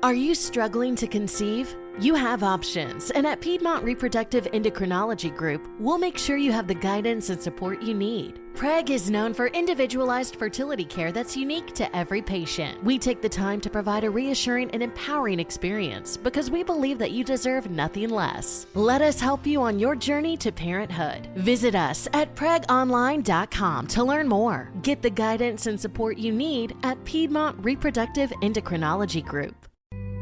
Are you struggling to conceive? You have options, and at Piedmont Reproductive Endocrinology Group, we'll make sure you have the guidance and support you need. PREG is known for individualized fertility care that's unique to every patient. We take the time to provide a reassuring and empowering experience because we believe that you deserve nothing less. Let us help you on your journey to parenthood. Visit us at pregonline.com to learn more. Get the guidance and support you need at Piedmont Reproductive Endocrinology Group.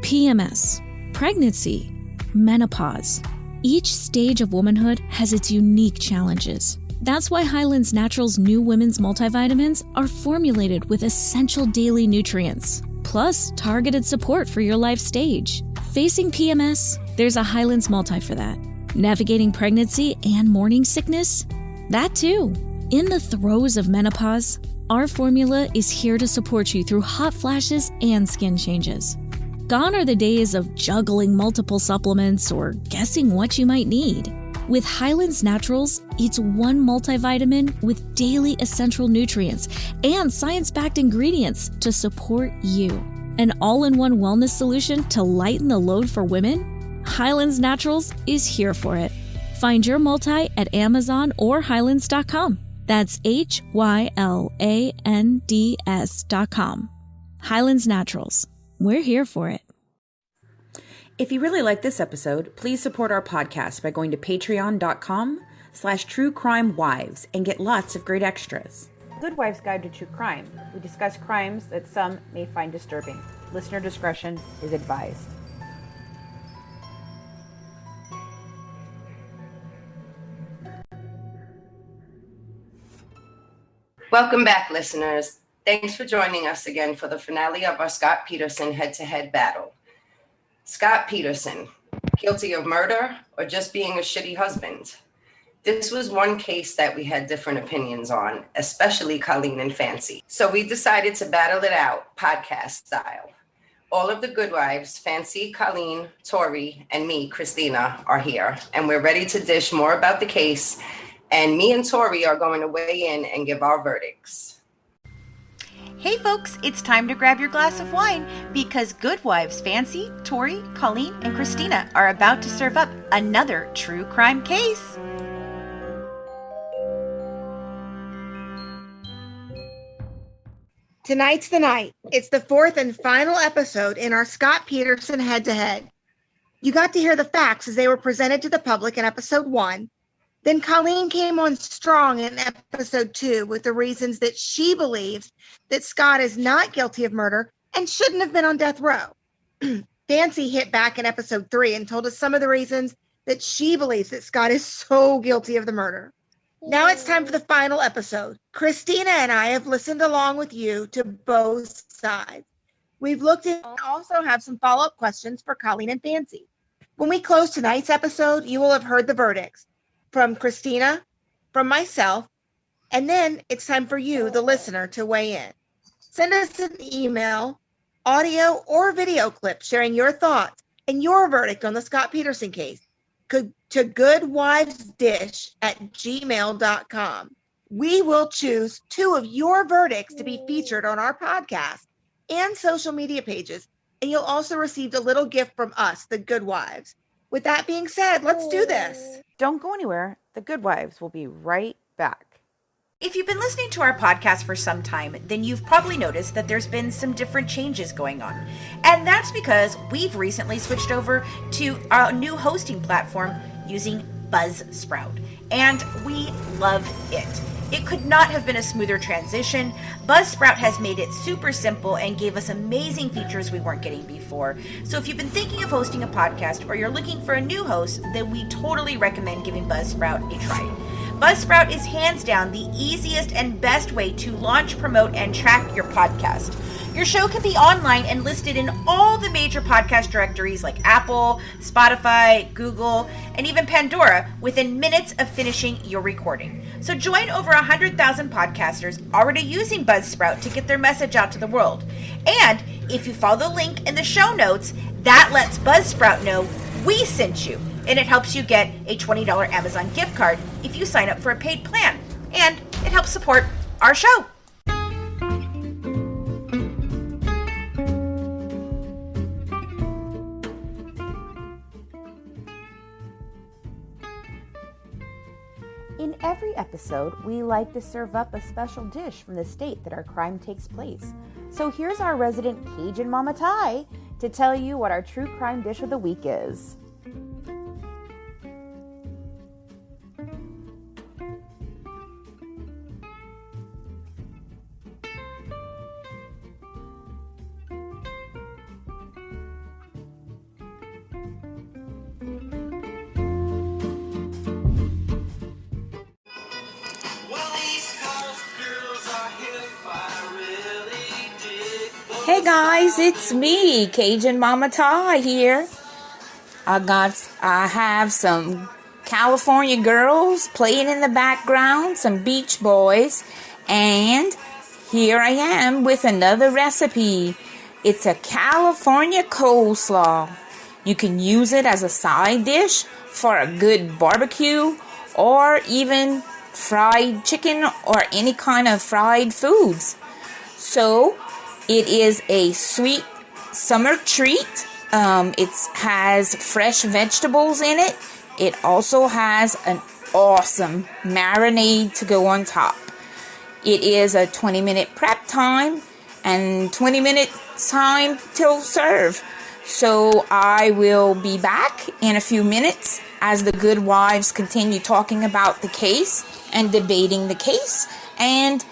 PMS, pregnancy, menopause. Each stage of womanhood has its unique challenges. That's why Highlands Naturals' new women's multivitamins are formulated with essential daily nutrients, plus targeted support for your life stage. Facing PMS? There's a Highlands multi for that. Navigating pregnancy and morning sickness? That too. In the throes of menopause, our formula is here to support you through hot flashes and skin changes. Gone are the days of juggling multiple supplements or guessing what you might need. With Highlands Naturals, it's one multivitamin with daily essential nutrients and science-backed ingredients to support you. An all-in-one wellness solution to lighten the load for women? Highlands Naturals is here for it. Find your multi at Amazon or Highlands.com. That's HYLANDS.com. Highlands Naturals. We're here for it. If you really like this episode, please support our podcast by going to patreon.com/truecrimewives and get lots of great extras. Good Wives Guide to True Crime. We discuss crimes that some may find disturbing. Listener discretion is advised. Welcome back, listeners. Thanks for joining us again for the finale of our Scott Peterson head-to-head battle. Scott Peterson, guilty of murder or just being a shitty husband? This was one case that we had different opinions on, especially Colleen and Fancy. So we decided to battle it out podcast style. All of the good wives, Fancy, Colleen, Tori, and me, Christina, are here, and we're ready to dish more about the case. And me and Tori are going to weigh in and give our verdicts. Hey folks, it's time to grab your glass of wine because Good Wives Fancy, Tori, Colleen, and Christina are about to serve up another true crime case. Tonight's the night. It's the fourth and final episode in our Scott Peterson head-to-head. You got to hear the facts as they were presented to the public in episode 1. Then Colleen came on strong in episode 2 with the reasons that she believes that Scott is not guilty of murder and shouldn't have been on death row. Fancy hit back in episode 3 and told us some of the reasons that she believes that Scott is so guilty of the murder. Now it's time for the final episode. Christina and I have listened along with you to both sides. We've looked at and also have some follow-up questions for Colleen and Fancy. When we close tonight's episode, you will have heard the verdicts from Christina, from myself, and then it's time for you, the listener, to weigh in. Send us an email, audio, or video clip sharing your thoughts and your verdict on the Scott Peterson case to goodwivesdish@gmail.com. We will choose 2 of your verdicts to be featured on our podcast and social media pages, and you'll also receive a little gift from us, the Good Wives. With that being said, let's do this. Don't go anywhere. The Good Wives will be right back. If you've been listening to our podcast for some time, then you've probably noticed that there's been some different changes going on. And that's because we've recently switched over to our new hosting platform using Buzzsprout. And we love it. It could not have been a smoother transition. Buzzsprout has made it super simple and gave us amazing features we weren't getting before. So if you've been thinking of hosting a podcast or you're looking for a new host, then we totally recommend giving Buzzsprout a try. Buzzsprout is hands down the easiest and best way to launch, promote, and track your podcast. Your show can be online and listed in all the major podcast directories like Apple, Spotify, Google, and even Pandora within minutes of finishing your recording. So join over 100,000 podcasters already using Buzzsprout to get their message out to the world. And if you follow the link in the show notes, that lets Buzzsprout know we sent you. And it helps you get a $20 Amazon gift card if you sign up for a paid plan. And it helps support our show. Every episode, we like to serve up a special dish from the state that our crime takes place. So here's our resident Cajun Mama Ty to tell you what our true crime dish of the week is. Hey guys, it's me, Cajun Mama Ty here. I have some California girls playing in the background, some Beach Boys, and here I am with another recipe. It's a California coleslaw. You can use it as a side dish for a good barbecue or even fried chicken or any kind of fried foods. So, it is a sweet summer treat. It has fresh vegetables in it. It also has an awesome marinade to go on top. It is a 20-minute prep time and 20-minute time till serve. So I will be back in a few minutes as the good wives continue talking about the case and debating the case and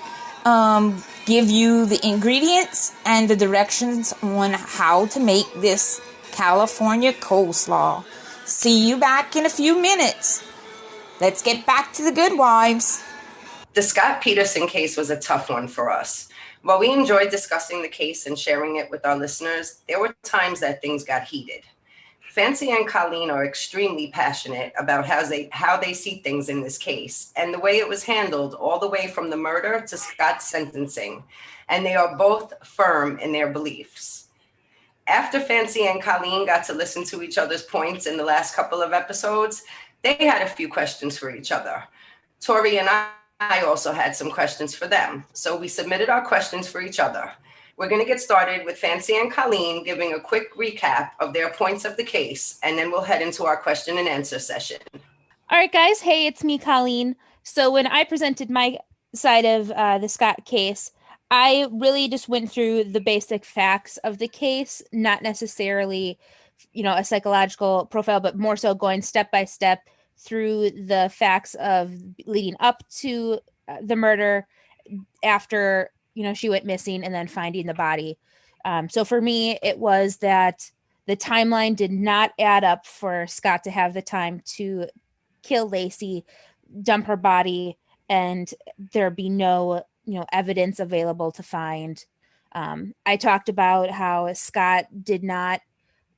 give you the ingredients and the directions on how to make this California coleslaw. See you back in a few minutes. Let's get back to the good wives. The Scott Peterson case was a tough one for us. While we enjoyed discussing the case and sharing it with our listeners, there were times that things got heated. Fancy and Colleen are extremely passionate about how they see things in this case and the way it was handled all the way from the murder to Scott's sentencing, and they are both firm in their beliefs. After Fancy and Colleen got to listen to each other's points in the last couple of episodes, they had a few questions for each other. Tori and I also had some questions for them, so we submitted our questions for each other. We're going to get started with Fancy and Colleen giving a quick recap of their points of the case, and then we'll head into our question and answer session. All right, guys. Hey, it's me, Colleen. So when I presented my side of the Scott case, I really just went through the basic facts of the case, not necessarily, a psychological profile, but more so going step by step through the facts of leading up to the murder, after she went missing, and then finding the body. So for me, it was that the timeline did not add up for Scott to have the time to kill Lacey, dump her body, and there be no, evidence available to find. I talked about how Scott did not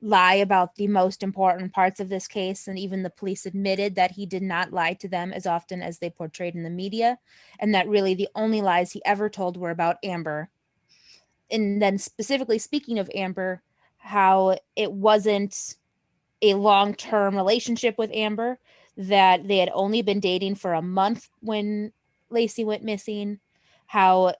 lie about the most important parts of this case, and even the police admitted that he did not lie to them as often as they portrayed in the media, and that really the only lies he ever told were about Amber. And then specifically speaking of Amber, how it wasn't a long-term relationship with Amber, that they had only been dating for a month when Lacey went missing, how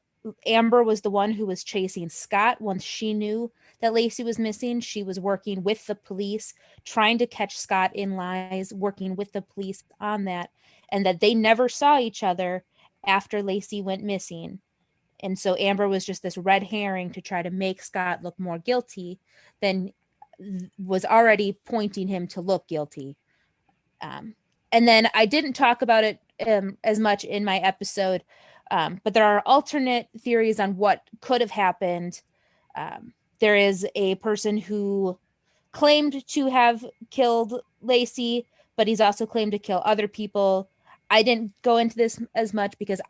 Amber was the one who was chasing Scott once she knew that Lacey was missing. She was working with the police, trying to catch Scott in lies, working with the police on that, and that they never saw each other after Lacey went missing. And so Amber was just this red herring to try to make Scott look more guilty than was already pointing him to look guilty. And then I didn't talk about it as much in my episode, but there are alternate theories on what could have happened. There is a person who claimed to have killed Lacey, but he's also claimed to kill other people. I didn't go into this as much because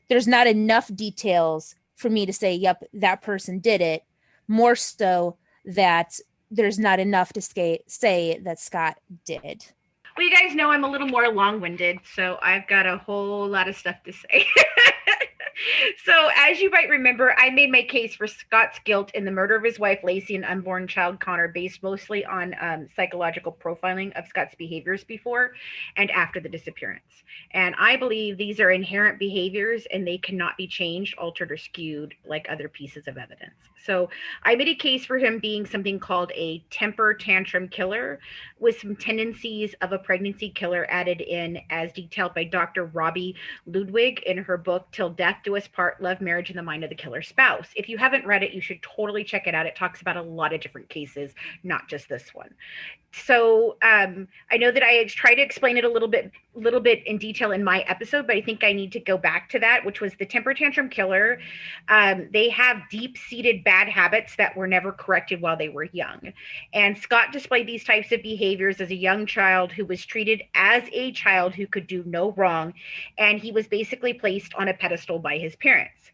there's not enough details for me to say, yep, that person did it. More so that there's not enough to say that Scott did. Well, you guys know I'm a little more long-winded, so I've got a whole lot of stuff to say. So, as you might remember, I made my case for Scott's guilt in the murder of his wife, Lacey, and unborn child, Connor, based mostly on psychological profiling of Scott's behaviors before and after the disappearance. And I believe these are inherent behaviors and they cannot be changed, altered, or skewed like other pieces of evidence. So, I made a case for him being something called a temper tantrum killer with some tendencies of a pregnancy killer added in, as detailed by Dr. Robbie Ludwig in her book, Till Death Do Us Part, Love, Marriage, and the Mind of the Killer Spouse. If you haven't read it, you should totally check it out. It talks about a lot of different cases, not just this one. So I know that I tried to explain it a little bit in detail in my episode, but I think I need to go back to that, which was the temper tantrum killer. They have deep-seated bad habits that were never corrected while they were young. And Scott displayed these types of behaviors as a young child who was treated as a child who could do no wrong, and he was basically placed on a pedestal by his parents.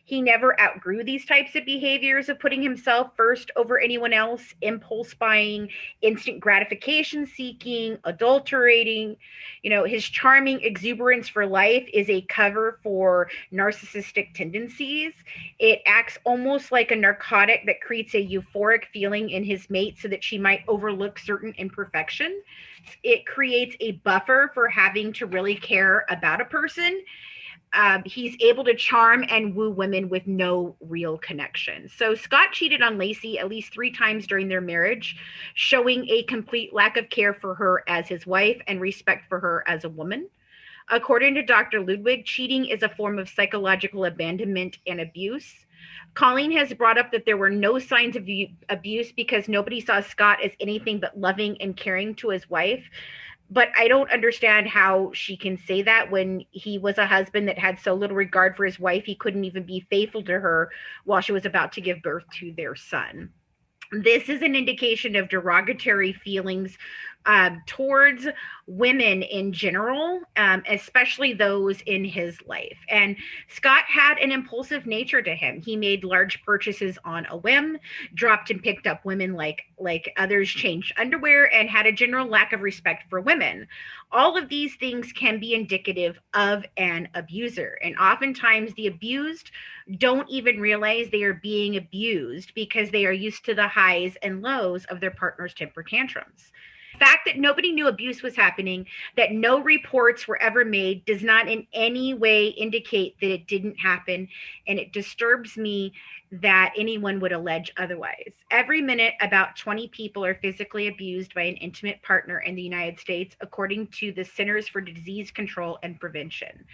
He never outgrew these types of behaviors of putting himself first over anyone else, impulse buying, instant gratification seeking, adulterating. You know, his charming exuberance for life is a cover for narcissistic tendencies. It acts almost like a narcotic that creates a euphoric feeling in his mate so that she might overlook certain imperfection. It creates a buffer for having to really care about a person. He's able to charm and woo women with no real connection. So Scott cheated on Lacey at least 3 times during their marriage, showing a complete lack of care for her as his wife and respect for her as a woman. According to Dr. Ludwig, cheating is a form of psychological abandonment and abuse. Colleen has brought up that there were no signs of abuse because nobody saw Scott as anything but loving and caring to his wife. But I don't understand how she can say that when he was a husband that had so little regard for his wife, he couldn't even be faithful to her while she was about to give birth to their son. This is an indication of derogatory feelings towards women in general, especially those in his life. And Scott had an impulsive nature to him. He made large purchases on a whim, dropped and picked up women like others changed underwear, and had a general lack of respect for women. All of these things can be indicative of an abuser. And oftentimes the abused don't even realize they are being abused because they are used to the highs and lows of their partner's temper tantrums. The fact that nobody knew abuse was happening, that no reports were ever made, does not in any way indicate that it didn't happen, and it disturbs me that anyone would allege otherwise. Every minute, about 20 people are physically abused by an intimate partner in the United States, according to the Centers for Disease Control and Prevention.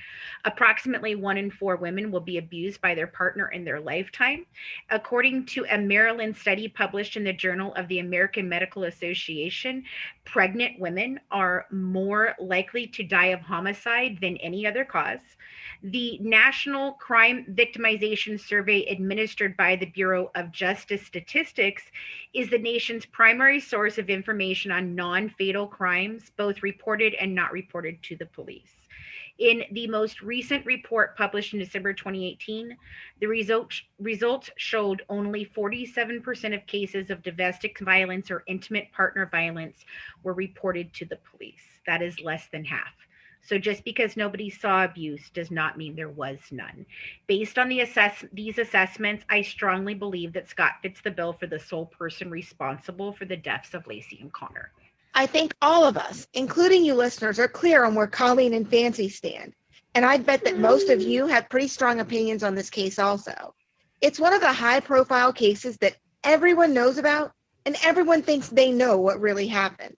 Approximately 1 in 4 women will be abused by their partner in their lifetime. According to a Maryland study published in the Journal of the American Medical Association, pregnant women are more likely to die of homicide than any other cause. The National Crime Victimization Survey administered by the Bureau of Justice Statistics is the nation's primary source of information on non-fatal crimes, both reported and not reported to the police. In the most recent report published in December 2018, the results showed only 47% of cases of domestic violence or intimate partner violence were reported to the police. That is less than half. So just because nobody saw abuse does not mean there was none. Based on these assessments, I strongly believe that Scott fits the bill for the sole person responsible for the deaths of Lacey and Connor. I think all of us, including you listeners, are clear on where Colleen and Fancy stand. And I bet that most of you have pretty strong opinions on this case also. It's one of the high-profile cases that everyone knows about, and everyone thinks they know what really happened.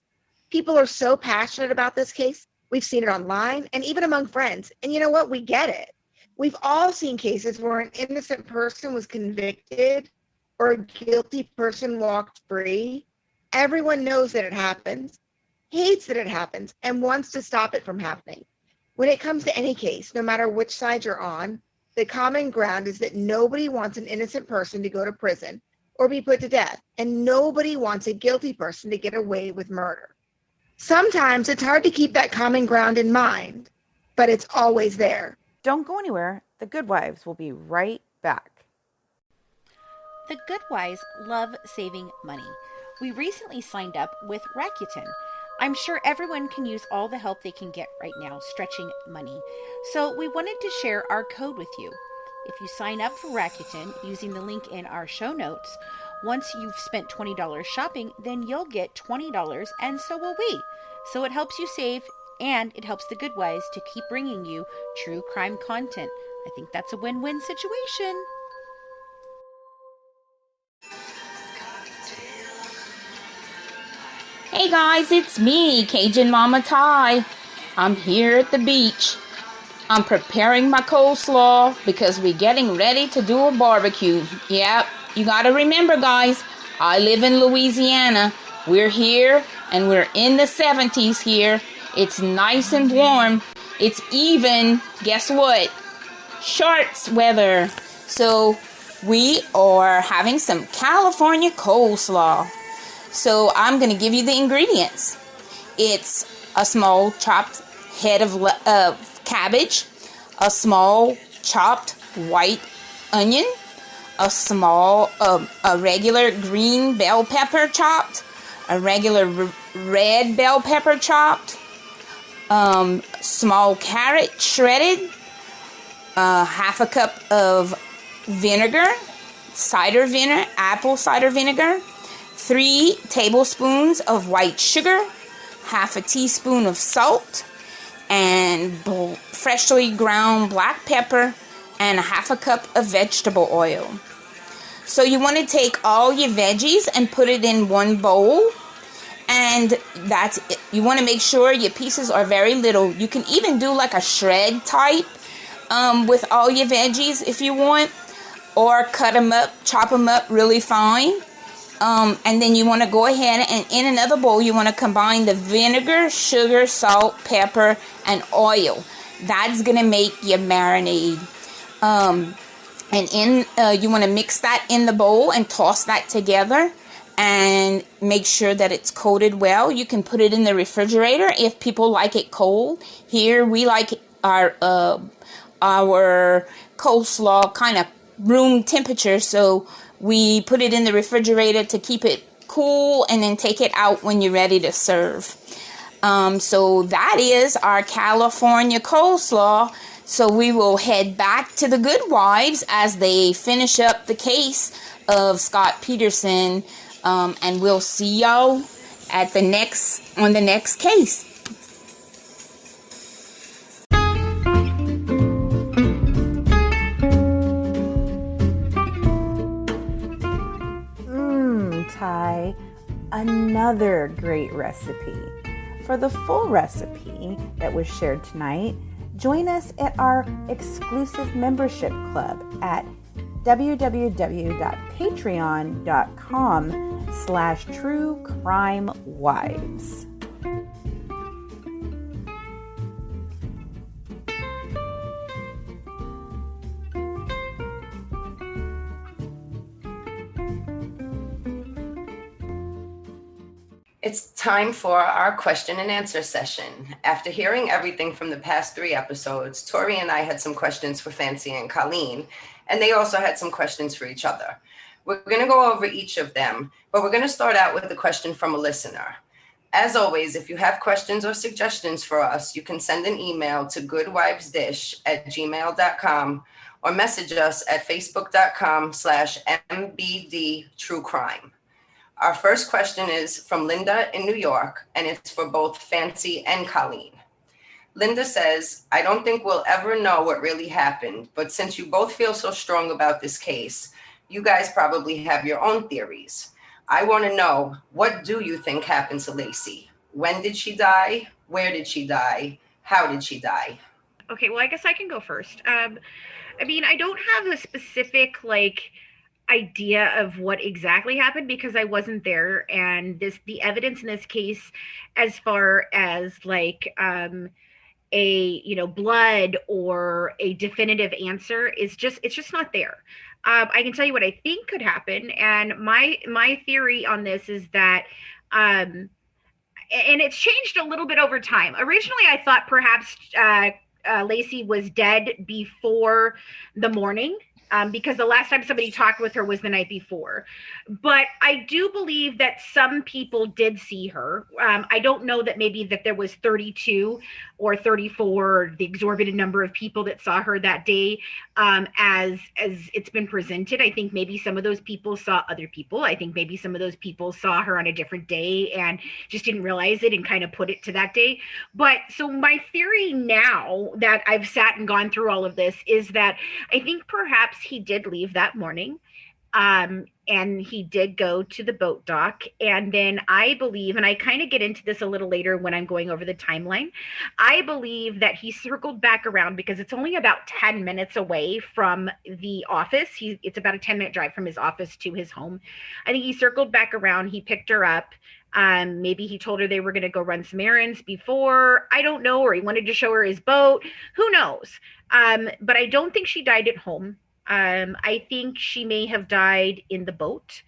People are so passionate about this case. We've seen it online and even among friends. And you know what? We get it. We've all seen cases where an innocent person was convicted or a guilty person walked free. Everyone knows that it happens, hates that it happens, and wants to stop it from happening. When it comes to any case, no matter which side you're on, the common ground is that nobody wants an innocent person to go to prison or be put to death, and nobody wants a guilty person to get away with murder. Sometimes it's hard to keep that common ground in mind, but it's always there. Don't go anywhere. The Good Wives will be right back. The Good Wives love saving money. We recently signed up with Rakuten. I'm sure everyone can use all the help they can get right now stretching money. So we wanted to share our code with you. if you sign up for Rakuten using the link in our show notes, once you've spent $20 shopping, then you'll get $20, and so will we. So it helps you save, and it helps the Good Wives to keep bringing you true crime content. I think that's a win-win situation. Hey guys, it's me, Cajun Mama Ty. I'm here at the beach. I'm preparing my coleslaw because we're getting ready to do a barbecue. Yep, you gotta remember guys, I live in Louisiana. We're here and we're in the 70s here. It's nice and warm. It's even, guess what? Shorts weather. So we are having some California coleslaw. So I'm going to give you the ingredients. It's a small chopped head of cabbage, a small chopped white onion, a regular green bell pepper chopped, a regular red bell pepper chopped, small carrot shredded, half a cup of vinegar, apple cider vinegar, 3 tablespoons of white sugar, half a teaspoon of salt, and freshly ground black pepper, and a half a cup of vegetable oil. So you want to take all your veggies and put it in one bowl, and that's it. You want to make sure your pieces are very little. You can even do like a shred type with all your veggies if you want, or cut them up, chop them up really fine. And then you want to go ahead and in another bowl, you want to combine the vinegar, sugar, salt, pepper, and oil. That's going to make your marinade. You want to mix that in the bowl and toss that together and make sure that it's coated well. You can put it in the refrigerator if people like it cold. Here we like our coleslaw kind of room temperature, so we put it in the refrigerator to keep it cool and then take it out when you're ready to serve. So that is our California coleslaw. So we will head back to the Good Wives as they finish up the case of Scott Peterson. And we'll see y'all on the next case. Ty, another great recipe. For the full recipe that was shared tonight, join us at our exclusive membership club at www.patreon.com/truecrimewives. It's time for our question and answer session. After hearing everything from the past 3 episodes, Tori and I had some questions for Fancy and Colleen, and they also had some questions for each other. We're going to go over each of them, but we're going to start out with a question from a listener. As always, if you have questions or suggestions for us, you can send an email to goodwivesdish@gmail.com or message us at facebook.com/mbdtruecrime. Our first question is from Linda in New York, and it's for both Fancy and Colleen. Linda says, I don't think we'll ever know what really happened, but since you both feel so strong about this case, you guys probably have your own theories. I want to know, what do you think happened to Lacey? When did she die? Where did she die? How did she die? Okay, well, I guess I can go first. I don't have a specific, idea of what exactly happened because I wasn't there, and the evidence in this case as far as blood or a definitive answer it's just not there. I can tell you what I think could happen, and my theory on this is that and it's changed a little bit over time. Originally I thought perhaps Lacey was dead before the morning. because the last time somebody talked with her was the night before. But I do believe that some people did see her. I don't know that maybe that there was 32 or 34, the exorbitant number of people that saw her that day, as it's been presented. I think maybe some of those people saw other people. I think maybe some of those people saw her on a different day and just didn't realize it and kind of put it to that day. But so my theory now that I've sat and gone through all of this is that I think perhaps he did leave that morning. And he did go to the boat dock. And then I believe, and I kind of get into this a little later when I'm going over the timeline, I believe that he circled back around because it's only about 10 minutes away from the office. It's about a 10-minute drive from his office to his home. I think he circled back around. He picked her up. Maybe he told her they were going to go run some errands before, I don't know, or he wanted to show her his boat. Who knows? But I don't think she died at home. I think she may have died in the boat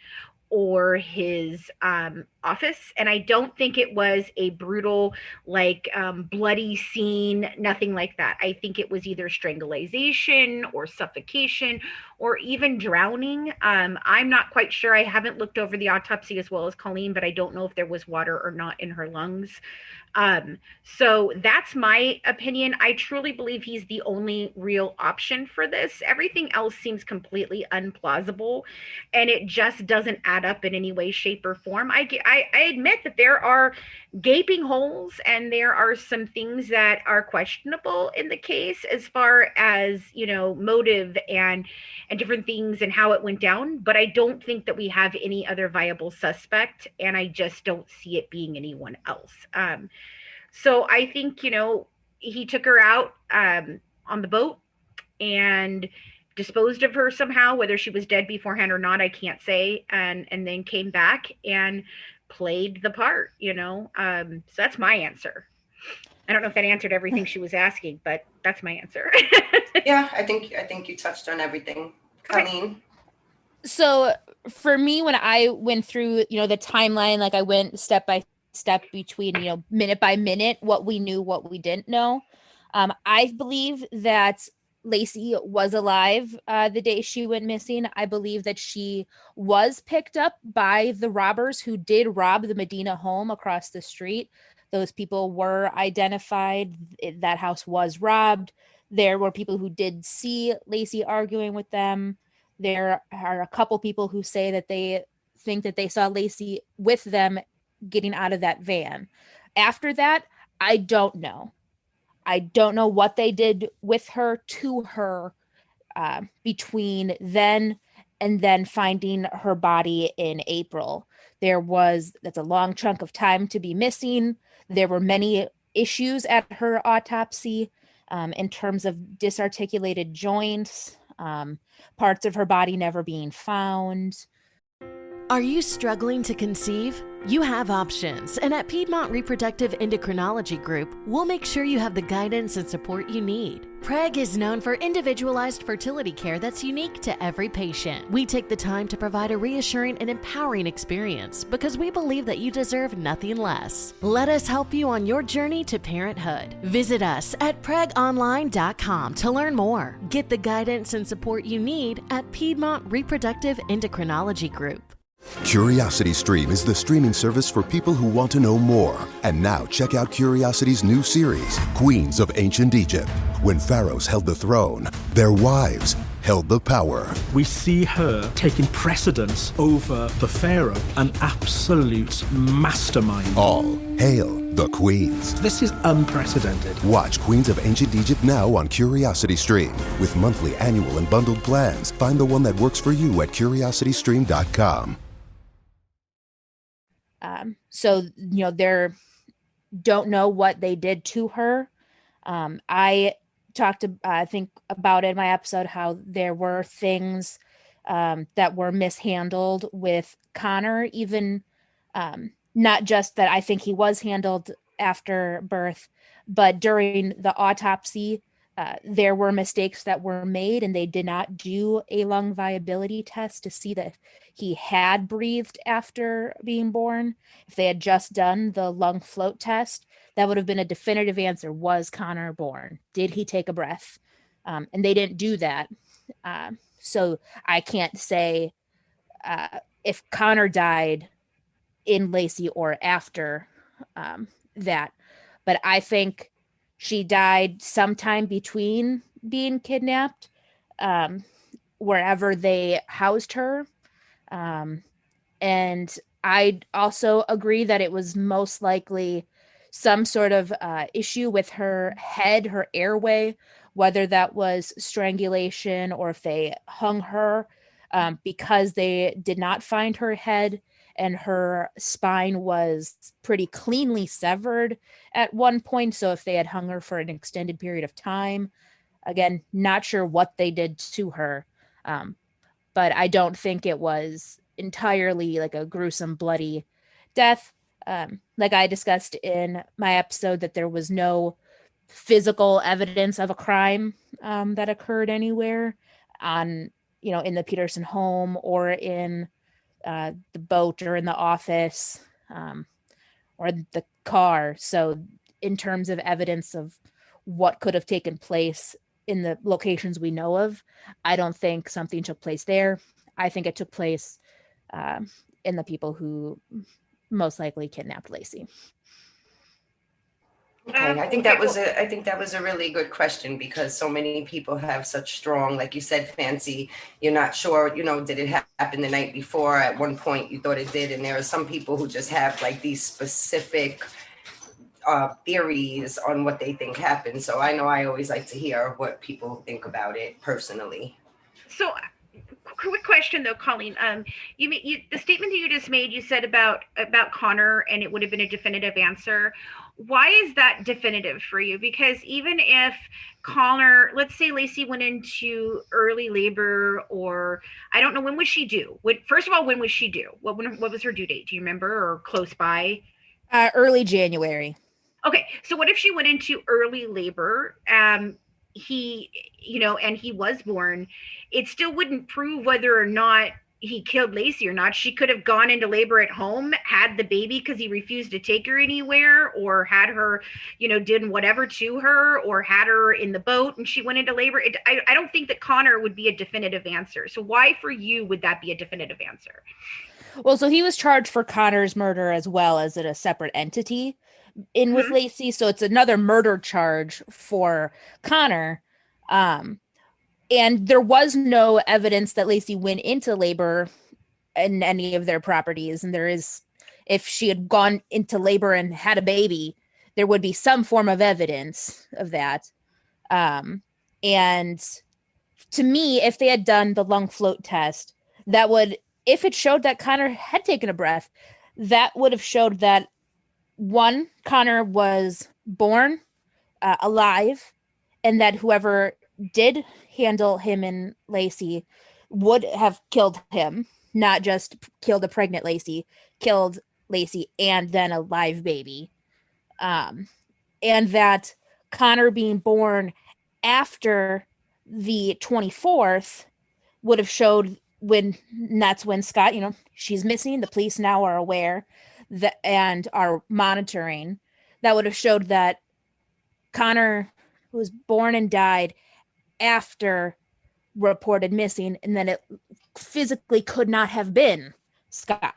or his office. And I don't think it was a brutal, bloody scene, nothing like that. I think it was either strangulation or suffocation or even drowning. I'm not quite sure. I haven't looked over the autopsy as well as Colleen, but I don't know if there was water or not in her lungs. So that's my opinion. I truly believe he's the only real option for this. Everything else seems completely unplausible, and it just doesn't add up in any way, shape, or form. I admit that there are gaping holes and there are some things that are questionable in the case as far as, motive and different things and how it went down. But I don't think that we have any other viable suspect, and I just don't see it being anyone else. So I think, he took her out on the boat and disposed of her somehow, whether she was dead beforehand or not, I can't say, and then came back and played the part, so that's my answer. I don't know if that answered everything she was asking, but that's my answer. Yeah, I think you touched on everything. Colleen? So for me, when I went through, the timeline, I went step by step between, minute by minute, what we knew, what we didn't know. I believe that Lacey was alive the day she went missing. I believe that she was picked up by the robbers who did rob the Medina home across the street. Those people were identified. That house was robbed. There were people who did see Lacey arguing with them. There are a couple people who say that they think that they saw Lacey with them getting out of that van. After that, I don't know. I don't know what they did with her, to her, between then and then finding her body in April. That's a long chunk of time to be missing. There were many issues at her autopsy in terms of disarticulated joints, parts of her body never being found. Are you struggling to conceive? You have options, and at Piedmont Reproductive Endocrinology Group, we'll make sure you have the guidance and support you need. PREG is known for individualized fertility care that's unique to every patient. We take the time to provide a reassuring and empowering experience because we believe that you deserve nothing less. Let us help you on your journey to parenthood. Visit us at pregonline.com to learn more. Get the guidance and support you need at Piedmont Reproductive Endocrinology Group. CuriosityStream is the streaming service for people who want to know more. And now check out Curiosity's new series, Queens of Ancient Egypt. When pharaohs held the throne, their wives held the power. We see her taking precedence over the pharaoh, an absolute mastermind. All hail the queens. This is unprecedented. Watch Queens of Ancient Egypt now on CuriosityStream. With monthly, annual, and bundled plans. Find the one that works for you at curiositystream.com. So, they don't know what they did to her. I talked, I think, about in my episode how there were things that were mishandled with Connor, even not just that I think he was handled after birth, but during the autopsy, there were mistakes that were made, and they did not do a lung viability test to see that he had breathed after being born. If they had just done the lung float test, that would have been a definitive answer. Was Connor born? Did he take a breath? And they didn't do that. So I can't say if Connor died in Lacey or after that. But I think she died sometime between being kidnapped, wherever they housed her. And I also agree that it was most likely some sort of issue with her head, her airway, whether that was strangulation or if they hung her, because they did not find her head and her spine was pretty cleanly severed at one point. So if they had hung her for an extended period of time, again, not sure what they did to her. But I don't think it was entirely like a gruesome, bloody death. Like I discussed in my episode, that there was no physical evidence of a crime that occurred anywhere in the Peterson home or in the boat or in the office or the car. So in terms of evidence of what could have taken place in the locations we know of, I don't think something took place there. I think it took place in the people who most likely kidnapped Lacey. Okay, I think that was a really good question, because so many people have such strong, like you said, Fancy, you're not sure, did it happen the night before? At one point you thought it did, and there are some people who just have like these specific theories on what they think happened. So I know I always like to hear what people think about it personally. So quick question though, Colleen. The statement that you just made, you said about Connor, and it would have been a definitive answer. Why is that definitive for you? Because even if Connor, let's say Lacey went into early labor, or I don't know, when was she due? First of all, when was she due? What was her due date? Do you remember, or close by? Early January. Okay, so what if she went into early labor? He was born. It still wouldn't prove whether or not he killed Lacey or not. She could have gone into labor at home, had the baby because he refused to take her anywhere, or had her, did whatever to her, or had her in the boat and she went into labor. I don't think that Connor would be a definitive answer. So why for you would that be a definitive answer? Well, so he was charged for Connor's murder as well as a separate entity in with Lacey. So it's another murder charge for Connor. And there was no evidence that Lacey went into labor in any of their properties. And if she had gone into labor and had a baby, there would be some form of evidence of that. And to me, if they had done the lung float test, that would, if it showed that Connor had taken a breath, that would have showed that, one, Connor was born alive, and that whoever did handle him and Lacey would have killed him, not just killed a pregnant Lacey, killed Lacey and then a live baby. And that Connor being born after the 24th would have showed that's when Scott, she's missing. The police now are aware that and are monitoring. That would have showed that Connor was born and died after reported missing, and then it physically could not have been Scott.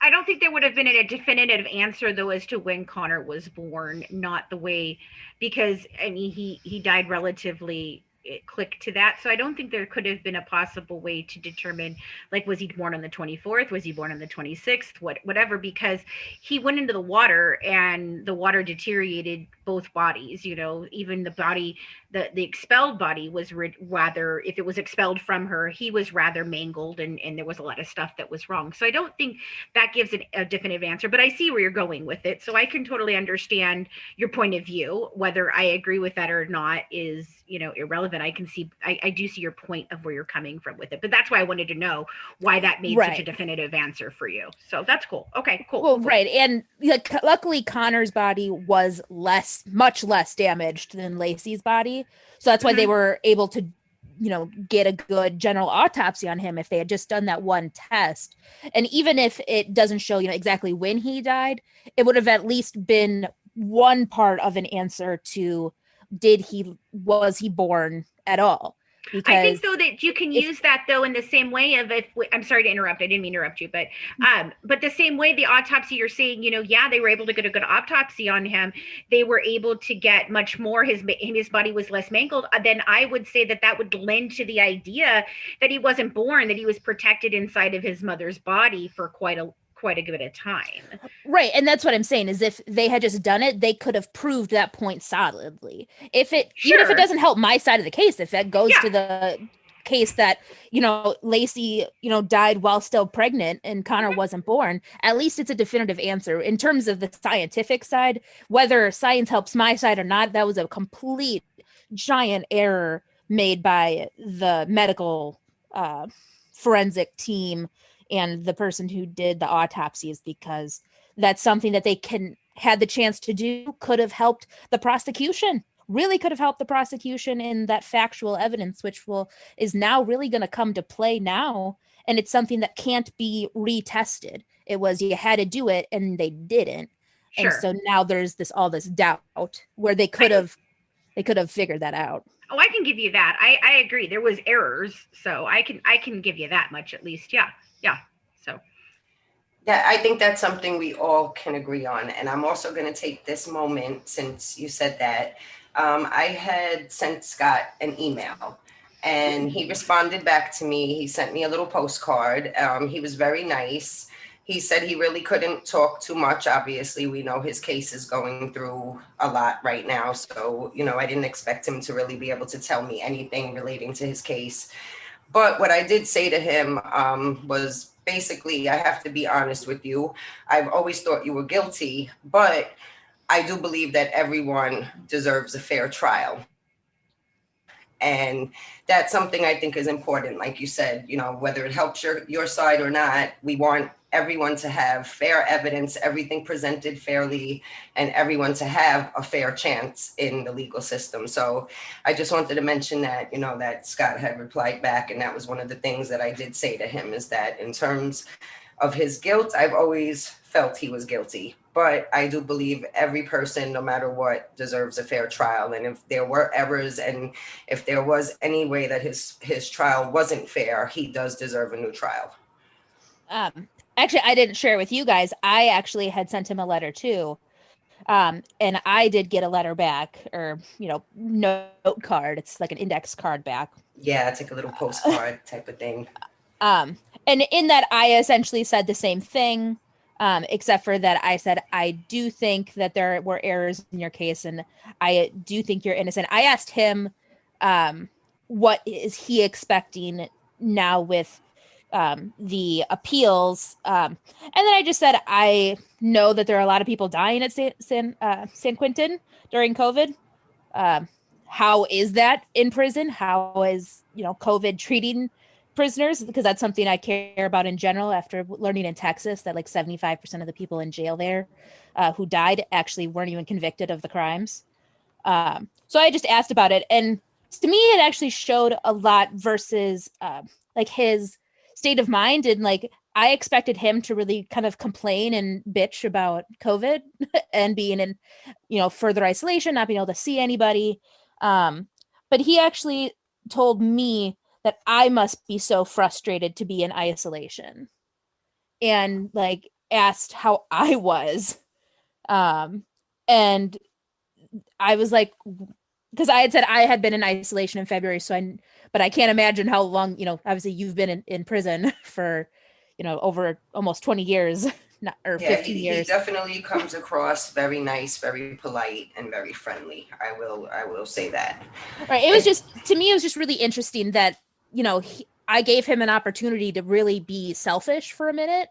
I don't think there would have been a definitive answer though as to when Connor was born, not the way, because he died relatively click to that. So I don't think there could have been a possible way to determine, like, was he born on the 24th? Was he born on the 26th? Whatever, because he went into the water and the water deteriorated both bodies, even the body, the expelled body was rather, if it was expelled from her, he was rather mangled and there was a lot of stuff that was wrong. So I don't think that gives a definitive answer, but I see where you're going with it. So I can totally understand your point of view. Whether I agree with that or not is, irrelevant. I do see your point of where you're coming from with it, but that's why I wanted to know why that made such a definitive answer for you. So that's cool. Okay, cool. Well, right. And luckily Connor's body was much less damaged than Lacey's body. So that's why they were able to, get a good general autopsy on him if they had just done that one test. And even if it doesn't show, exactly when he died, it would have at least been one part of an answer to, was he born at all? Because I think though that you can use that though in the same way of I'm sorry to interrupt. I didn't mean to interrupt you, but the same way the autopsy you're saying, yeah, they were able to get a good autopsy on him. They were able to get much more. His body was less mangled. Then I would say that would lend to the idea that he wasn't born, that he was protected inside of his mother's body for quite a bit of time. Right. And that's what I'm saying is if they had just done it, they could have proved that point solidly. Even if it doesn't help my side of the case, if that goes to the case that, Lacey, died while still pregnant and Connor wasn't born, at least it's a definitive answer. In terms of the scientific side, whether science helps my side or not, that was a complete giant error made by the medical forensic team and the person who did the autopsies, because that's something that they had the chance to do, could have helped the prosecution, really could have helped the prosecution in that factual evidence, which is now really going to come to play now. And it's something that can't be retested. It was, you had to do it and they didn't. Sure. And so now there's all this doubt where they could have figured that out. Oh, I can give you that. I agree. There was errors. So I can give you that much at least. Yeah. So. Yeah, I think that's something we all can agree on. And I'm also going to take this moment, since you said that, I had sent Scott an email and he responded back to me. He sent me a little postcard. He was very nice. He said he really couldn't talk too much. Obviously, we know his case is going through a lot right now. So, I didn't expect him to really be able to tell me anything relating to his case. But what I did say to him was basically, I have to be honest with you. I've always thought you were guilty, but I do believe that everyone deserves a fair trial. And that's something I think is important. Like you said, whether it helps your side or not, we want everyone to have fair evidence, everything presented fairly, and everyone to have a fair chance in the legal system. So I just wanted to mention that, that Scott had replied back. And that was one of the things that I did say to him, is that in terms of his guilt, I've always felt he was guilty. But I do believe every person, no matter what, deserves a fair trial. And if there were errors and if there was any way that his trial wasn't fair, he does deserve a new trial. Actually, I didn't share with you guys. I actually had sent him a letter too. And I did get a letter back, or, note card. It's like an index card back. Yeah, it's like a little postcard type of thing. And in that, I essentially said the same thing. Except for that, I said, I do think that there were errors in your case, and I do think you're innocent. I asked him, what is he expecting now with the appeals? And then I just said, I know that there are a lot of people dying at San Quentin during COVID. How is that in prison? How is, COVID treating prisoners? Because that's something I care about in general, after learning in Texas that like 75% of the people in jail there who died actually weren't even convicted of the crimes. So I just asked about it. And to me, it actually showed a lot versus like his state of mind. And like, I expected him to really kind of complain and bitch about COVID and being in, further isolation, not being able to see anybody. But he actually told me that I must be so frustrated to be in isolation, and like asked how I was. And I was like, because I had said I had been in isolation in February. But I can't imagine how long, obviously you've been in prison for, over almost 20 years or 15 years. He definitely comes across very nice, very polite, and very friendly. I will say that. Right. It was just, to me, it was just really interesting that, I gave him an opportunity to really be selfish for a minute,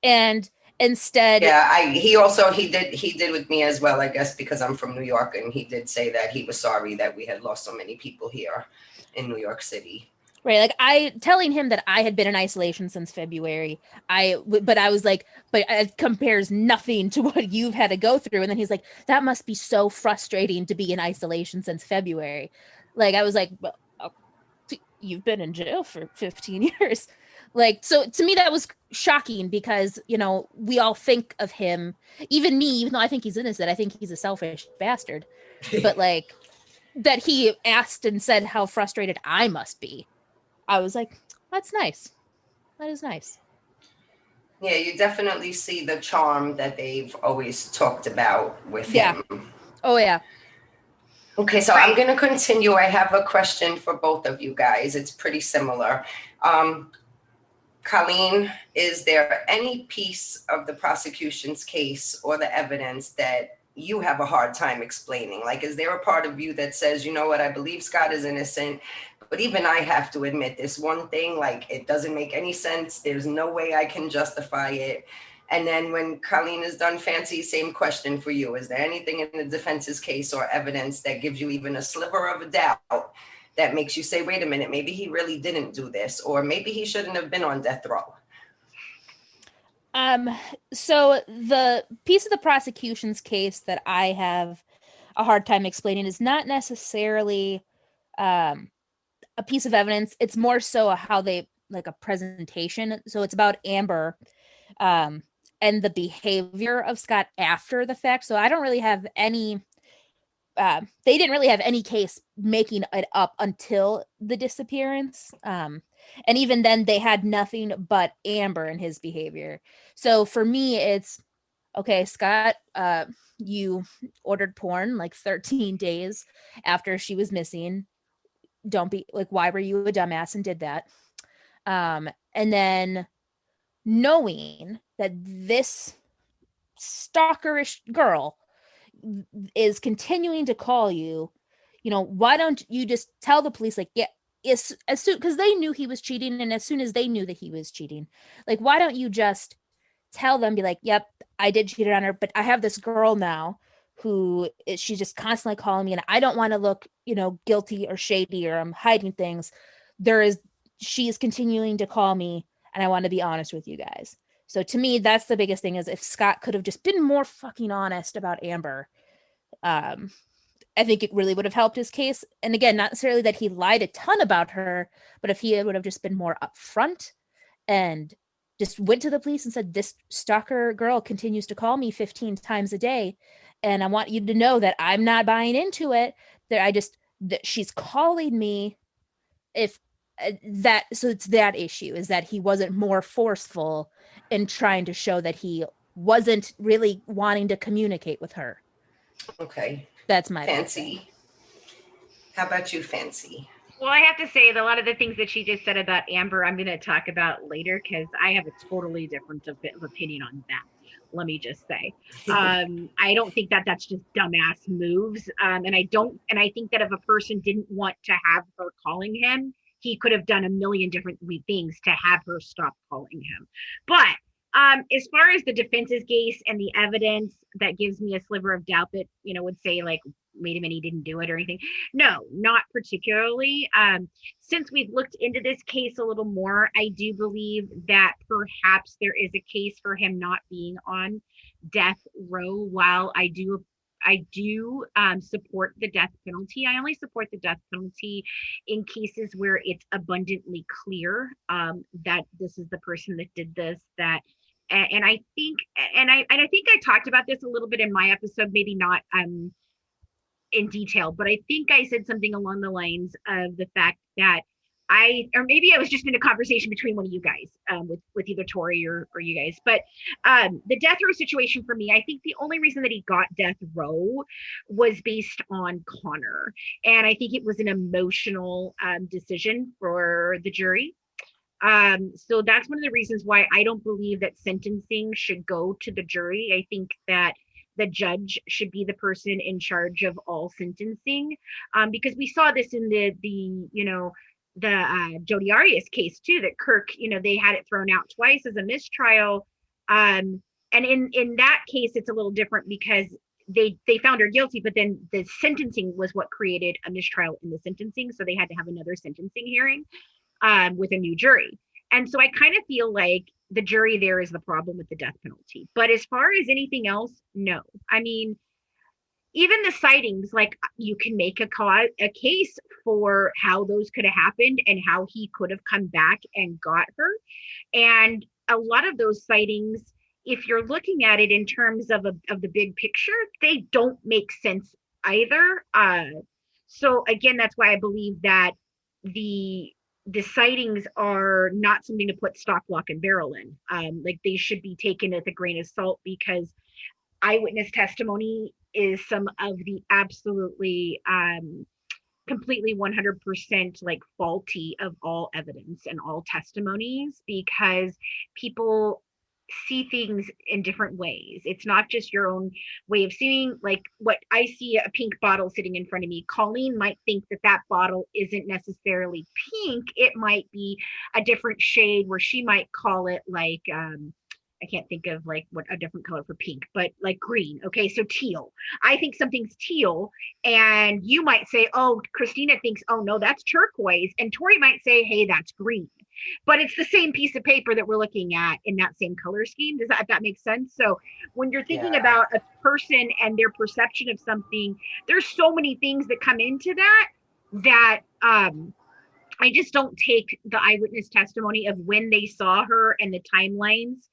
and instead. Yeah, he did with me as well, I guess, because I'm from New York, and he did say that he was sorry that we had lost so many people here in New York City. Right. Like telling him that I had been in isolation since February. But I was like, but it compares nothing to what you've had to go through. And then he's like, that must be so frustrating to be in isolation since February. Like, I was like, well, you've been in jail for 15 years. Like, so to me, that was shocking because, we all think of him, even me, even though I think he's innocent, I think he's a selfish bastard. But like, that he asked and said how frustrated I must be. I was like, that's nice. That is nice. Yeah, you definitely see the charm that they've always talked about with him. Oh, yeah. Okay, so I'm going to continue. I have a question for both of you guys. It's pretty similar. Colleen, is there any piece of the prosecution's case or the evidence that you have a hard time explaining? Like, is there a part of you that says, you know what, I believe Scott is innocent, but even I have to admit this one thing, like, it doesn't make any sense. There's no way I can justify it. And then when Colleen is done, Fancy, same question for you. Is there anything in the defense's case or evidence that gives you even a sliver of a doubt that makes you say, wait a minute, maybe he really didn't do this, or maybe he shouldn't have been on death row? So the piece of the prosecution's case that I have a hard time explaining is not necessarily a piece of evidence. It's more so how they, like, a presentation. So it's about Amber and the behavior of Scott after the fact. So I don't really have any, they didn't really have any case making it up until the disappearance. And even then they had nothing but Amber and his behavior. So for me, it's, okay, Scott, you ordered porn like 13 days after she was missing. Don't be like, why were you a dumbass and did that? And then knowing that this stalkerish girl is continuing to call you, you know, why don't you just tell the police, like, yeah, as soon, because they knew he was cheating, and as soon as they knew that he was cheating, like, why don't you just tell them, be like, yep, I did cheat on her, but I have this girl now who she's just constantly calling me, and I don't want to look, you know, guilty or shady, or I'm hiding things. She's continuing to call me, and I want to be honest with you guys. So to me, that's the biggest thing, is if Scott could have just been more fucking honest about Amber, I think it really would have helped his case. And again, not necessarily that he lied a ton about her, but if he would have just been more upfront and just went to the police and said, this stalker girl continues to call me 15 times a day, and I want you to know that I'm not buying into it, that she's calling me. So it's that issue, is that he wasn't more forceful in trying to show that he wasn't really wanting to communicate with her. Okay. That's my Fancy. How about you, Fancy? Well, I have to say that a lot of the things that she just said about Amber, I'm going to talk about later, because I have a totally different opinion on that. Let me just say, I don't think that that's just dumbass moves. And I think that if a person didn't want to have her calling him, he could have done a million different things to have her stop calling him. But as far as the defense's case and the evidence that gives me a sliver of doubt that, you know, would say, like, wait a minute, he didn't do it or anything. No, not particularly. Since we've looked into this case a little more, I do believe that perhaps there is a case for him not being on death row. While I do support the death penalty, I only support the death penalty in cases where it's abundantly clear that this is the person that did this. And I think I talked about this a little bit in my episode, maybe not in detail, but I think I said something along the lines of the fact that or maybe I was just in a conversation between one of you guys, with either Tori or you guys, but the death row situation for me, I think the only reason that he got death row was based on Connor. And I think it was an emotional decision for the jury. So that's one of the reasons why I don't believe that sentencing should go to the jury. I think that the judge should be the person in charge of all sentencing, because we saw this in the Jodi Arias case too, that Kirk, they had it thrown out twice as a mistrial. And in that case, it's a little different because they found her guilty, but then the sentencing was what created a mistrial in the sentencing. So they had to have another sentencing hearing with a new jury. And so I kind of feel like the jury there is the problem with the death penalty. But as far as anything else, no. I mean, even the sightings, like, you can make a case for how those could have happened and how he could have come back and got her. And a lot of those sightings, if you're looking at it in terms of the big picture, they don't make sense either. So again, that's why I believe that the sightings are not something to put stock, lock, and barrel in. Like they should be taken with a grain of salt, because eyewitness testimony is some of the absolutely completely 100% like faulty of all evidence and all testimonies, because people see things in different ways. It's not just your own way of seeing. Like what I see a pink bottle sitting in front of me, Colleen might think that that bottle isn't necessarily pink. It might be a different shade, where she might call it like I can't think of like what a different color for pink, but like green. Okay, so teal. I think something's teal, and you might say, oh, Christina thinks, oh no, that's turquoise, and Tori might say, hey, that's green. But it's the same piece of paper that we're looking at in that same color scheme. Does that, if that makes sense? So when you're thinking about a person and their perception of something, there's so many things that come into that I just don't take the eyewitness testimony of when they saw her and the timelines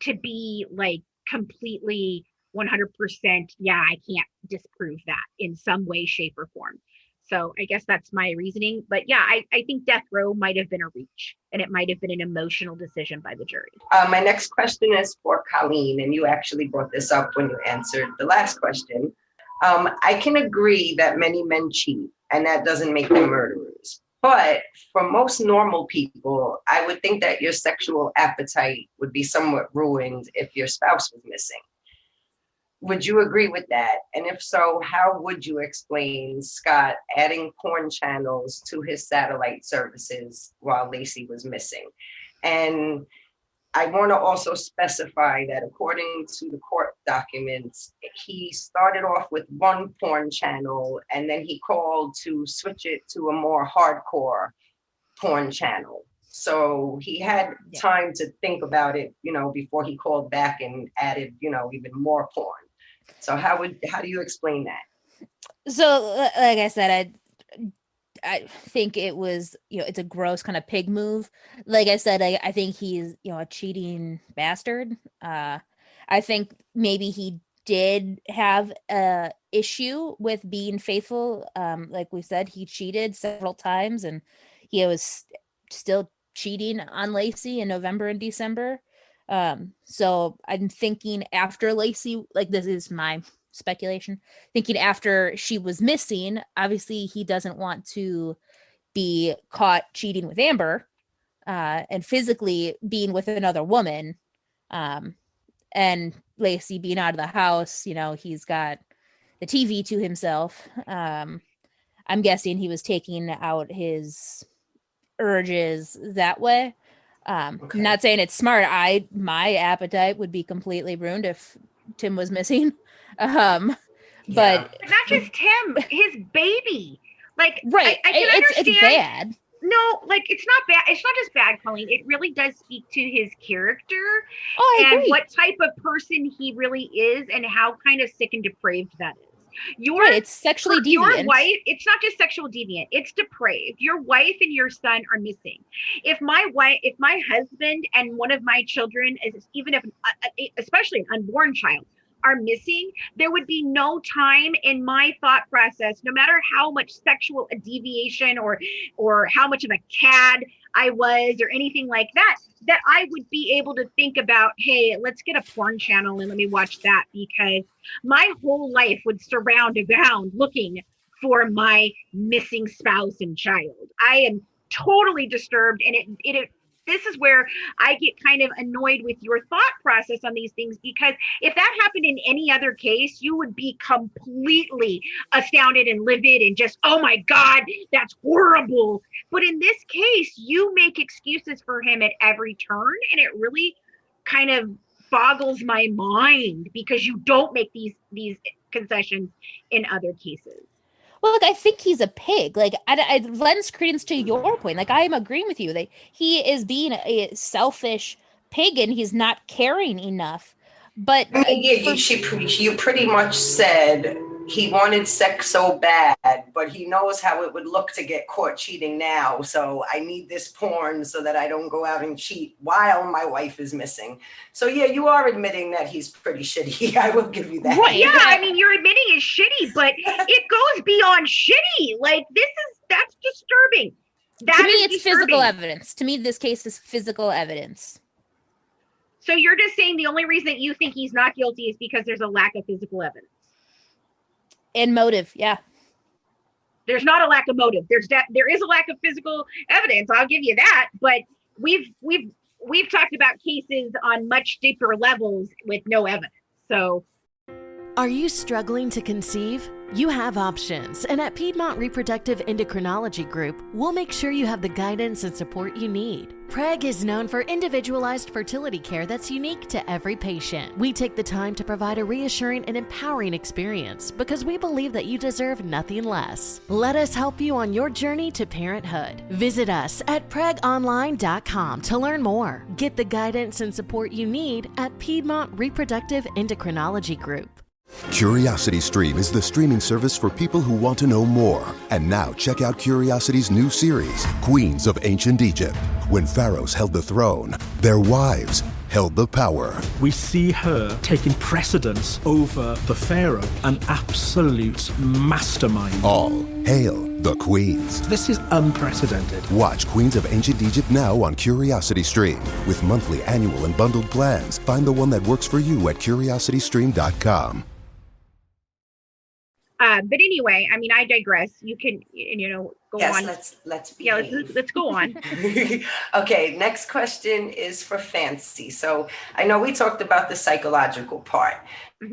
to be like completely 100%. Yeah, I can't disprove that in some way, shape, or form. So I guess that's my reasoning. But yeah, I think death row might have been a reach, and it might have been an emotional decision by the jury. My next question is for Colleen, and you actually brought this up when you answered the last question. I can agree that many men cheat, and that doesn't make them murderers. But for most normal people, I would think that your sexual appetite would be somewhat ruined if your spouse was missing. Would you agree with that? And if so, how would you explain Scott adding porn channels to his satellite services while Lacey was missing? And I want to also specify that according to the court documents, he started off with one porn channel, and then he called to switch it to a more hardcore porn channel. So he had time to think about it, before he called back and added, even more porn. So how do you explain that? So like I said, I think it was, it's a gross kind of pig move. Like I said, I think he's, a cheating bastard. I think maybe he did have a issue with being faithful. Like we said, he cheated several times, and he was still cheating on Lacey in November and December. So I'm thinking after Lacey, like this is my speculation, thinking after she was missing, obviously he doesn't want to be caught cheating with Amber, and physically being with another woman, and Lacey being out of the house, he's got the TV to himself. I'm guessing he was taking out his urges that way. Okay. Not saying it's smart. My appetite would be completely ruined if Tim was missing. But not just Tim, his baby. Like, right. I can understand. It's bad. No, like it's not bad. It's not just bad, Colleen. It really does speak to his character and what type of person he really is, and how kind of sick and depraved that is. It's sexually deviant. Your wife, it's not just sexual deviant, it's depraved. Your wife and your son are missing. If my husband and one of my children, especially an unborn child, are missing, there would be no time in my thought process, no matter how much sexual deviation or how much of a cad I was or anything like that I would be able to think about, hey, let's get a porn channel and let me watch that, because my whole life would surround around looking for my missing spouse and child. I am totally disturbed, and it this is where I get kind of annoyed with your thought process on these things, because if that happened in any other case, you would be completely astounded and livid and just, oh my God, that's horrible. But in this case, you make excuses for him at every turn, and it really kind of boggles my mind, because you don't make these concessions in other cases. Well, I think he's a pig. I lends credence to your point. I am agreeing with you that he is being a selfish pig, and he's not caring enough. But you pretty much said he wanted sex so bad, but he knows how it would look to get caught cheating now. So I need this porn so that I don't go out and cheat while my wife is missing. So yeah, you are admitting that he's pretty shitty. I will give you that. Well, yeah, I mean, you're admitting it's shitty, but it goes beyond shitty. Like, that's disturbing. To me, it's physical evidence. To me, this case is physical evidence. So you're just saying the only reason that you think he's not guilty is because there's a lack of physical evidence. And motive, yeah. There's not a lack of motive. There is a lack of physical evidence. I'll give you that. But we've talked about cases on much deeper levels with no evidence. So, are you struggling to conceive? You have options, and at Piedmont Reproductive Endocrinology Group, we'll make sure you have the guidance and support you need. PREG is known for individualized fertility care that's unique to every patient. We take the time to provide a reassuring and empowering experience because we believe that you deserve nothing less. Let us help you on your journey to parenthood. Visit us at pregonline.com to learn more. Get the guidance and support you need at Piedmont Reproductive Endocrinology Group. CuriosityStream is the streaming service for people who want to know more. And now check out Curiosity's new series, Queens of Ancient Egypt. When pharaohs held the throne, their wives held the power. We see her taking precedence over the pharaoh, an absolute mastermind. All hail the queens. This is unprecedented. Watch Queens of Ancient Egypt now on CuriosityStream. With monthly, annual, and bundled plans, find the one that works for you at CuriosityStream.com. But anyway, I mean, I digress. You can, go on. Let's yeah, let's go on. Okay, next question is for Fancy. So I know we talked about the psychological part,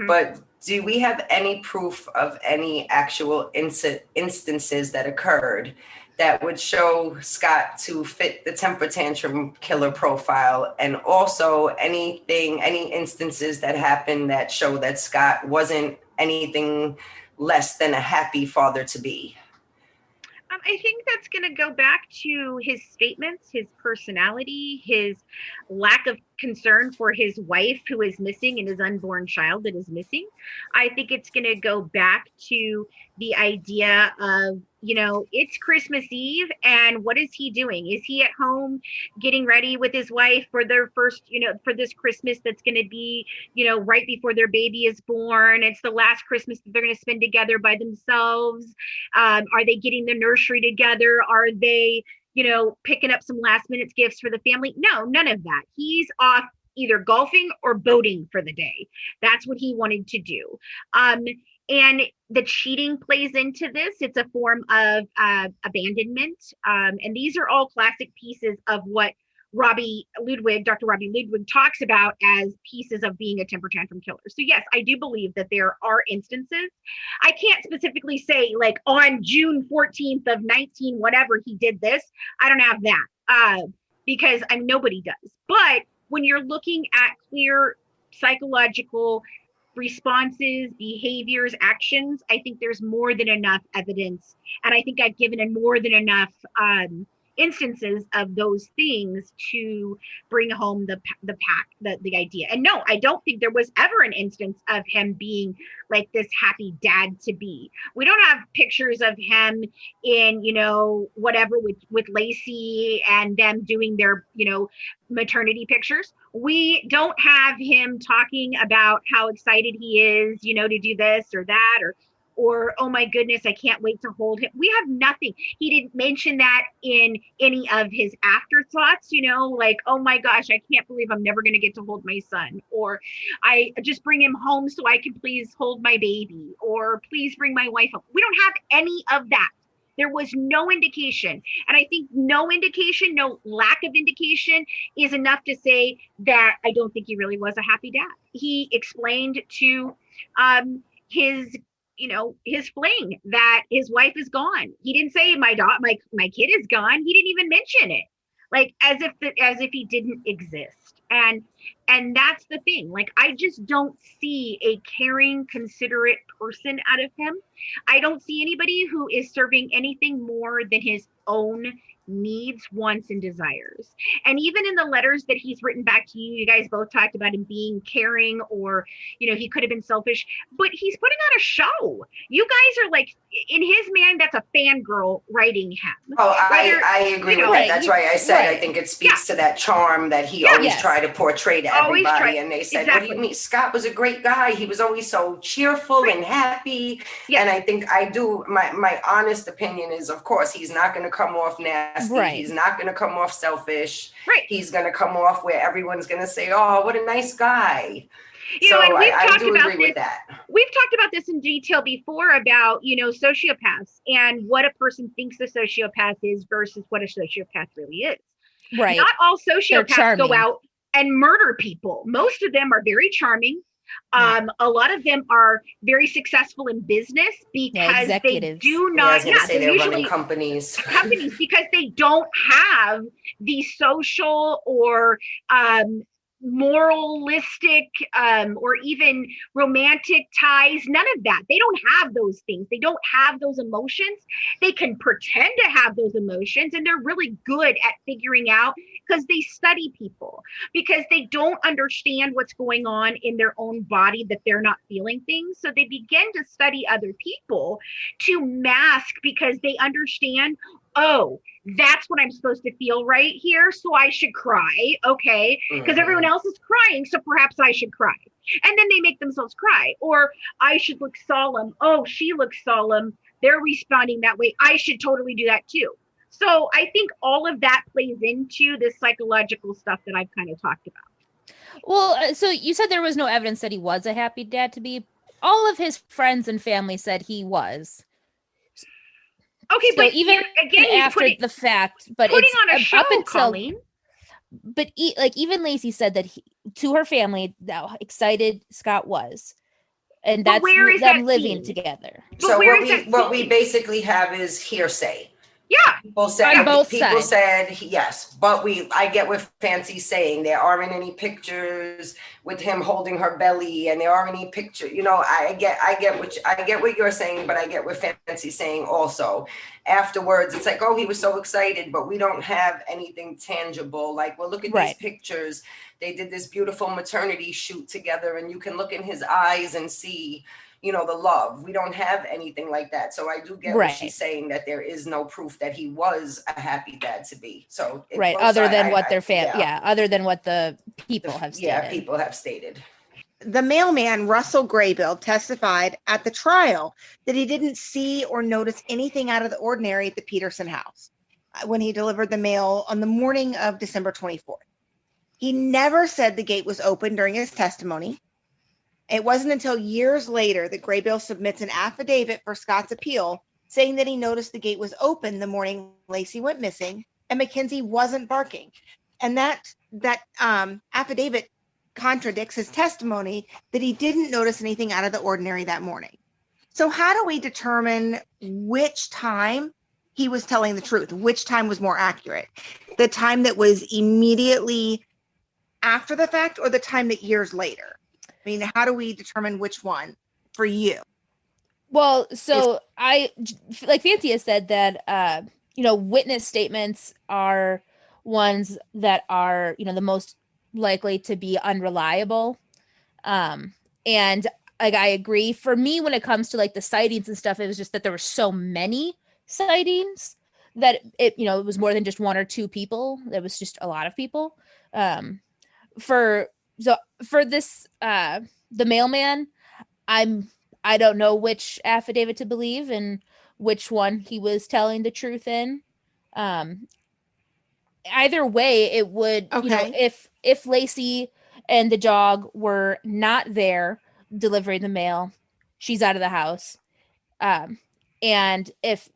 but do we have any proof of any actual instances that occurred that would show Scott to fit the temper tantrum killer profile, and also any instances that happened that show that Scott wasn't anything less than a happy father to be? I think that's going to go back to his statements, his personality, his lack of concern for his wife who is missing and his unborn child that is missing. I think it's going to go back to the idea of, it's Christmas Eve, and what is he doing? Is he at home getting ready with his wife for their first, for this Christmas that's going to be, right before their baby is born? It's the last Christmas that they're going to spend together by themselves. Are they getting the nursery together? Are they, picking up some last minute gifts for the family? No, none of that. He's off either golfing or boating for the day. That's what he wanted to do. And the cheating plays into this. It's a form of abandonment. And these are all classic pieces of what Dr. Robbie Ludwig talks about as pieces of being a temper tantrum killer. So yes, I do believe that there are instances. I can't specifically say like on June 14th of 19, whatever, he did this. I don't have that because nobody does. But when you're looking at clear psychological responses, behaviors, actions, I think there's more than enough evidence. And I think I've given more than enough instances of those things to bring home the idea. And no, I don't think there was ever an instance of him being like this happy dad to be. We don't have pictures of him in, whatever with Lacey and them doing their, maternity pictures. We don't have him talking about how excited he is, to do this or that, or, oh my goodness, I can't wait to hold him. We have nothing. He didn't mention that in any of his afterthoughts, like, oh my gosh, I can't believe I'm never going to get to hold my son. Or I just bring him home so I can please hold my baby. Or please bring my wife home. We don't have any of that. There was no indication. And I think no indication, no lack of indication is enough to say that I don't think he really was a happy dad. He explained to his fling that his wife is gone. He didn't say my kid is gone. He didn't even mention it, like as if he didn't exist. And that's the thing. Like, I just don't see a caring, considerate person out of him. I don't see anybody who is serving anything more than his own needs, wants, and desires. And even in the letters that he's written back to you, you guys both talked about him being caring, or, you know, he could have been selfish, but he's putting on a show. You guys are like, in his mind, that's a fangirl writing him. Oh, I agree with that. That's why I said I think it speaks to that charm that he always tried to portray to everybody. And they said, what do you mean? Scott was a great guy. He was always so cheerful and happy. And I think my honest opinion is, of course, he's not going to come off nasty. He's not going to come off selfish. He's going to come off where everyone's going to say, oh, what a nice guy. You know, and I do agree with that. We've talked about this in detail before about, you know, sociopaths and what a person thinks a sociopath is versus what a sociopath really is. Right. Not all sociopaths go out and murder people. Most of them are very charming. A lot of them are very successful in business because they do not. They're running companies because they don't have the social or moralistic or even romantic ties. None of that. They don't have those things. They don't have those emotions. They can pretend to have those emotions, and they're really good at figuring out, because they study people, because they don't understand what's going on in their own body, that they're not feeling things. So they begin to study other people to mask, because they understand, oh, that's what I'm supposed to feel right here, so I should cry, okay? Because everyone else is crying, so perhaps I should cry. And then they make themselves cry. Or I should look solemn. Oh, she looks solemn. They're responding that way. I should totally do that too. So I think all of that plays into this psychological stuff that I've kind of talked about. Well, so you said there was no evidence that he was a happy dad to be. All of his friends and family said he was. Okay, so but even after the fact, but putting it's on a show, up until, Colleen. But even Lacey said that to her family how excited Scott was, and that's them living together. So what we basically have is hearsay. Yeah, people said yes, but I get what Fancy's saying. There aren't any pictures with him holding her belly, and there aren't any picture. You know, I get what you're saying, but I get what Fancy's saying also. Afterwards, it's like, oh, he was so excited, but we don't have anything tangible. Like, well, look at these pictures. They did this beautiful maternity shoot together, and you can look in his eyes and see, you know, the love. We don't have anything like that. So I do get what she's saying, that there is no proof that he was a happy dad to be. So other than what their other than what the people have stated. Yeah, people have stated. The mailman, Russell Graybill, testified at the trial that he didn't see or notice anything out of the ordinary at the Peterson house when he delivered the mail on the morning of December 24th. He never said the gate was open during his testimony. It wasn't until years later that Graybill submits an affidavit for Scott's appeal, saying that he noticed the gate was open the morning Lacey went missing and Mackenzie wasn't barking. And that affidavit contradicts his testimony that he didn't notice anything out of the ordinary that morning. So how do we determine which time he was telling the truth? Which time was more accurate? The time that was immediately after the fact, or the time that years later? I mean, how do we determine which one for you? Well, so I, like Fancy has said, that, witness statements are ones that are, the most likely to be unreliable. And like, I agree. For me, when it comes to like the sightings and stuff, it was just that there were so many sightings that it was more than just one or two people. It was just a lot of people. For this, the mailman, I don't know which affidavit to believe and which one he was telling the truth in. Either way, it would, if Lacey and the dog were not there delivering the mail, she's out of the house. And if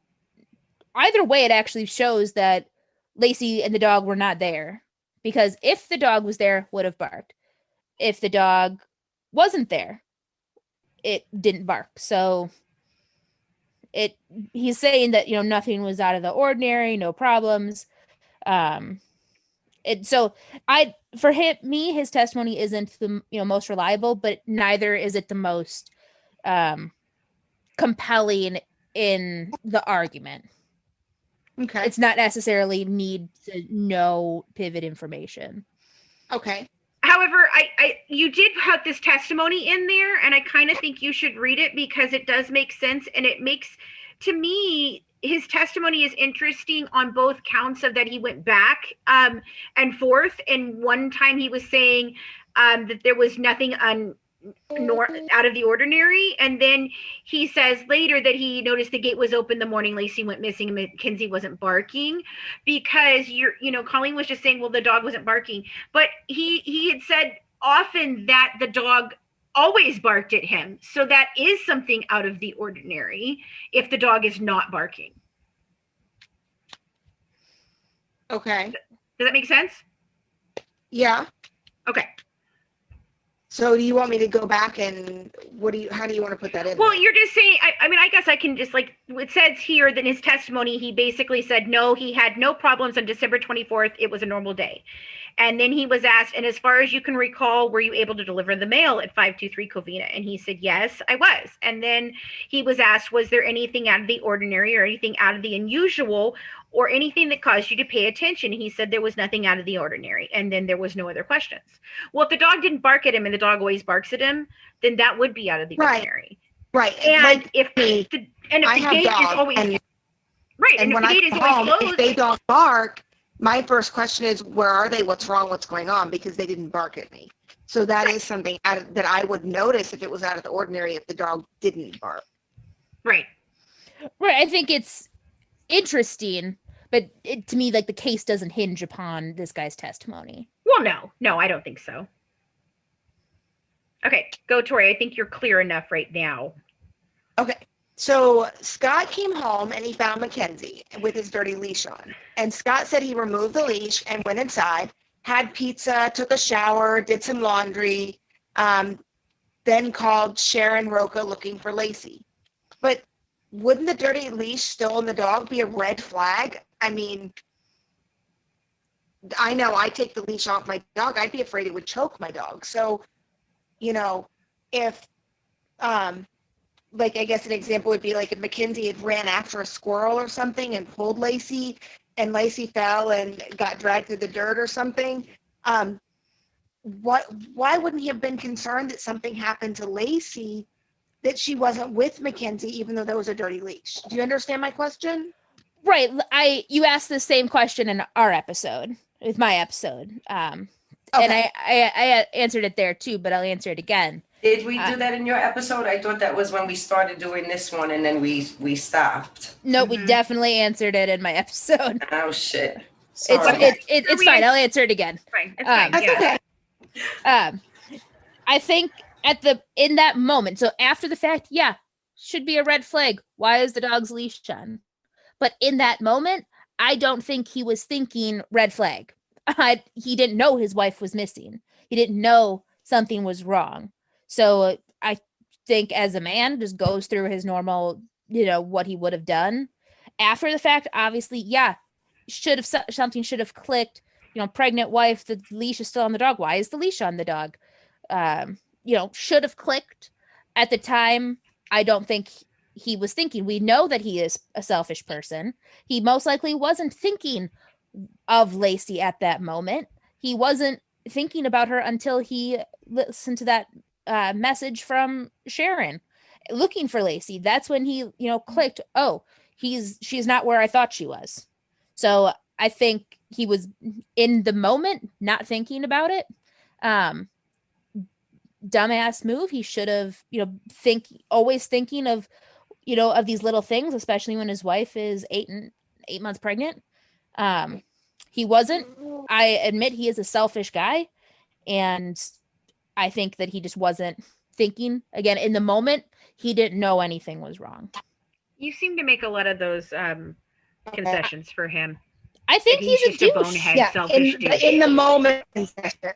either way, it actually shows that Lacey and the dog were not there, because if the dog was there, would have barked. If the dog wasn't there, it didn't bark. So he's saying that, nothing was out of the ordinary, no problems. his testimony isn't the most reliable, but neither is it the most compelling in the argument. Okay. It's not necessarily need to know pivot information. Okay. However, you did put this testimony in there, and I kind of think you should read it because it does make sense, and it makes, to me, his testimony is interesting on both counts of that he went back and forth. And one time he was saying that there was nothing out of the ordinary, and then he says later that he noticed the gate was open the morning Lacey went missing and Mackenzie wasn't barking, because Colleen was just saying, well, the dog wasn't barking, but he had said often that the dog always barked at him, so that is something out of the ordinary if the dog is not barking. Okay. Does that make sense? Yeah. Okay. So do you want me to go back and how do you want to put that in? Well, you're just saying, I guess I can just, like, it says here that in his testimony, he basically said, no, he had no problems on December 24th. It was a normal day. And then he was asked, and as far as you can recall, were you able to deliver the mail at 523 Covina? And he said, yes, I was. And then he was asked, was there anything out of the ordinary or anything out of the unusual or anything that caused you to pay attention? He said there was nothing out of the ordinary. And then there was no other questions. Well, if the dog didn't bark at him and the dog always barks at him, then that would be out of the ordinary. Right. And like if the gate is always right, and if the gate is always closed, if they don't bark, my first question is, where are they? What's wrong? What's going on? Because they didn't bark at me. So that is something that I would notice if it was out of the ordinary if the dog didn't bark. Right. Right. I think it's interesting, but to me, like, the case doesn't hinge upon this guy's testimony. Well, no, I don't think so. Okay, go, Tori. I think you're clear enough right now. Okay. So Scott came home and he found Mackenzie with his dirty leash on. And Scott said he removed the leash and went inside, had pizza, took a shower, did some laundry, then called Sharon Roca looking for Lacey. But wouldn't the dirty leash still on the dog be a red flag? I mean, I know I take the leash off my dog. I'd be afraid it would choke my dog. So, if like, I guess an example would be like if Mackenzie had ran after a squirrel or something and pulled Lacey and Lacey fell and got dragged through the dirt or something, why wouldn't he have been concerned that something happened to Lacey, that she wasn't with Mackenzie, even though there was a dirty leash? Do you understand my question? Right. You asked the same question in our episode, with my episode. Okay. And I answered it there too, but I'll answer it again. Did we do that in your episode? I thought that was when we started doing this one and then we stopped. No, we definitely answered it in my episode. Oh shit. Sorry. It's fine. I'll answer it again. Fine. It's fine. Yeah. Okay. I think in that moment, so after the fact, yeah, should be a red flag. Why is the dog's leash on? But in that moment, I don't think he was thinking red flag. He didn't know his wife was missing. He didn't know something was wrong. So I think as a man, just goes through his normal, what he would have done. After the fact, obviously, yeah, something should have clicked. Pregnant wife, the leash is still on the dog. Why is the leash on the dog? Should have clicked. At the time, I don't think he was thinking. We know that he is a selfish person. He most likely wasn't thinking of Lacey at that moment. He wasn't thinking about her until he listened to that message from Sharon looking for Lacey. That's when he, clicked, oh, she's not where I thought she was. So I think he was in the moment, not thinking about it. Dumbass move. He should have, always thinking of, of these little things, especially when his wife is 8 months pregnant. He wasn't. I admit he is a selfish guy, and I think that he just wasn't thinking. Again, in the moment, he didn't know anything was wrong. You seem to make a lot of those concessions for him. I think he's just a bonehead, selfish dude. In the moment concession.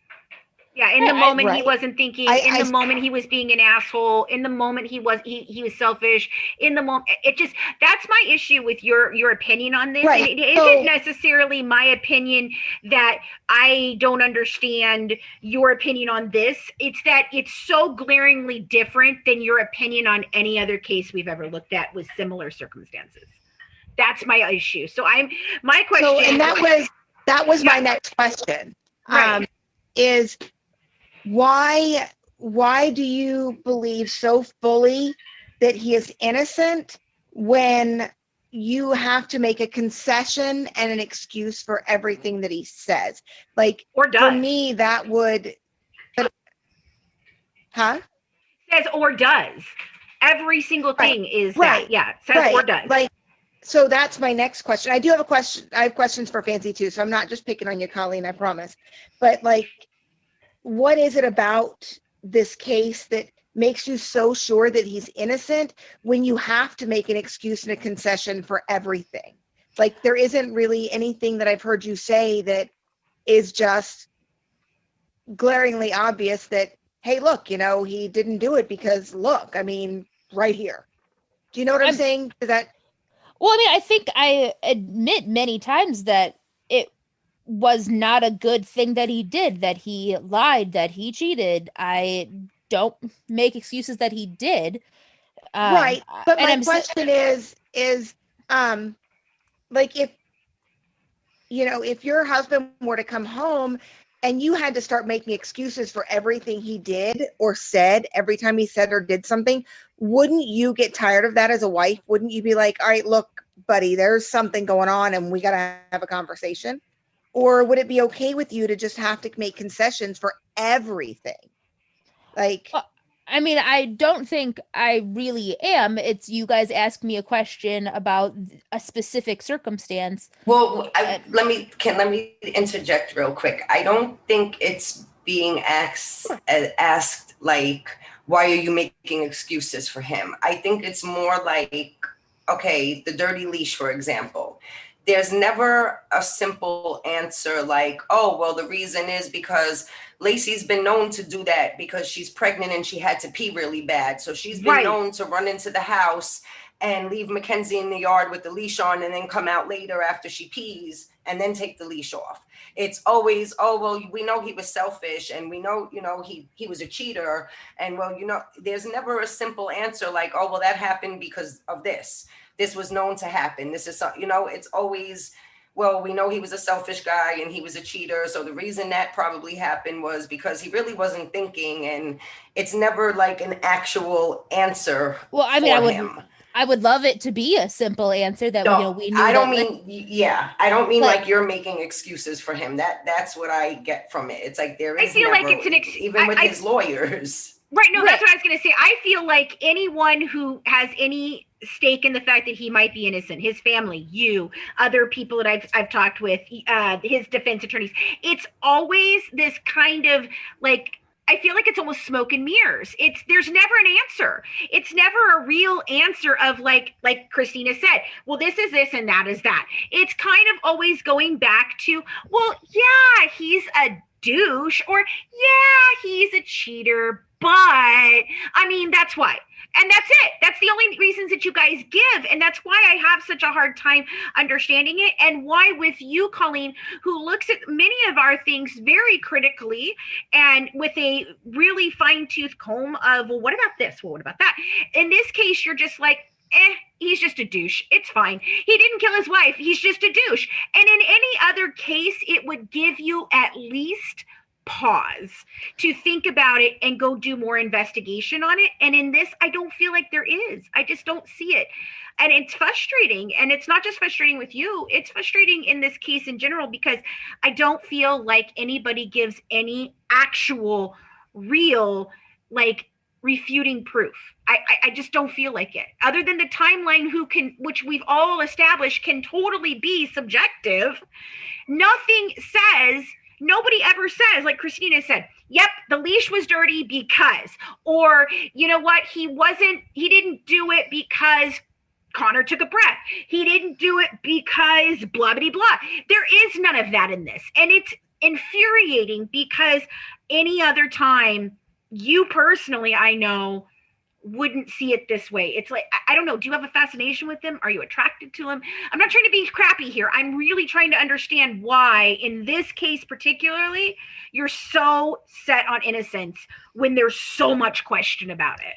Yeah, in the moment he right. wasn't thinking. In the moment he was being an asshole. In the moment he was selfish. In the moment, that's my issue with your opinion on this. Right. And it isn't necessarily my opinion that I don't understand your opinion on this. It's that it's so glaringly different than your opinion on any other case we've ever looked at with similar circumstances. That's my issue. So my question. So, and that was my next question. Right. Is why do you believe so fully that he is innocent when you have to make a concession and an excuse for everything that he says? Like, or does. For me, that would, says or does. Every single thing is that. Yeah, says or does. Like, so that's my next question. I do have a question. I have questions for Fancy too, so I'm not just picking on you, Colleen, I promise. But like, what is it about this case that makes you so sure that he's innocent when you have to make an excuse and a concession for everything? Like, there isn't really anything that I've heard you say that is just glaringly obvious that, hey, look, he didn't do it because look, I mean, right here. Do you know what I'm saying? Is that? Well, I mean, I think I admit many times that it was not a good thing that he did, that he lied, that he cheated. I don't make excuses that he did. Right. But my question is like, if your husband were to come home and you had to start making excuses for everything he did or said every time he said or did something, wouldn't you get tired of that as a wife? Wouldn't you be like, all right, look, buddy, there's something going on and we got to have a conversation? Or would it be okay with you to just have to make concessions for everything? Like, I mean, I don't think I really am. It's you guys ask me a question about a specific circumstance. Well, let me interject real quick. I don't think it's being asked like, why are you making excuses for him? I think it's more like, okay, the dirty leash, for example. There's never a simple answer like, oh, well, the reason is because Lacey's been known to do that because she's pregnant and she had to pee really bad. So she's been known to run into the house and leave Mackenzie in the yard with the leash on and then come out later after she pees and then take the leash off. It's always, oh, well, we know he was selfish and we know, he was a cheater. And well, there's never a simple answer like, oh, well, that happened because of this. This was known to happen. This is, it's always, well, we know he was a selfish guy and he was a cheater. So the reason that probably happened was because he really wasn't thinking, and it's never like an actual answer. Well, I mean, I would love it to be a simple answer that we knew. I don't mean like you're making excuses for him. That's what I get from it. It's like there is. I feel never, like it's even with his lawyers. Right. No, that's what I was going to say. I feel like anyone who has any stake in the fact that he might be innocent, his family, you, other people that I've talked with, his defense attorneys, it's always this kind of like, I feel like it's almost smoke and mirrors. There's never an answer. It's never a real answer of like Christina said, well, this is this and that is that. It's kind of always going back to, well, yeah, he's a douche, or yeah, he's a cheater, but I mean, that's why. And that's it. That's the only reasons that you guys give. And that's why I have such a hard time understanding it. And why with you, Colleen, who looks at many of our things very critically and with a really fine-tooth comb of, well, what about this? Well, what about that? In this case, you're just like, he's just a douche. It's fine. He didn't kill his wife. He's just a douche. And in any other case, it would give you at least pause to think about it and go do more investigation on it. And in this, I don't feel like there is. I just don't see it. And it's frustrating. And it's not just frustrating with you. It's frustrating in this case in general, because I don't feel like anybody gives any actual real, like, refuting proof. I just don't feel like it. Other than the timeline, which we've all established can totally be subjective. Nobody ever says, like Christina said, yep, the leash was dirty because, or you know what, he didn't do it because Connor took a breath. He didn't do it because blah, blah, blah. There is none of that in this. And infuriating because any other time, you personally, I know, wouldn't see it this way. It's like, I don't know. Do you have a fascination with him? Are you attracted to him? I'm not trying to be crappy here. I'm really trying to understand why, in this case particularly, you're so set on innocence when there's so much question about it.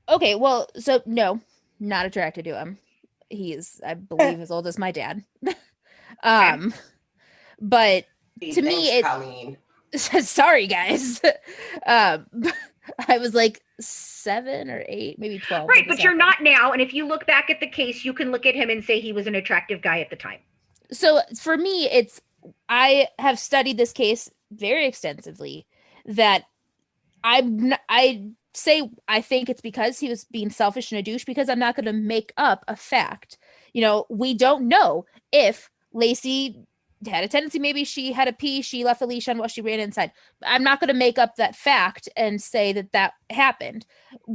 Okay, well, so no, not attracted to him. He is, I believe, as old as my dad. But to me, it. Colleen. Sorry, guys. I was like 7 or 8, maybe 12. Right, but you're not now. And if you look back at the case, you can look at him and say he was an attractive guy at the time. So for me, I have studied this case very extensively. That I say I think it's because he was being selfish and a douche, because I'm not going to make up a fact. You know, we don't know if Lacey had a tendency, maybe she had a pee, she left a leash on while she ran inside. I'm not going to make up that fact and say that happened.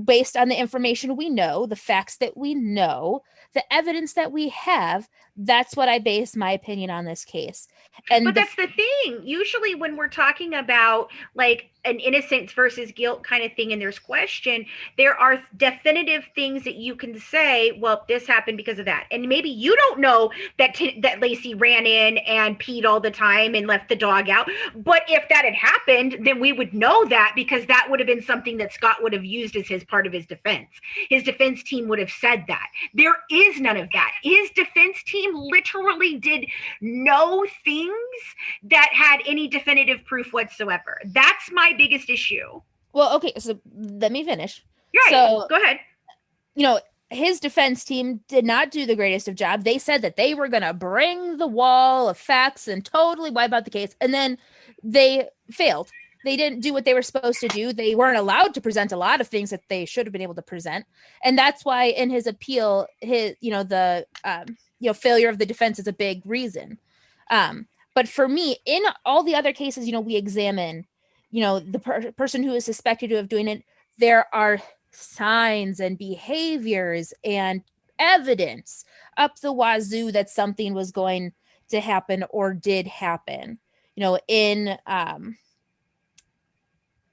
Based on the information we know, the facts that we know, the evidence that we have, that's what I base my opinion on this case. But that's the thing. Usually when we're talking about like an innocence versus guilt kind of thing and there's question, there are definitive things that you can say, well, this happened because of that. And maybe you don't know that Lacey ran in and peed all the time and left the dog out. But if that had happened, then we would know that, because that would have been something that Scott would have used as his part of his defense. His defense team would have said that. There is none of that. His defense team literally did no things that had any definitive proof whatsoever. That's my biggest issue. Well, okay, so let me finish. Right. So go ahead. You know, his defense team did not do the greatest of job. They said that they were going to bring the wall of facts and totally wipe out the case. And then they failed. They didn't do what they were supposed to do. They weren't allowed to present a lot of things that they should have been able to present. And that's why in his appeal, the failure of the defense is a big reason. But for me, in all the other cases, we examine, the person who is suspected of doing it, there are signs and behaviors and evidence up the wazoo that something was going to happen or did happen. In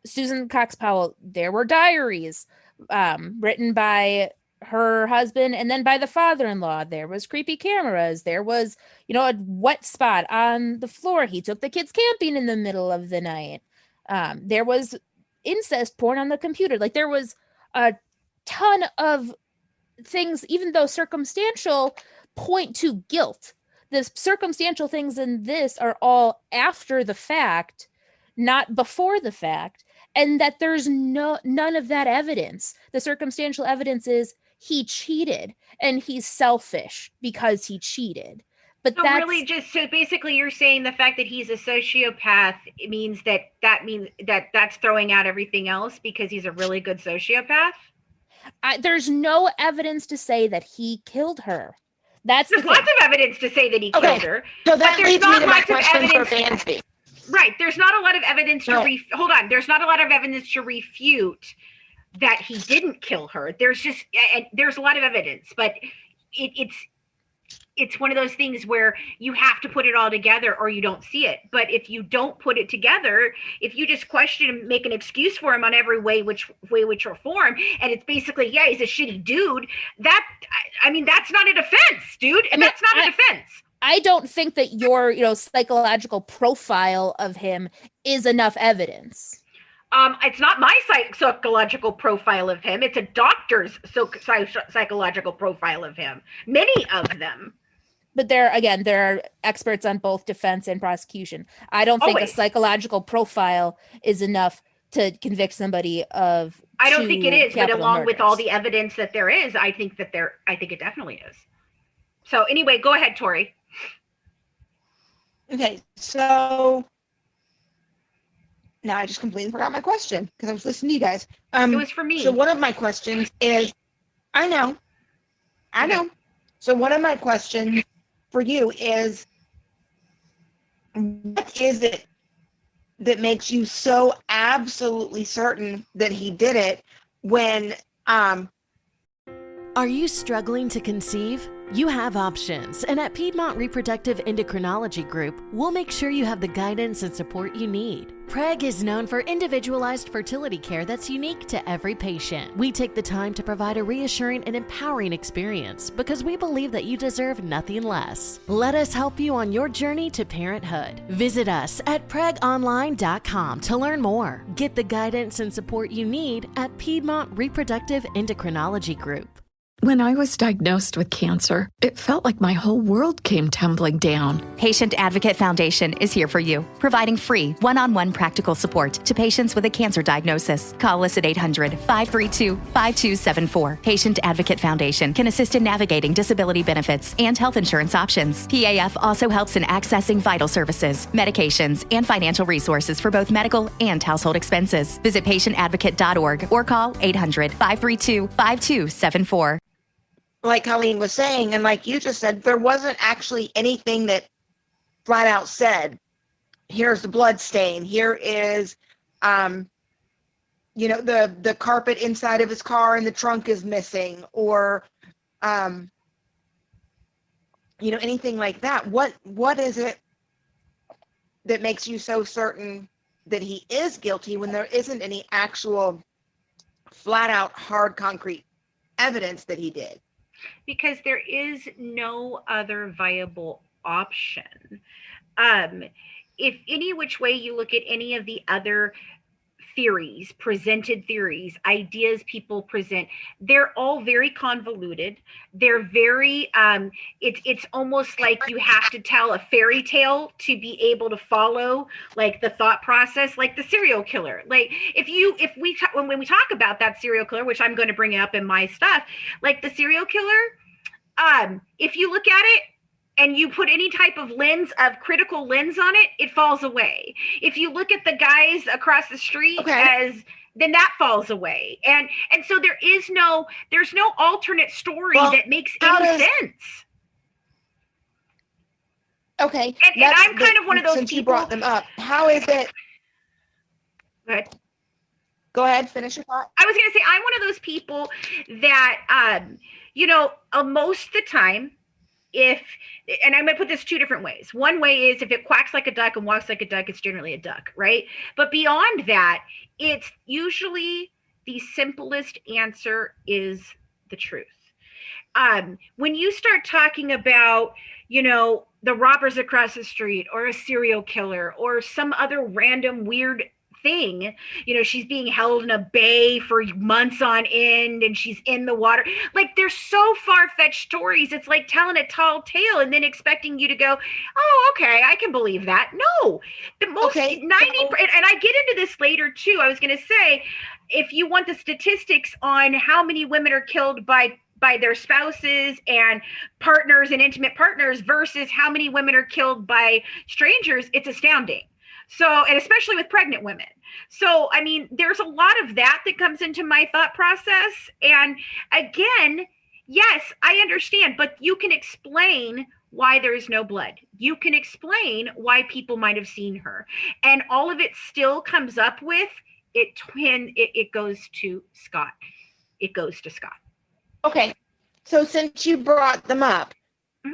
Susan Cox Powell, there were diaries written by her husband and then by the father-in-law. There was creepy cameras. There was, a wet spot on the floor. He took the kids camping in the middle of the night. There was incest porn on the computer. Like, there was a ton of things, even though circumstantial, point to guilt. The circumstantial things in this are all after the fact, not before the fact, and that there's none of that evidence. The circumstantial evidence is he cheated and he's selfish because he cheated. But so really, so basically you're saying the fact that he's a sociopath, it means that's throwing out everything else because he's a really good sociopath? There's no evidence to say that he killed her. There's lots of evidence to say that he killed her. So that leads me to my question for evidence. Bansby. Right. There's not a lot of evidence hold on. There's not a lot of evidence to refute that he didn't kill her. There's a lot of evidence, but it's one of those things where you have to put it all together or you don't see it. But if you don't put it together, if you just question him, make an excuse for him on every way, which or form, and it's basically, yeah, he's a shitty dude, that's not a defense, dude. That's not a defense. I don't think that your, psychological profile of him is enough evidence. It's not my psychological profile of him. It's a doctor's psychological profile of him. Many of them. But there are experts on both defense and prosecution. I don't think a psychological profile is enough to convict somebody of. I don't think it is, but along murders. with all the evidence that there is, I think it definitely is. So anyway, go ahead, Tori. Okay, so now I just completely forgot my question because I was listening to you guys. It was for me. So one of my questions is, I know. So one of my questions for you is, what is it that makes you so absolutely certain that he did it when Are you struggling to conceive? You have options, and at Piedmont Reproductive Endocrinology Group, we'll make sure you have the guidance and support you need. PREG is known for individualized fertility care that's unique to every patient. We take the time to provide a reassuring and empowering experience because we believe that you deserve nothing less. Let us help you on your journey to parenthood. Visit us at pregonline.com to learn more. Get the guidance and support you need at Piedmont Reproductive Endocrinology Group. When I was diagnosed with cancer, it felt like my whole world came tumbling down. Patient Advocate Foundation is here for you, providing free one-on-one practical support to patients with a cancer diagnosis. Call us at 800-532-5274. Patient Advocate Foundation can assist in navigating disability benefits and health insurance options. PAF also helps in accessing vital services, medications, and financial resources for both medical and household expenses. Visit patientadvocate.org or call 800-532-5274. Like Colleen was saying, and like you just said, there wasn't actually anything that flat out said, here's the blood stain, here is, the carpet inside of his car and the trunk is missing, or, anything like that. What is it that makes you so certain that he is guilty when there isn't any actual flat out hard concrete evidence that he did? Because there is no other viable option. If any which way you look at any of the other presented theories, ideas people present, they're all very convoluted. They're very, it's almost like you have to tell a fairy tale to be able to follow like the thought process, like the serial killer. Like when we talk about that serial killer, which I'm going to bring up in my stuff, like the serial killer, if you look at it, and you put any type of critical lens on it, it falls away. If you look at the guys across the street then that falls away. And so there's no alternate story that makes any sense. Okay. And I'm kind of one of those since people. You brought them up. How is it? Go ahead, finish your thought. I was going to say, I'm one of those people that, most of the time, and I'm going to put this two different ways. One way is if it quacks like a duck and walks like a duck, it's generally a duck, right? But beyond that, it's usually the simplest answer is the truth. When you start talking about, the robbers across the street or a serial killer or some other random weird thing, she's being held in a bay for months on end and she's in the water. Like, they're so far-fetched stories. It's like telling a tall tale and then expecting you to go, oh, okay, I can believe that. No, the most 90%, and I get into this later too. I was going to say, if you want the statistics on how many women are killed by their spouses and partners and intimate partners versus how many women are killed by strangers, it's astounding. So, and especially with pregnant women. So, I mean, there's a lot of that comes into my thought process. And again, yes, I understand, but you can explain why there is no blood. You can explain why people might have seen her. And all of it still comes up with it goes to Scott. It goes to Scott. Okay. So since you brought them up,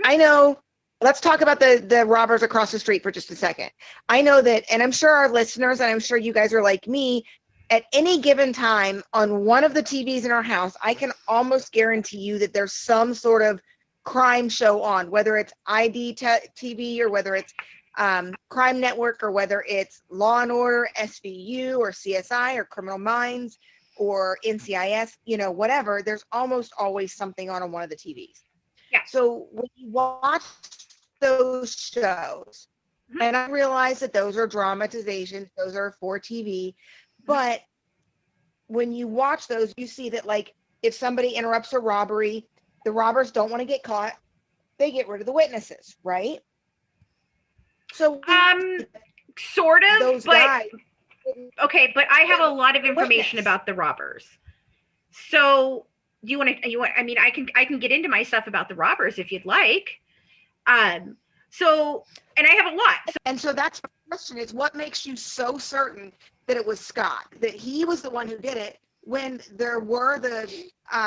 I know. Let's talk about the robbers across the street for just a second. I know that, and I'm sure our listeners, and I'm sure you guys are like me, at any given time on one of the TVs in our house, I can almost guarantee you that there's some sort of crime show on, whether it's ID TV or whether it's Crime Network or whether it's Law and Order, SVU or CSI or Criminal Minds or NCIS, whatever. There's almost always something on one of the TVs. Yeah. So when you watch those shows, and I realize that those are dramatizations, those are for TV, but when you watch those, you see that, like, if somebody interrupts a robbery, the robbers don't want to get caught, they get rid of the witnesses, right? So sort of, those but guys, okay, but I have a lot of information about the robbers. So you want? I mean, I can get into my stuff about the robbers if you'd like. So, and I have a lot. And so that's the question: is what makes you so certain that it was Scott, that he was the one who did it, when there were the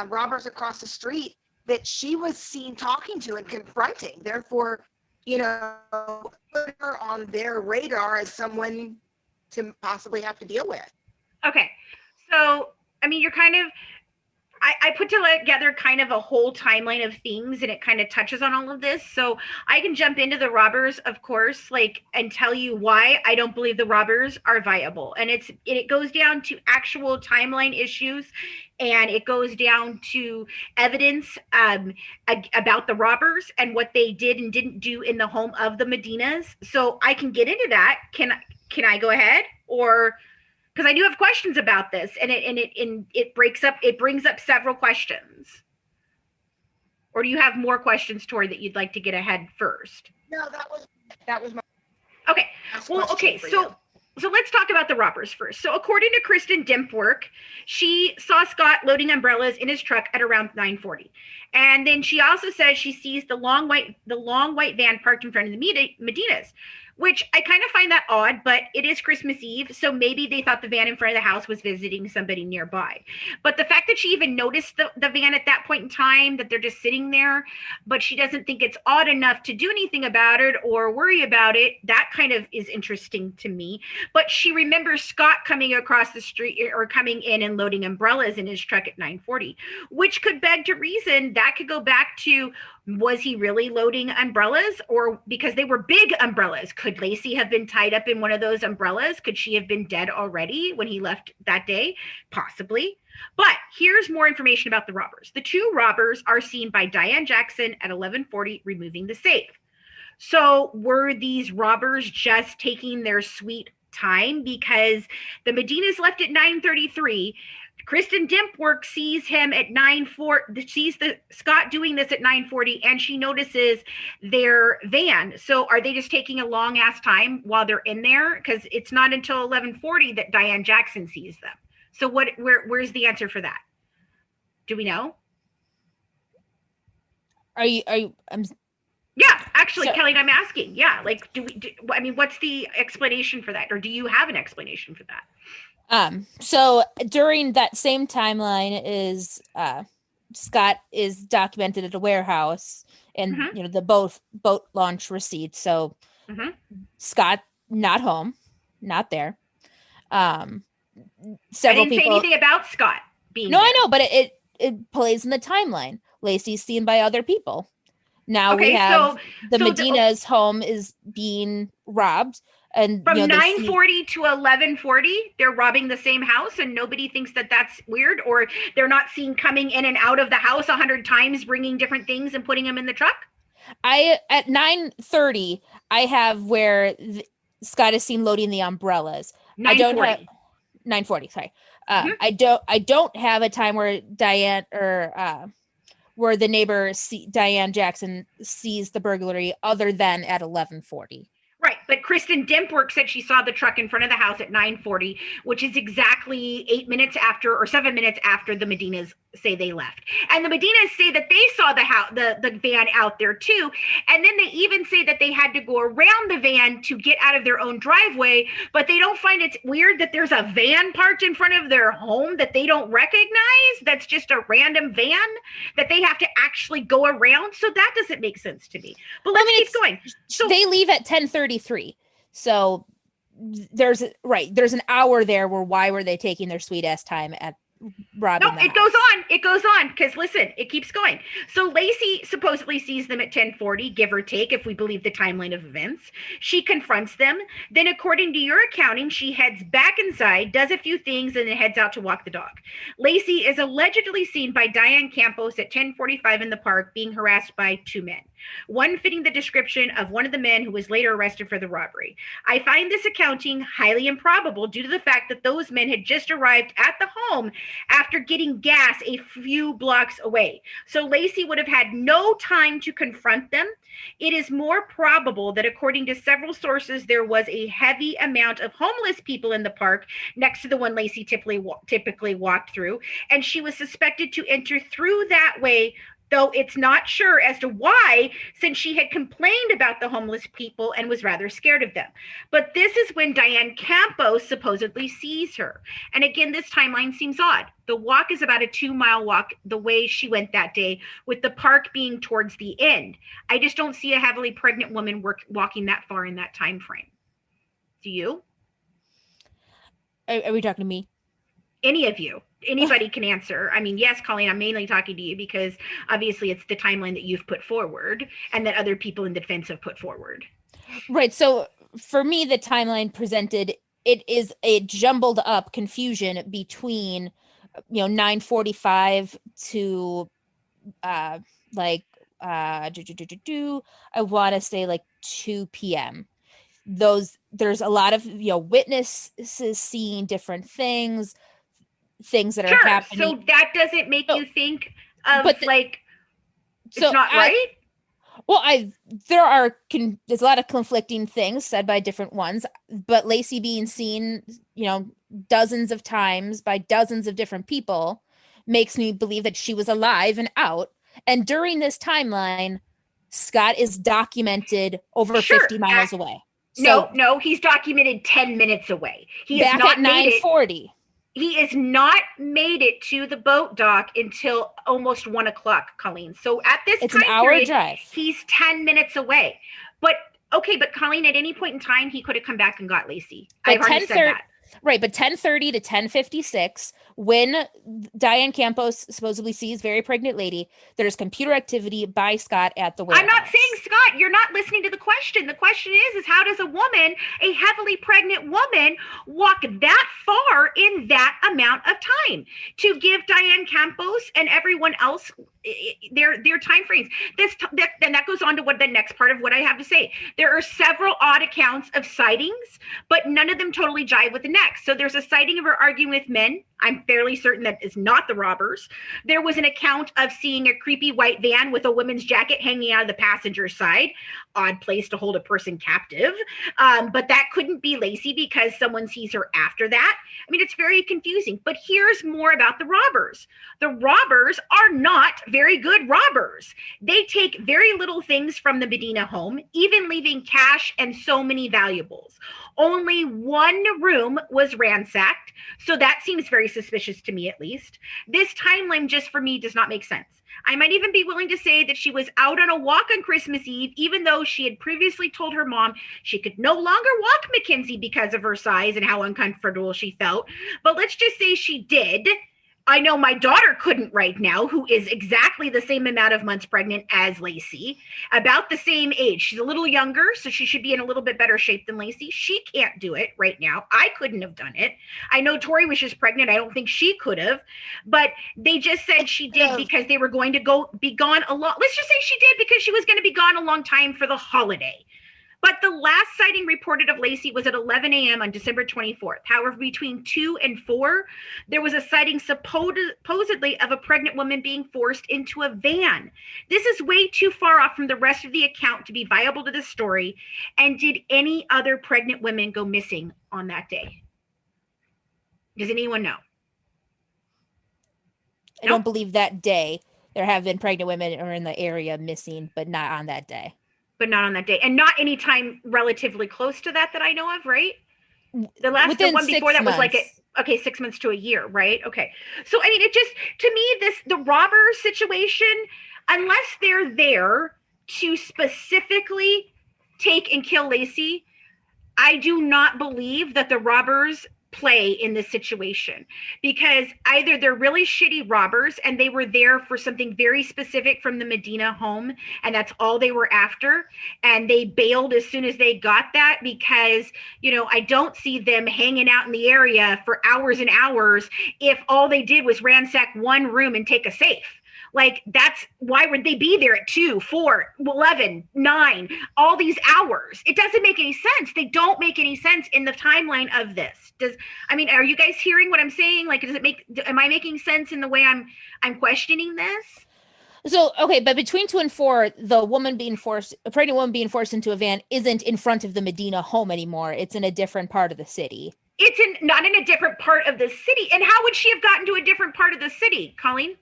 robbers across the street that she was seen talking to and confronting. Therefore, put her on their radar as someone to possibly have to deal with. Okay. So, I mean, you're kind of, I put together kind of a whole timeline of things, and it kind of touches on all of this. So I can jump into the robbers, of course, and tell you why I don't believe the robbers are viable. And it goes down to actual timeline issues, and it goes down to evidence about the robbers and what they did and didn't do in the home of the Medinas. So I can get into that. Can I go ahead? Or because I do have questions about this, and it brings up several questions. Or do you have more questions, Tori, that you'd like to get ahead first? No, that was my okay. Well, okay, so let's talk about the robbers first. So according to Kristen Dimpwork, she saw Scott loading umbrellas in his truck at around 9:40. And then she also says she sees the long white van parked in front of the Medinas, which I kind of find that odd, but it is Christmas Eve, so maybe they thought the van in front of the house was visiting somebody nearby. But the fact that she even noticed the van at that point in time, that they're just sitting there, but she doesn't think it's odd enough to do anything about it or worry about it, that kind of is interesting to me. But she remembers Scott coming across the street or coming in and loading umbrellas in his truck at 9:40, which could beg to reason that could go back to, was he really loading umbrellas? Or because they were big umbrellas, could Lacey have been tied up in one of those umbrellas? Could she have been dead already when he left that day? Possibly. But here's more information about the robbers. The two robbers are seen by Diane Jackson at 11:40 removing the safe. So were these robbers just taking their sweet time? Because the Medinas left at 9:33. Kristen Dimpwork sees him at 9:40, sees Scott doing this at 9:40, and she notices their van. So are they just taking a long ass time while they're in there? Because it's not until 11:40 that Diane Jackson sees them. So where's the answer for that? Do we know? Yeah, actually, Kelly, I'm asking. Yeah, what's the explanation for that? Or do you have an explanation for that? So during that same timeline is Scott is documented at a warehouse and the boat launch receipt. So Scott not home, not there. Several I didn't say anything about Scott being No, there. I know, but it plays in the timeline. Lacey's seen by other people. Now we have the Medina's home is being robbed. And from 9:40 to 11:40, they're robbing the same house, and nobody thinks that that's weird, or they're not seen coming in and out of the house 100 times, bringing different things and putting them in the truck. At 9:30, I have where Scott is seen loading the umbrellas. 9:40. I don't have 9:40. Sorry, I don't have a time where Diane or where the neighbor Diane Jackson sees the burglary, other than at 11:40. Right, but Kristen Dimpwork said she saw the truck in front of the house at 9:40, which is exactly 8 minutes after or 7 minutes after the Medinas say they left. And the Medinas say that they saw the van out there too. And then they even say that they had to go around the van to get out of their own driveway, but they don't find it's weird that there's a van parked in front of their home that they don't recognize. That's just a random van that they have to actually go around. So that doesn't make sense to me. But let's keep going. So they leave at 10:33. So there's an hour there where why were they taking their sweet ass time at robbing the house? It goes on because listen, it keeps going. So Lacey supposedly sees them at 10:40, give or take, if we believe the timeline of events. She confronts them. Then according to your accounting, she heads back inside, does a few things, and then heads out to walk the dog. Lacey is allegedly seen by Diane Campos at 10:45 in the park being harassed by two men, one fitting the description of one of the men who was later arrested for the robbery. I find this accounting highly improbable due to the fact that those men had just arrived at the home after getting gas a few blocks away. So Lacey would have had no time to confront them. It is more probable that according to several sources, there was a heavy amount of homeless people in the park next to the one Lacey typically walked through, and she was suspected to enter through that way though it's not sure as to why, since she had complained about the homeless people and was rather scared of them. But this is when Diane Campos supposedly sees her. And again, this timeline seems odd. The walk is about a 2-mile walk the way she went that day, with the park being towards the end. I just don't see a heavily pregnant woman walking that far in that time frame. Do you? Are we talking to me? Any of you. Anybody can answer. I mean, yes, Colleen, I'm mainly talking to you because obviously it's the timeline that you've put forward and that other people in the defense have put forward. Right. So for me, the timeline presented, it is a jumbled up confusion between, 9:45 to I want to say like 2 p.m. There's a lot of, witnesses seeing different things that are happening. So that doesn't make you think of it's not right? Well, there's a lot of conflicting things said by different ones, but Lacey being seen, dozens of times by dozens of different people makes me believe that she was alive and out. And during this timeline, Scott is documented over 50 miles away. So, no, he's documented 10 minutes away. He back at 9:40. He has not made it to the boat dock until almost 1 o'clock, Colleen. So at this it's time an hour period, drive. He's 10 minutes away. But Colleen, at any point in time, he could have come back and got Lacey. I've already said that. Right, but 10:30 to 10:56, when Diane Campos supposedly sees very pregnant lady, there's computer activity by Scott at the warehouse. I'm not saying, Scott, you're not listening to the question. The question is how does a heavily pregnant woman, walk that far in that amount of time to give Diane Campos and everyone else their time frames? Then that goes on to what the next part of what I have to say. There are several odd accounts of sightings, but none of them totally jive with the next. So there's a sighting of her arguing with men. I'm fairly certain that is not the robbers. There was an account of seeing a creepy white van with a woman's jacket hanging out of the passenger side. Odd place to hold a person captive. But that couldn't be Lacey because someone sees her after that. I mean, it's very confusing. But here's more about the robbers. The robbers are not very good robbers. They take very little things from the Medina home, even leaving cash and so many valuables. Only one room was ransacked, so that seems very suspicious to me, at least. This timeline just for me does not make sense. I might even be willing to say that she was out on a walk on Christmas Eve, even though she had previously told her mom she could no longer walk Mackenzie because of her size and how uncomfortable she felt. But let's just say she did. I know my daughter couldn't right now, who is exactly the same amount of months pregnant as Lacey, about the same age. She's a little younger, so she should be in a little bit better shape than Lacey. She can't do it right now. I couldn't have done it. I know Tori was just pregnant. I don't think she could have, but they just said she did because they were going to be gone a long. Let's just say she did because she was going to be gone a long time for the holiday. But the last sighting reported of Lacey was at 11 a.m. on December 24th. However, between 2 and 4, there was a sighting supposedly of a pregnant woman being forced into a van. This is way too far off from the rest of the account to be viable to the story. And did any other pregnant women go missing on that day? Does anyone know? I don't believe that day there have been pregnant women or in the area missing, but not on that day. But not on that day. And not any time relatively close to that I know of, right? The one before that was like 6 months to a year, right? Okay. So, I mean, it just, to me, the robber situation, unless they're there to specifically take and kill Lacey, I do not believe that the robbers play in this situation, because either they're really shitty robbers and they were there for something very specific from the Medina home and that's all they were after, and they bailed as soon as they got that, because I don't see them hanging out in the area for hours and hours if all they did was ransack one room and take a safe. Like, that's why would they be there at 2, 4, 11, 9, all these hours? It doesn't make any sense. They don't make any sense in the timeline of this. Are you guys hearing what I'm saying? Like, am I making sense in the way I'm questioning this? So, okay, but between 2 and 4, a pregnant woman being forced into a van isn't in front of the Medina home anymore. It's in a different part of the city. It's not in a different part of the city. And how would she have gotten to a different part of the city, Colleen?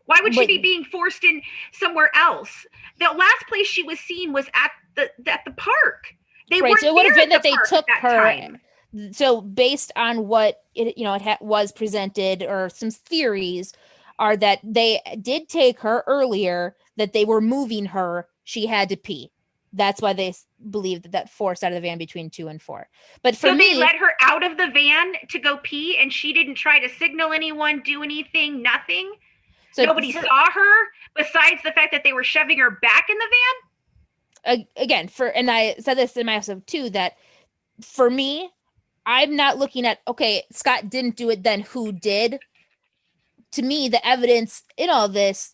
Why would she be being forced in somewhere else? The last place she was seen was at the park. They right, weren't so it would have there been at that the they park took at that her. time. So based on what was presented, or some theories are that they did take her earlier, that they were moving her. She had to pee. That's why they believe that forced out of the van between 2 and 4. But for me, they let her out of the van to go pee, and she didn't try to signal anyone, do anything, nothing. So nobody saw her besides the fact that they were shoving her back in the van. Again, and I said this in my episode too, that for me, I'm not looking at, okay, Scott didn't do it, then who did? To me, the evidence in all this,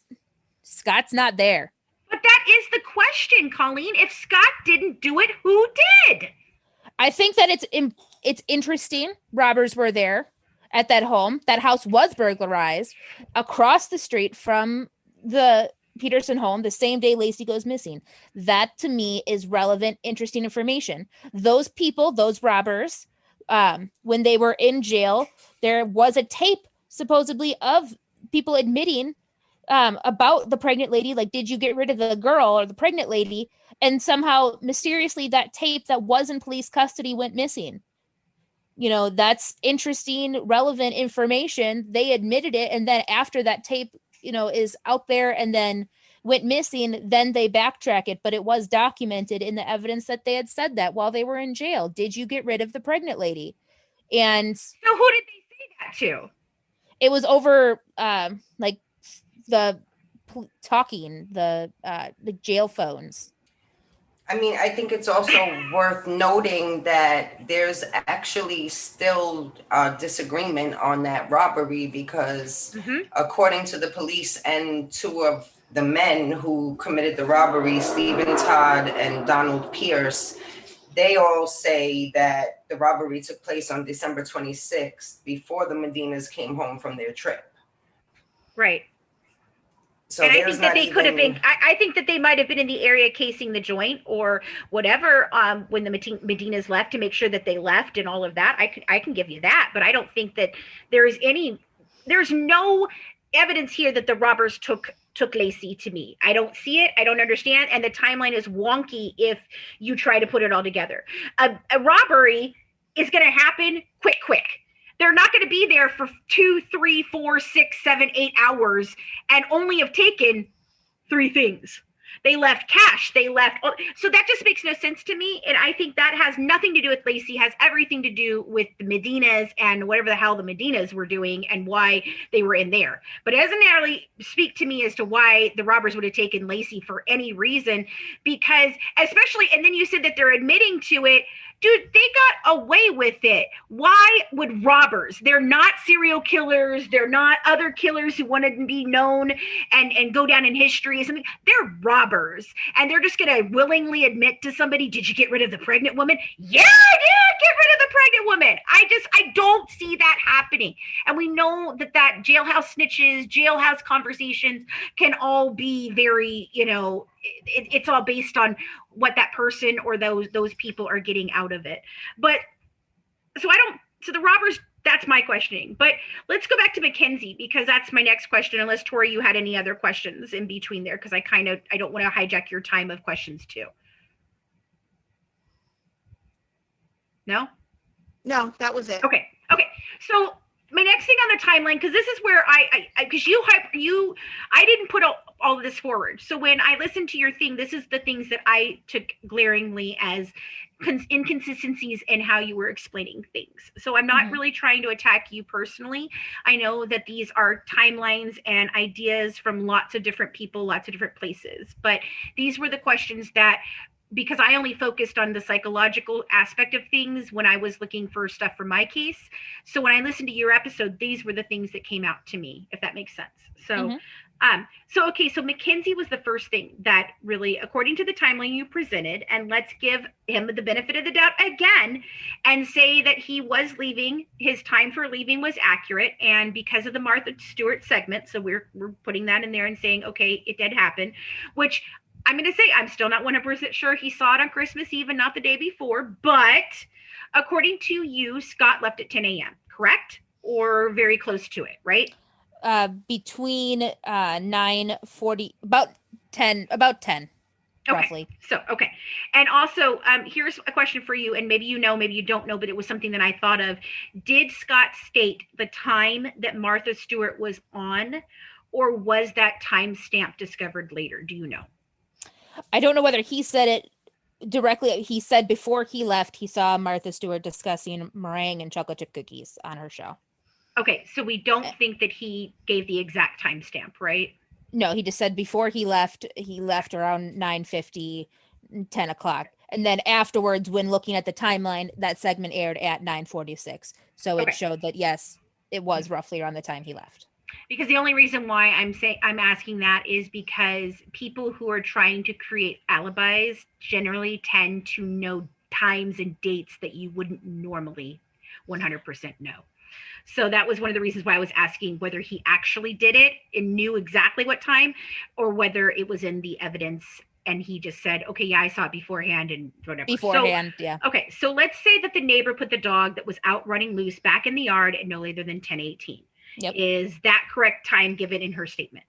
Scott's not there. But that is the question, Colleen. If Scott didn't do it, who did? I think that it's interesting. Robbers were there at that home. That house was burglarized across the street from the Peterson home the same day Lacey goes missing. That to me is relevant, interesting information. Those people, those robbers, when they were in jail, there was a tape supposedly of people admitting about the pregnant lady, like, did you get rid of the girl or the pregnant lady? And somehow mysteriously that tape that was in police custody went missing. That's interesting, relevant information. They admitted it, and then after that tape is out there and then went missing, then they backtrack it. But it was documented in the evidence that they had said that while they were in jail. Did you get rid of the pregnant lady? And so who did they say that to? It was over like the talking, the jail phones. I mean, I think it's also worth noting that there's actually still a disagreement on that robbery because according to the police and 2 of the men who committed the robbery, Stephen Todd and Donald Pierce, they all say that the robbery took place on December 26th before the Medinas came home from their trip. Right. So and I think that they could have been, I think that they might have been in the area casing the joint or whatever when the Medinas left, to make sure that they left and all of that. I can give you that, but I don't think that there's no evidence here that the robbers took Lacey. To me, I don't see it. I don't understand. And the timeline is wonky if you try to put it all together. A robbery is going to happen quick. They're not going to be there for 2, 3, 4, 6, 7, 8 hours and only have taken 3 things. They left cash. So that just makes no sense to me. And I think that has nothing to do with Lacey, has everything to do with the Medinas and whatever the hell the Medinas were doing and why they were in there. But it doesn't really speak to me as to why the robbers would have taken Lacey for any reason, because especially, and then you said that they're admitting to it. Dude, they got away with it. Why would robbers? They're not serial killers. They're not other killers who wanted to be known and go down in history or something. They're robbers. And they're just going to willingly admit to somebody, did you get rid of the pregnant woman? Yeah, I did get rid of the pregnant woman. I don't see that happening. And we know that jailhouse snitches, jailhouse conversations can all be very, it's all based on what that person or those people are getting out of it. But so the robbers, that's my questioning. But let's go back to Mackenzie, because that's my next question, unless Tori, you had any other questions in between there, because I don't want to hijack your time of questions too. No, that was it. Okay. So my next thing on the timeline, because this is where I didn't put all of this forward. So when I listened to your thing, this is the things that I took glaringly as inconsistencies in how you were explaining things. So I'm not really trying to attack you personally. I know that these are timelines and ideas from lots of different people, lots of different places, but these were the questions that, because I only focused on the psychological aspect of things when I was looking for stuff for my case. So when I listened to your episode, these were the things that came out to me, if that makes sense. So, so Mackenzie was the first thing that really, according to the timeline you presented, and let's give him the benefit of the doubt again and say that he was leaving, his time for leaving was accurate. And because of the Martha Stewart segment, so we're putting that in there and saying, okay, it did happen, which I'm going to say, I'm still not 100% sure he saw it on Christmas Eve and not the day before, but according to you, Scott left at 10 a.m., correct? Or very close to it, right? between 9:40, about 10, roughly. Okay. So, okay. And also, here's a question for you, and maybe you know, maybe you don't know, but it was something that I thought of. Did Scott state the time that Martha Stewart was on, or was that timestamp discovered later? Do you know? I don't know whether he said it directly. He said before he left, he saw Martha Stewart discussing meringue and chocolate chip cookies on her show. Okay. So we don't think that he gave the exact timestamp, right? No, he just said before he left around 9:50, 10 o'clock. And then afterwards, when looking at the timeline, that segment aired at 9:46. So it showed that, yes, it was roughly around the time he left. Because the only reason why I'm asking that is because people who are trying to create alibis generally tend to know times and dates that you wouldn't normally 100% know. So that was one of the reasons why I was asking whether he actually did it and knew exactly what time, or whether it was in the evidence and he just said, okay, yeah, I saw it beforehand and whatever. Yeah. Okay, so let's say that the neighbor put the dog that was out running loose back in the yard at no later than 10:18. Yep. Is that correct time given in her statement?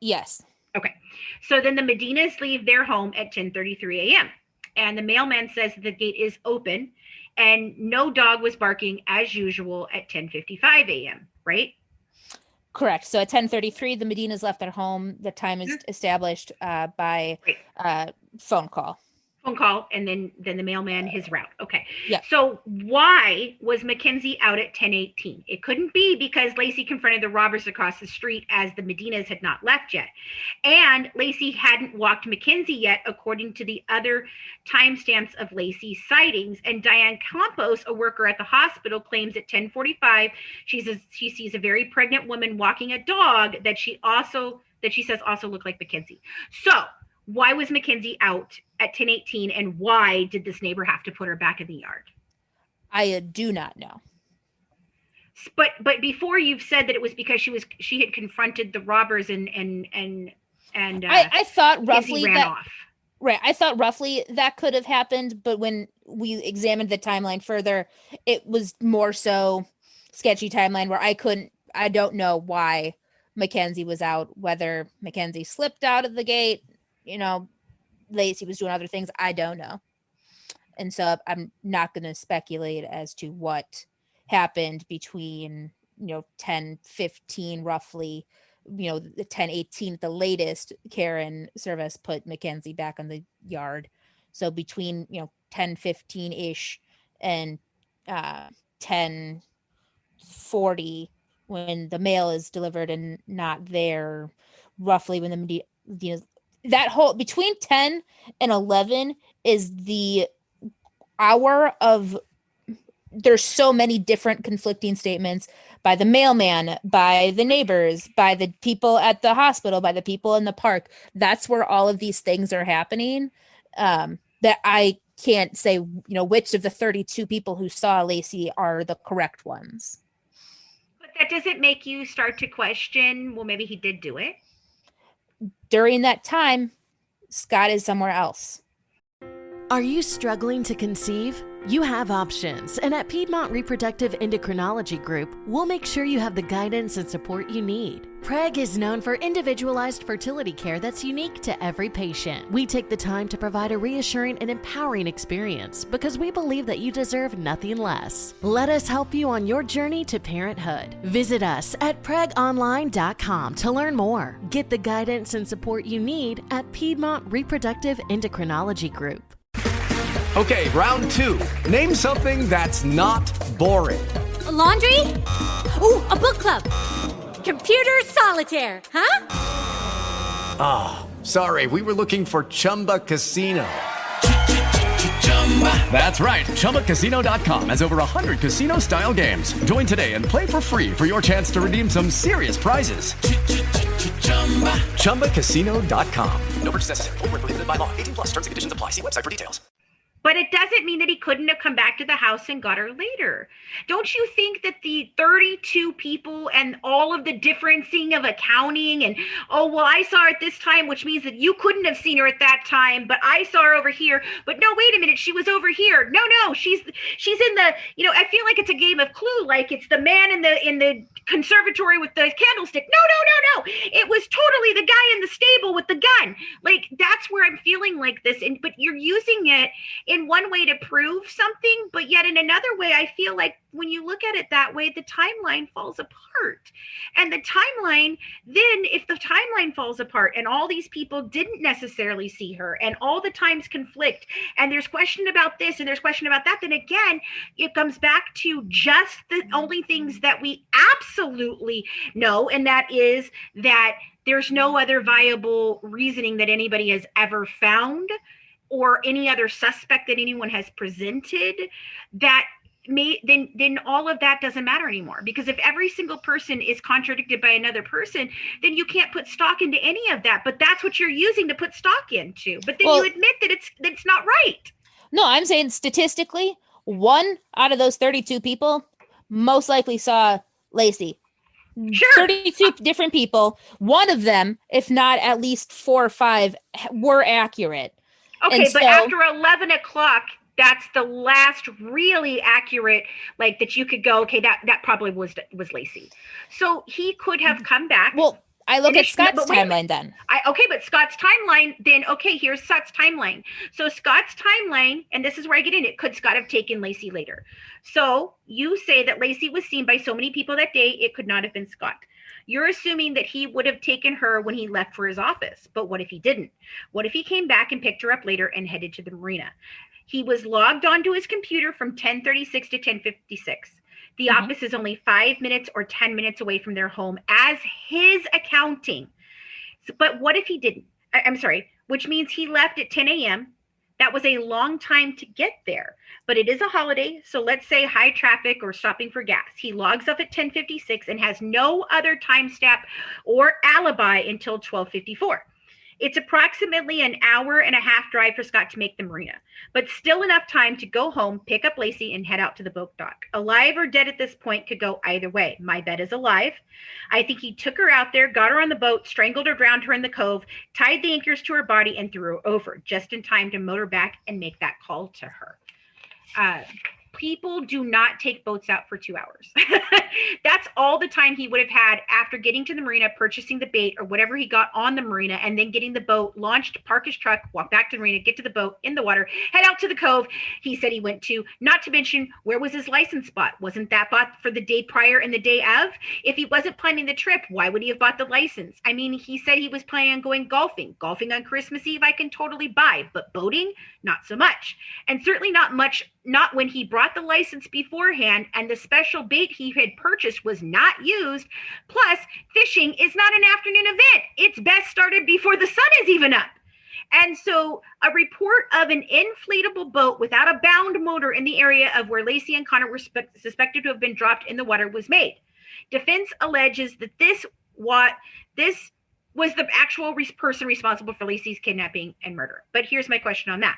Yes. Okay. So then the Medinas leave their home at 10:33 a.m. And the mailman says the gate is open and no dog was barking as usual at 10:55 a.m., right? Correct. So at 10:33, the Medinas left their home. The time is established by phone call. And then the mailman his route. Okay. Yeah. So why was Mackenzie out at 10:18? It couldn't be because Lacey confronted the robbers across the street as the Medinas had not left yet. And Lacey hadn't walked Mackenzie yet, according to the other timestamps of Lacey's sightings. And Diane Campos, a worker at the hospital, claims at 10:45 she sees a very pregnant woman walking a dog that she says also looked like Mackenzie. So why was Mackenzie out at 10:18, and why did this neighbor have to put her back in the yard? I do not know. But before you've said that it was because she had confronted the robbers and I thought roughly ran that off. Right. I thought roughly that could have happened, but when we examined the timeline further, it was more so sketchy timeline where I don't know why Mackenzie was out, whether Mackenzie slipped out of the gate, Lacey was doing other things. I don't know. And so I'm not going to speculate as to what happened between, 10:15 roughly, the 10:18 at the latest. Karen Service put Mackenzie back on the yard. So between, 10:15 ish and 10:40 when the mail is delivered and not there, roughly when the media, that whole between 10 and 11 is the hour of, there's so many different conflicting statements by the mailman, by the neighbors, by the people at the hospital, by the people in the park. That's where all of these things are happening. That I can't say, which of the 32 people who saw Lacey are the correct ones. But that doesn't make you start to question, well, maybe he did do it. During that time, Scott is somewhere else. Are you struggling to conceive? You have options, and at Piedmont Reproductive Endocrinology Group, we'll make sure you have the guidance and support you need. PREG is known for individualized fertility care that's unique to every patient. We take the time to provide a reassuring and empowering experience because we believe that you deserve nothing less. Let us help you on your journey to parenthood. Visit us at pregonline.com to learn more. Get the guidance and support you need at Piedmont Reproductive Endocrinology Group. Okay, round two. Name something that's not boring. A laundry? Ooh, a book club. Computer solitaire, huh? Ah, sorry, we were looking for Chumba Casino. That's right, ChumbaCasino.com has over 100 casino-style games. Join today and play for free for your chance to redeem some serious prizes. ChumbaCasino.com. No purchase necessary. Void where prohibited by law. 18+ terms and conditions apply. See website for details. But it doesn't mean that he couldn't have come back to the house and got her later. Don't you think that the 32 people and all of the differencing of accounting and, oh, well, I saw her at this time, which means that you couldn't have seen her at that time, but I saw her over here. But no, wait a minute, she was over here. No, she's in the, I feel like it's a game of Clue, like it's the man in the conservatory with the candlestick. No. It was totally the guy in the stable with the gun. Like, that's where I'm feeling like this. But you're using it in one way to prove something, but yet in another way, I feel like when you look at it that way, the timeline falls apart. And the timeline, then if the timeline falls apart and all these people didn't necessarily see her and all the times conflict and there's question about this and there's question about that, then again, it comes back to just the only things that we absolutely know, and that is that there's no other viable reasoning that anybody has ever found or any other suspect that anyone has presented that then all of that doesn't matter anymore. Because if every single person is contradicted by another person, then you can't put stock into any of that. But that's what you're using to put stock into. But then you admit that it's not right. No, I'm saying statistically, 1 out of those 32 people most likely saw Lacey. Sure. 32 different people. One of them, if not at least 4 or 5, were accurate. Okay, but after 11 o'clock, that's the last really accurate, like that you could go, okay, that probably was Lacey. So he could have come back. Well, I look at Scott's timeline then. But Scott's timeline, then, okay, here's Scott's timeline. So Scott's timeline, and this is where I get in it, could Scott have taken Lacey later? So you say that Lacey was seen by so many people that day, it could not have been Scott. You're assuming that he would have taken her when he left for his office. But what if he didn't? What if he came back and picked her up later and headed to the marina? He was logged onto his computer from 10:36 to 10:56. The office is only 5 minutes or 10 minutes away from their home as his accounting. But what if he didn't? I'm sorry, which means he left at 10 a.m. That was a long time to get there, but it is a holiday. So let's say high traffic or stopping for gas. He logs off at 10:56 and has no other time stamp or alibi until 12:54. It's approximately an hour and a half drive for Scott to make the marina, but still enough time to go home, pick up Lacey, and head out to the boat dock. Alive or dead at this point could go either way. My bet is alive. I think he took her out there, got her on the boat, strangled or drowned her in the cove, tied the anchors to her body, and threw her over just in time to motor back and make that call to her. People do not take boats out for 2 hours. That's all the time he would have had after getting to the marina, purchasing the bait or whatever he got on the marina, and then getting the boat launched, park his truck, walk back to the marina, get to the boat, in the water, head out to the cove he said he went to. Not to mention, where was his license bought? Wasn't that bought for the day prior and the day of? If he wasn't planning the trip, why would he have bought the license? I mean, he said he was planning on going golfing. Golfing on Christmas Eve, I can totally buy, but boating, not so much. And certainly not when he brought the license beforehand and the special bait he had purchased was not used. Plus, fishing is not an afternoon event. It's best started before the sun is even up. And so a report of an inflatable boat without a bound motor in the area of where Lacey and Connor were suspected to have been dropped in the water was made. Defense alleges that this was the actual person responsible for Lacey's kidnapping and murder. But here's my question on that.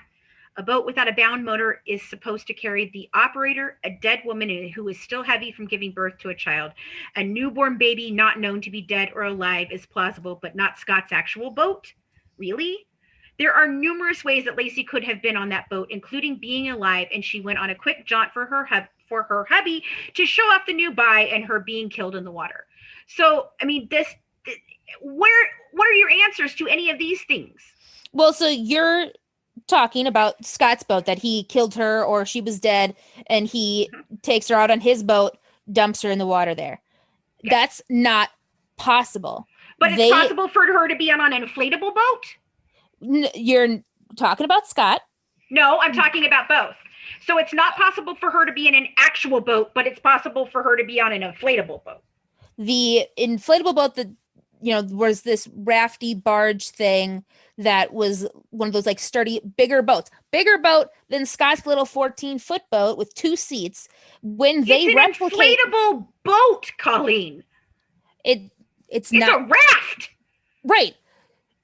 A boat without a bound motor is supposed to carry the operator, a dead woman who is still heavy from giving birth to a child. A newborn baby not known to be dead or alive is plausible, but not Scott's actual boat? Really? There are numerous ways that Lacey could have been on that boat, including being alive, and she went on a quick jaunt for her hubby to show off the new buy and her being killed in the water. So, I mean, what are your answers to any of these things? Well, so you're talking about Scott's boat, that he killed her or she was dead and he takes her out on his boat, dumps her in the water there. Yes. That's not possible. But it's possible for her to be on an inflatable boat? You're talking about Scott. No, I'm talking about both. So it's not possible for her to be in an actual boat, but it's possible for her to be on an inflatable boat. The inflatable boat that, was this rafty barge thing that was one of those like sturdy, bigger boat than Scott's little 14-foot boat with 2 seats. When they replicate an inflatable boat, Colleen. It's not a raft. Right.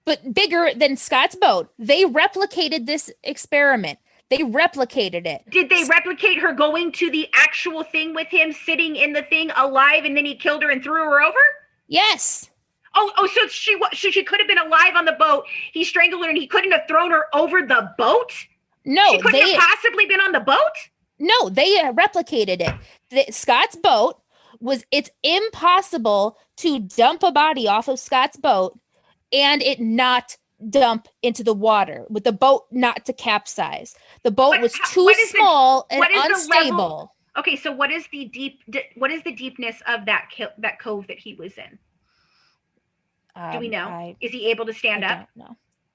But bigger than Scott's boat. They replicated this experiment. They replicated it. Did they replicate her going to the actual thing with him, sitting in the thing alive, and then he killed her and threw her over? Yes. Oh, so she could have been alive on the boat. He strangled her, and he couldn't have thrown her over the boat? No, she couldn't have possibly been on the boat? No, they replicated it. Scott's boat it's impossible to dump a body off of Scott's boat and it not dump into the water, with the boat not to capsize. The boat was too small and unstable. Okay, so what is the deepness of that cove that he was in? Do we know? Is he able to stand up?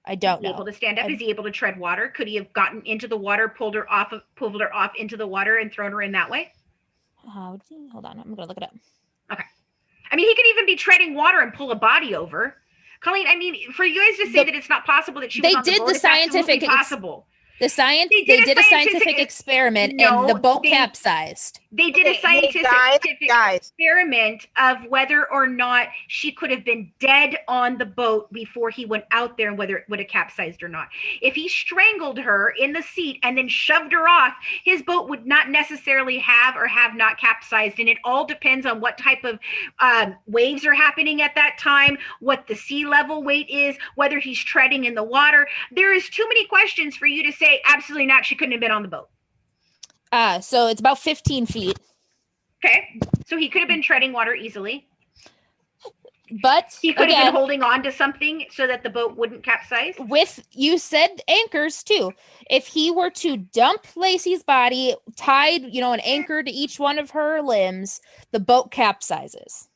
I don't know. Able to stand up? Is he able to tread water? Could he have gotten into the water, pulled her off into the water, and thrown her in that way? Hold on, I'm gonna look it up. Okay. I mean, he could even be treading water and pull a body over. Colleen, I mean, for you guys to say that it's not possible that she was on the boat, it's absolutely possible. They did a scientific experiment and the boat capsized. They did a scientific experiment of whether or not she could have been dead on the boat before he went out there and whether it would have capsized or not. If he strangled her in the seat and then shoved her off, his boat would not necessarily have or have not capsized. And it all depends on what type of waves are happening at that time, what the sea level weight is, whether he's treading in the water. There is too many questions for you to say absolutely not, she couldn't have been on the boat. So it's about 15 feet. Okay. So he could have been treading water easily. But he could have been holding on to something so that the boat wouldn't capsize. You said anchors too. If he were to dump Lacey's body, tied, an anchor to each one of her limbs, the boat capsizes.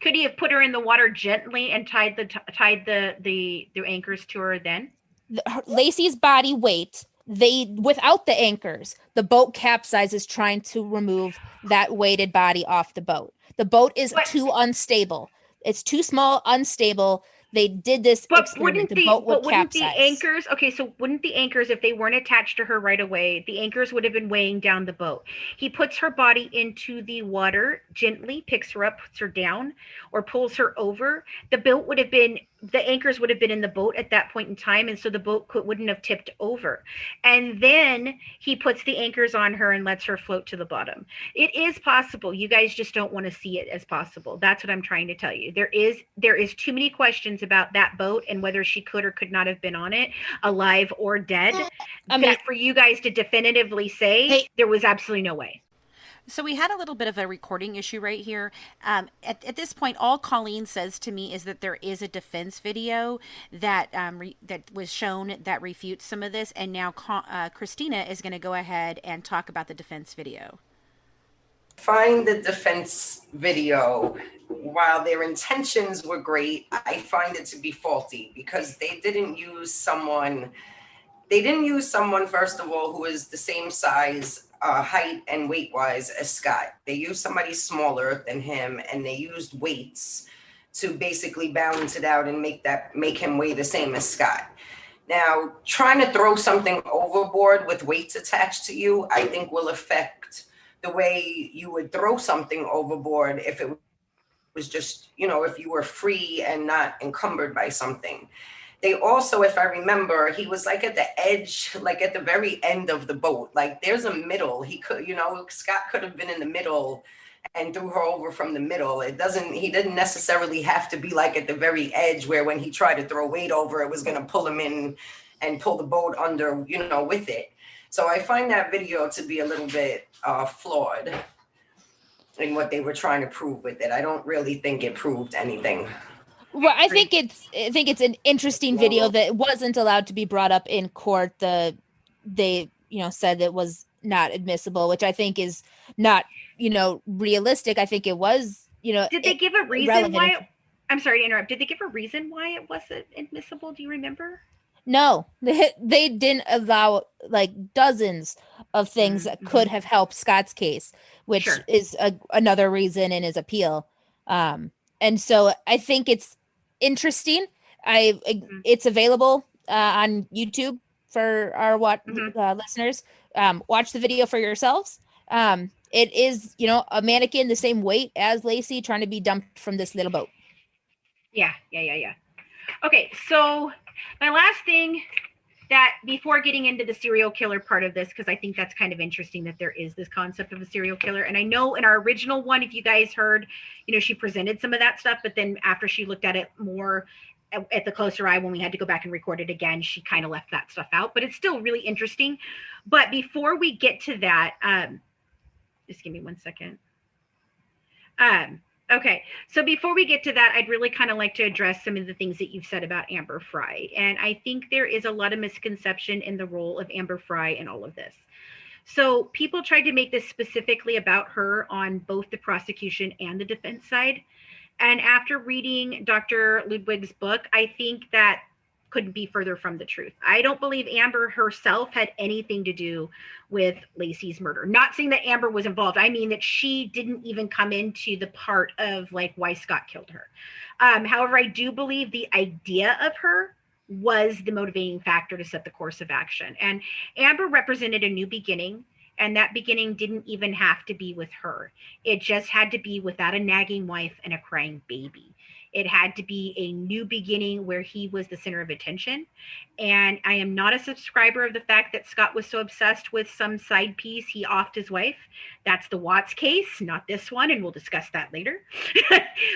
Could he have put her in the water gently and tied the anchors to her then? Lacey's body weight, without the anchors, the boat capsizes trying to remove that weighted body off the boat. The boat is too unstable. It's too small, unstable. They did this experiment. The boat would capsize. Wouldn't the anchors, if they weren't attached to her right away, the anchors would have been weighing down the boat? He puts her body into the water, gently picks her up, puts her down, or pulls her over. The anchors would have been in the boat at that point in time, and so the boat wouldn't have tipped over. And then he puts the anchors on her and lets her float to the bottom. It is possible. You guys just don't want to see it as possible. That's what I'm trying to tell you. There is too many questions about that boat and whether she could or could not have been on it, alive or dead, for you guys to definitively say there was absolutely no way. So we had a little bit of a recording issue right here. At this point, all Colleen says to me is that there is a defense video that that was shown that refutes some of this, and now Christina is going to go ahead and talk about the defense video. Find the defense video. While their intentions were great, I find it to be faulty because they didn't use someone, first of all, who is the same size, height and weight wise as Scott. They used somebody smaller than him, and they used weights to basically balance it out and make him weigh the same as Scott. Now, trying to throw something overboard with weights attached to you, I think will affect the way you would throw something overboard if it was just, if you were free and not encumbered by something. They also, if I remember, he was like at the edge, like at the very end of the boat. Like there's a middle. He could, Scott could have been in the middle and threw her over from the middle. He didn't necessarily have to be like at the very edge where when he tried to throw weight over, it was going to pull him in and pull the boat under, with it. So I find that video to be a little bit flawed in what they were trying to prove with it. I don't really think it proved anything. Well, I think it's an interesting video that wasn't allowed to be brought up in court. They said it was not admissible, which I think is not, realistic. I think it was, Did they give a reason why? I'm sorry to interrupt. Did they give a reason why it wasn't admissible? Do you remember? No, they didn't allow dozens of things that could have helped Scott's case, which is another reason in his appeal. And so I think it's interesting. It's available on YouTube for our listeners. Watch the video for yourselves. It is, a mannequin the same weight as Lacey trying to be dumped from this little boat. Yeah. Okay, so my last thing that before getting into the serial killer part of this, because I think that's kind of interesting that there is this concept of a serial killer. And I know in our original one, if you guys heard, she presented some of that stuff, but then after she looked at it more at the closer eye, when we had to go back and record it again, she kind of left that stuff out, but it's still really interesting. But before we get to that, just give me 1 second. Okay, so before we get to that, I'd really kind of like to address some of the things that you've said about Amber Frey. And I think there is a lot of misconception in the role of Amber Frey in all of this. So people tried to make this specifically about her on both the prosecution and the defense side. And after reading Dr. Ludwig's book, I think that couldn't be further from the truth. I don't believe Amber herself had anything to do with Lacey's murder. Not saying that Amber was involved. I mean that she didn't even come into the part of like why Scott killed her. However, I do believe the idea of her was the motivating factor to set the course of action. And Amber represented a new beginning, and that beginning didn't even have to be with her. It just had to be without a nagging wife and a crying baby. It had to be a new beginning where he was the center of attention. And I am not a subscriber of the fact that Scott was so obsessed with some side piece, he offed his wife. That's the Watts case, not this one, and we'll discuss that later.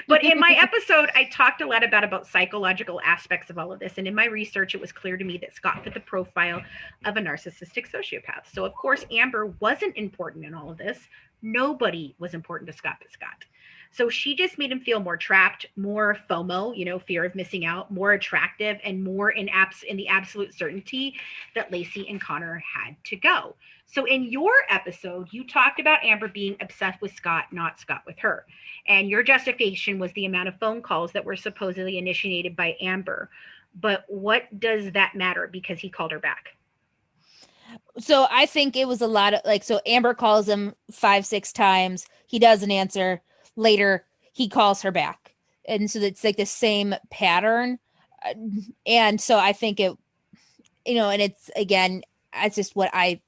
But in my episode, I talked a lot about psychological aspects of all of this. And in my research, it was clear to me that Scott fit the profile of a narcissistic sociopath. So of course, Amber wasn't important in all of this. Nobody was important to Scott but Scott. So she just made him feel more trapped, more FOMO, fear of missing out, more attractive, and more in the absolute certainty that Lacey and Connor had to go. So in your episode, you talked about Amber being obsessed with Scott, not Scott with her. And your justification was the amount of phone calls that were supposedly initiated by Amber. But what does that matter? Because he called her back. So I think it was a lot of so Amber calls him 5-6 times. He doesn't answer. Later, he calls her back. And so it's like the same pattern. And so I think it, and it's, again, that's just what I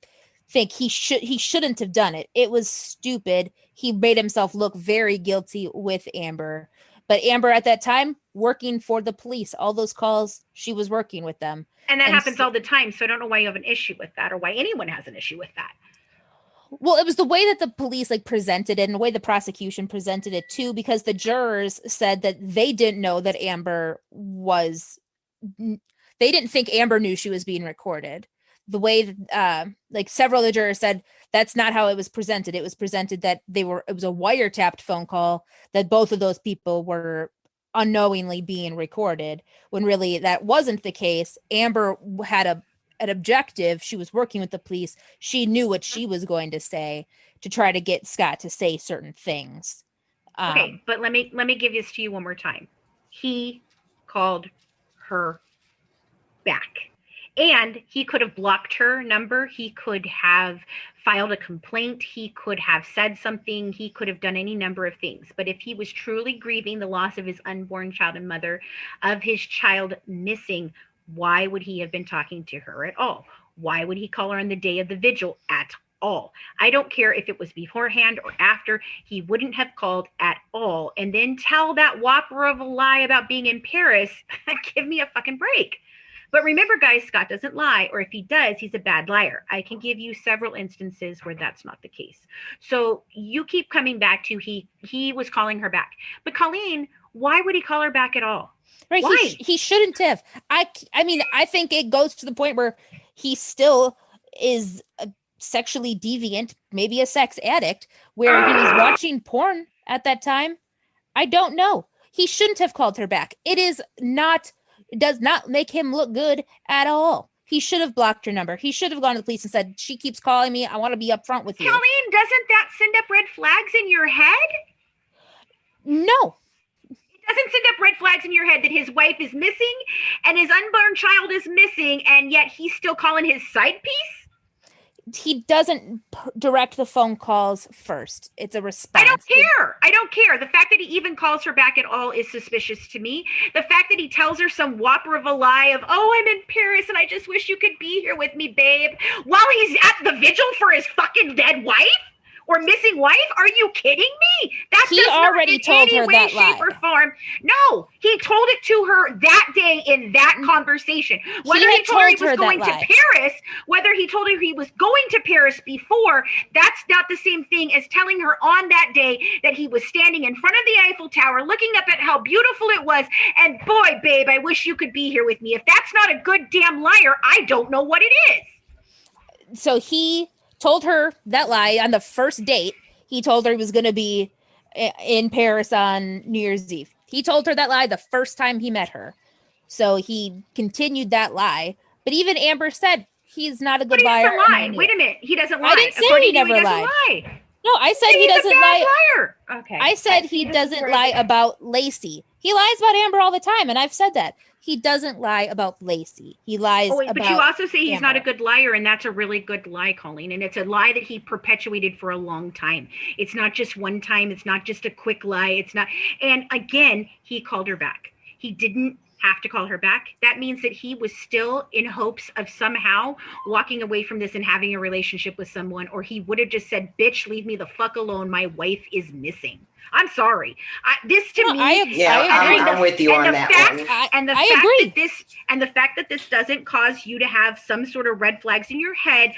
think he shouldn't have done it. It was stupid. He made himself look very guilty with Amber. But Amber at that time, working for the police, all those calls, she was working with them. And that happens all the time. So I don't know why you have an issue with that or why anyone has an issue with that. Well, it was the way that the police presented it and the way the prosecution presented it too, because the jurors said that they didn't know that they didn't think Amber knew she was being recorded. The way several of the jurors said that's not how it was presented. It was presented that it was a wiretapped phone call, that both of those people were unknowingly being recorded, when really that wasn't the case. Amber had an objective. She was working with the police. She knew what she was going to say to try to get Scott to say certain things. Okay, but let me give this to you one more time. He called her back. And he could have blocked her number. He could have filed a complaint. He could have said something. He could have done any number of things. But if he was truly grieving the loss of his unborn child and mother, of his child missing, why would he have been talking to her at all? Why would he call her on the day of the vigil at all? I don't care if it was beforehand or after. He wouldn't have called at all. And then tell that whopper of a lie about being in Paris. Give me a fucking break. But remember, guys, Scott doesn't lie, or if he does, he's a bad liar. I can give you several instances where that's not the case. So you keep coming back to he was calling her back. But Colleen, why would he call her back at all? Right. Why? He shouldn't have. I mean, I think it goes to the point where he still is a sexually deviant, maybe a sex addict, where he was watching porn at that time. I don't know. He shouldn't have called her back. It does not make him look good at all. He should have blocked her number. He should have gone to the police and said, she keeps calling me. I want to be upfront with you. Colleen, doesn't that send up red flags in your head? No. It doesn't send up red flags in your head that his wife is missing and his unborn child is missing, and yet he's still calling his side piece? He doesn't direct the phone calls first. It's a response. I don't care. The fact that he even calls her back at all is suspicious to me. The fact that he tells her some whopper of a lie of, oh, I'm in Paris and I just wish you could be here with me, babe, while he's at the vigil for his fucking dead wife. or missing wife? Are you kidding me? That He already told her that lie. Shape, or form. No, he told it to her that day in that conversation. Whether he told her he was going to Paris, whether he told her he was going to Paris before, that's not the same thing as telling her on that day that he was standing in front of the Eiffel Tower looking up at how beautiful it was. And boy, babe, I wish you could be here with me. If that's not a good damn liar, I don't know what it is. So he told her that lie on the first date. He told her he was going to be in Paris on New Year's Eve. He told her that lie the first time he met her. So he continued that lie. But even Amber said he's not a good liar. He doesn't lie. Wait a minute. He doesn't lie. I didn't say he never lied. No, I said he doesn't lie. Liar. Okay. I said he doesn't lie about Lacey. He lies about Amber all the time, and I've said that. He doesn't lie about Lacey. He lies about But you also say he's Amber. not a good liar, and that's a really good lie, Colleen. And it's a lie that he perpetuated for a long time. It's not just one time. It's not just a quick lie. It's not. And again, he called her back. He didn't have to call her back. That means that he was still in hopes of somehow walking away from this and having a relationship with someone, or he would have just said, bitch, leave me the fuck alone. My wife is missing. I'm sorry. This to me, I'm with you on that one. And the I fact agree. that this, and the fact that this doesn't cause you to have some sort of red flags in your head.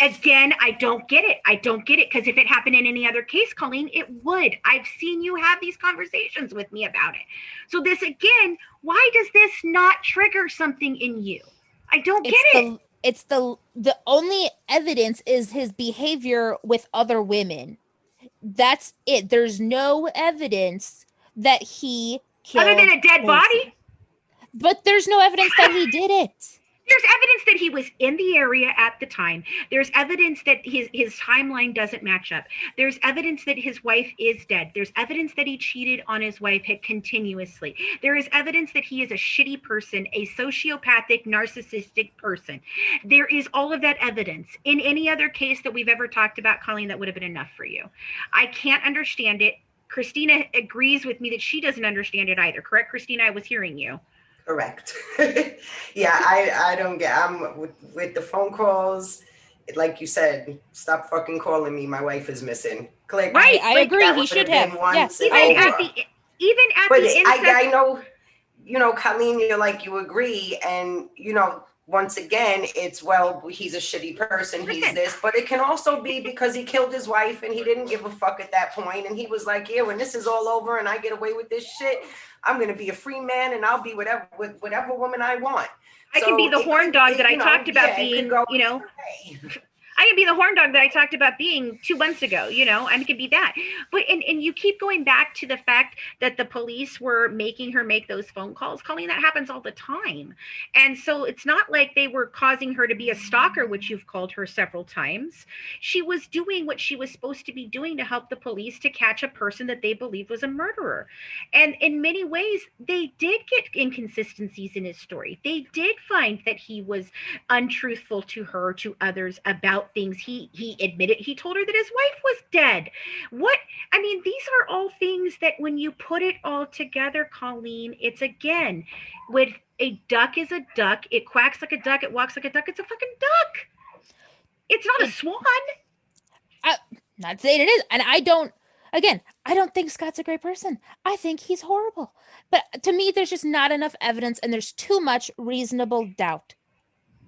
Again, I don't get it. I don't get it, because if it happened in any other case, Colleen, it would. I've seen you have these conversations with me about it. So this, again, why does this not trigger something in you? I don't get it. It's the only evidence is his behavior with other women. That's it. There's no evidence that he killed Other than a dead Lacey. body? But there's no evidence that he did it. There's evidence that he was in the area at the time. There's evidence that his timeline doesn't match up. There's evidence that his wife is dead. There's evidence that he cheated on his wife continuously. There is evidence that he is a shitty person, a sociopathic, narcissistic person. There is all of that evidence. In any other case that we've ever talked about, Colleen, that would have been enough for you. I can't understand it. Christina agrees with me that she doesn't understand it either. Correct, Christina? I was hearing you. Correct. Yeah, I don't get, I'm with the phone calls, like you said, stop fucking calling me, my wife is missing. Click. Right, I agree, he should have. Yes, Even at the I know, you know, Colleen, you're like, you agree, and, you know, once again, it's, well, he's a shitty person, he's this, but it can also be because he killed his wife and he didn't give a fuck at that point, and he was like, yeah, when this is all over and I get away with this shit, I'm going to be a free man and I'll be with whatever woman I want. I can be the horn dog that I talked about being, you know. I can be the horn dog that I talked about being 2 months ago, you know, I could be that. But, and you keep going back to the fact that the police were making her make those phone calls. Colleen, that happens all the time. And so it's not like they were causing her to be a stalker, which you've called her several times. She was doing what she was supposed to be doing to help the police to catch a person that they believed was a murderer. And in many ways, they did get inconsistencies in his story. They did find that he was untruthful to her, to others about things. He admitted, he told her that his wife was dead. What, I mean, these are all things that when you put it all together, Colleen, it's again, with a duck is a duck, it quacks like a duck, it walks like a duck, it's a fucking duck. It's not a swan. Not saying it is. And I don't think Scott's a great person. I think he's horrible. But to me, there's just not enough evidence and there's too much reasonable doubt.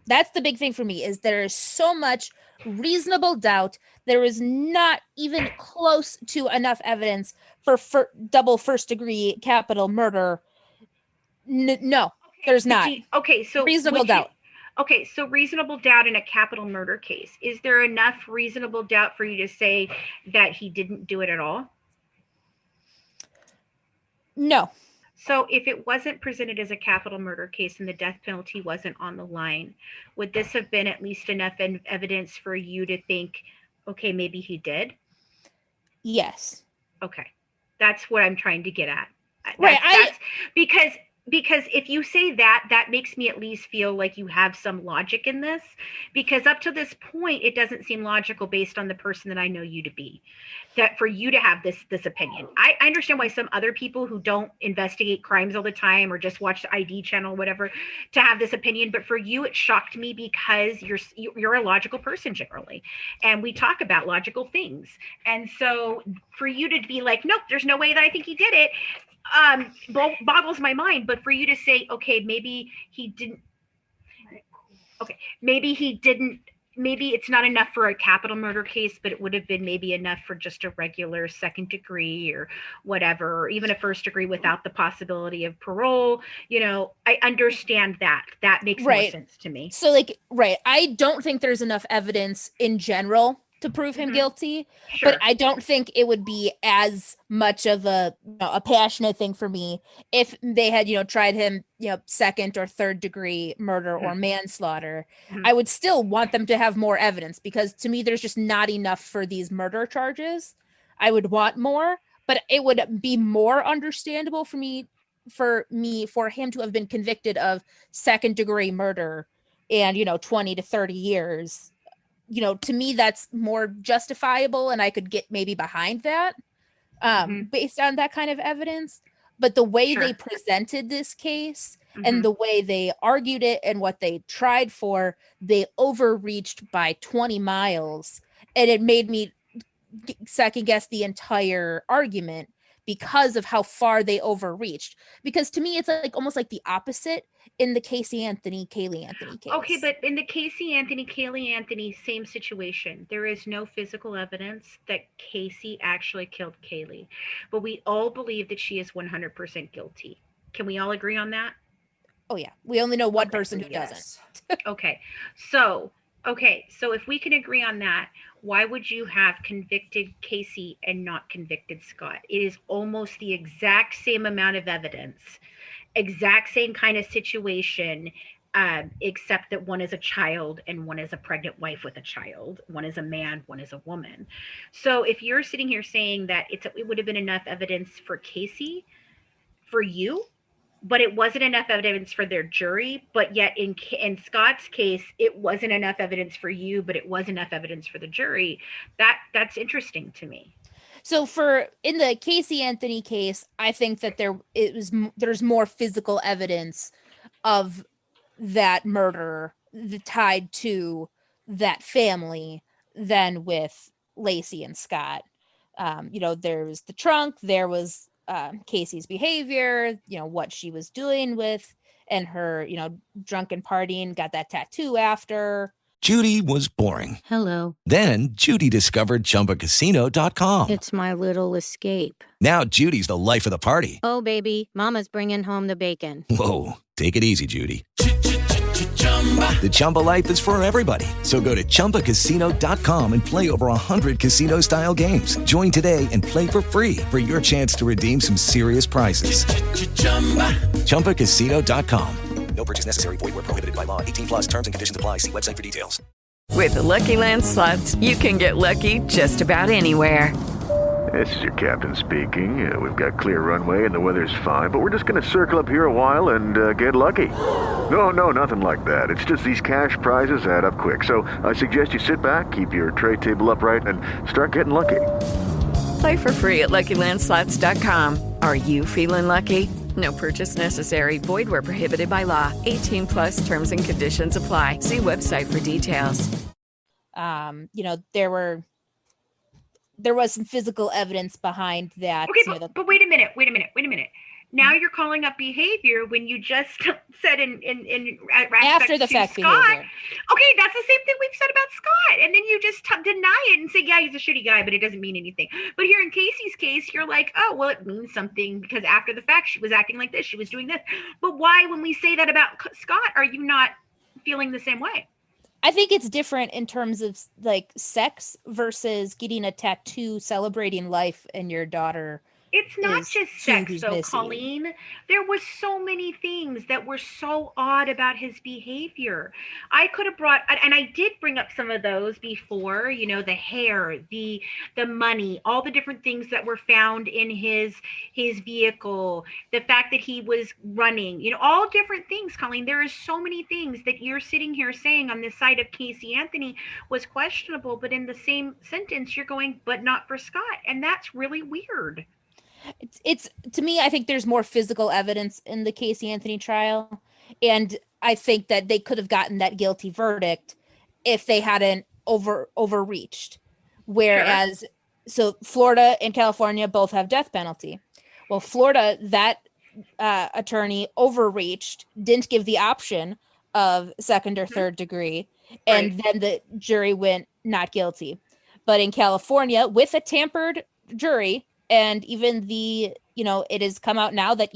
That's the big thing for me, is there is so much reasonable doubt. There is not even close to enough evidence for double first degree capital murder. No, there's not. Okay, so reasonable doubt. Okay, so reasonable doubt in a capital murder case. Is there enough reasonable doubt for you to say that he didn't do it at all? No. So if it wasn't presented as a capital murder case and the death penalty wasn't on the line, would this have been at least enough evidence for you to think, okay, maybe he did? Yes. Okay. That's what I'm trying to get at. Right. Because because if you say that, that makes me at least feel like you have some logic in this, because up to this point, it doesn't seem logical based on the person that I know you to be, that for you to have this opinion. I understand why some other people who don't investigate crimes all the time or just watch the ID channel, whatever, to have this opinion. But for you, it shocked me because you're a logical person generally. And we talk about logical things. And so for you to be like, nope, there's no way that I think he did it, boggles my mind. But for you to say, okay, maybe he didn't, maybe it's not enough for a capital murder case, but it would have been maybe enough for just a regular second degree or whatever, or even a first degree without the possibility of parole. I understand that makes more sense to me. So I don't think there's enough evidence in general to prove him guilty, but I don't think it would be as much of a passionate thing for me if they had tried him second or third degree murder or manslaughter. I would still want them to have more evidence, because to me there's just not enough for these murder charges. I would want more, but it would be more understandable for him to have been convicted of second degree murder and 20 to 30 years. To me, that's more justifiable, and I could get maybe behind that based on that kind of evidence. But the way they presented this case and the way they argued it and what they tried for, they overreached by 20 miles. And it made me second guess the entire argument because of how far they overreached. Because to me, it's almost like the opposite in the Casey Anthony, Kaylee Anthony case. Okay, but in the Casey Anthony, Kaylee Anthony, same situation. There is no physical evidence that Casey actually killed Kaylee, but we all believe that she is 100% guilty. Can we all agree on that? Oh yeah, we only know one person who doesn't. Okay, so if we can agree on that, why would you have convicted Casey and not convicted Scott? It is almost the exact same amount of evidence, exact same kind of situation, except that one is a child and one is a pregnant wife with a child. One is a man, one is a woman. So if you're sitting here saying that it would have been enough evidence for Casey, for you, but it wasn't enough evidence for their jury, but yet in Scott's case, it wasn't enough evidence for you, but it was enough evidence for the jury. That's interesting to me. So in the Casey Anthony case, I think that there's more physical evidence of that murder tied to that family than with Lacey and Scott. There was the trunk, there was Casey's behavior, what she was doing with, and her, drunken partying, got that tattoo after. Judy was boring. Hello. Then Judy discovered ChumbaCasino.com. It's my little escape. Now Judy's the life of the party. Oh, baby, mama's bringing home the bacon. Whoa, take it easy, Judy. The Chumba life is for everybody. So go to ChumbaCasino.com and play over 100 casino-style games. Join today and play for free for your chance to redeem some serious prizes. ChumbaCasino.com. No purchase necessary. Void where prohibited by law. 18+ terms and conditions apply. See website for details. With the Lucky Land Slots, you can get lucky just about anywhere. This is your captain speaking. We've got clear runway and the weather's fine, but we're just going to circle up here a while and get lucky. No, nothing like that. It's just these cash prizes add up quick. So I suggest you sit back, keep your tray table upright, and start getting lucky. Play for free at LuckyLandSlots.com. Are you feeling lucky? No purchase necessary. Void where prohibited by law. 18+ terms and conditions apply. See website for details. There was some physical evidence behind that. Okay, but wait a minute. Now you're calling up behavior when you just said in after the fact Scott. behavior. Okay, that's the same thing we've said about Scott, and then you just deny it and say, yeah, he's a shitty guy, but it doesn't mean anything. But here in Casey's case, you're like, oh, well, it means something because after the fact, she was acting like this, she was doing this. But why, when we say that about Scott, are you not feeling the same way? I think it's different in terms of sex versus getting a tattoo celebrating life and your daughter It's not is just two sex, who's though, missing. Colleen. There was so many things that were so odd about his behavior. I could have brought, and I did bring up some of those before. You know, the hair, the money, all the different things that were found in his vehicle, the fact that he was running. You know, all different things, Colleen. There is so many things that you're sitting here saying on the side of Casey Anthony was questionable, but in the same sentence you're going, but not for Scott, and that's really weird. It's to me, I think there's more physical evidence in the Casey Anthony trial, and I think that they could have gotten that guilty verdict if they hadn't overreached. Whereas, so Florida and California both have death penalty. Well, Florida, that attorney overreached, didn't give the option of second or third degree, and then the jury went not guilty. But in California, with a tampered jury, and even it has come out now that,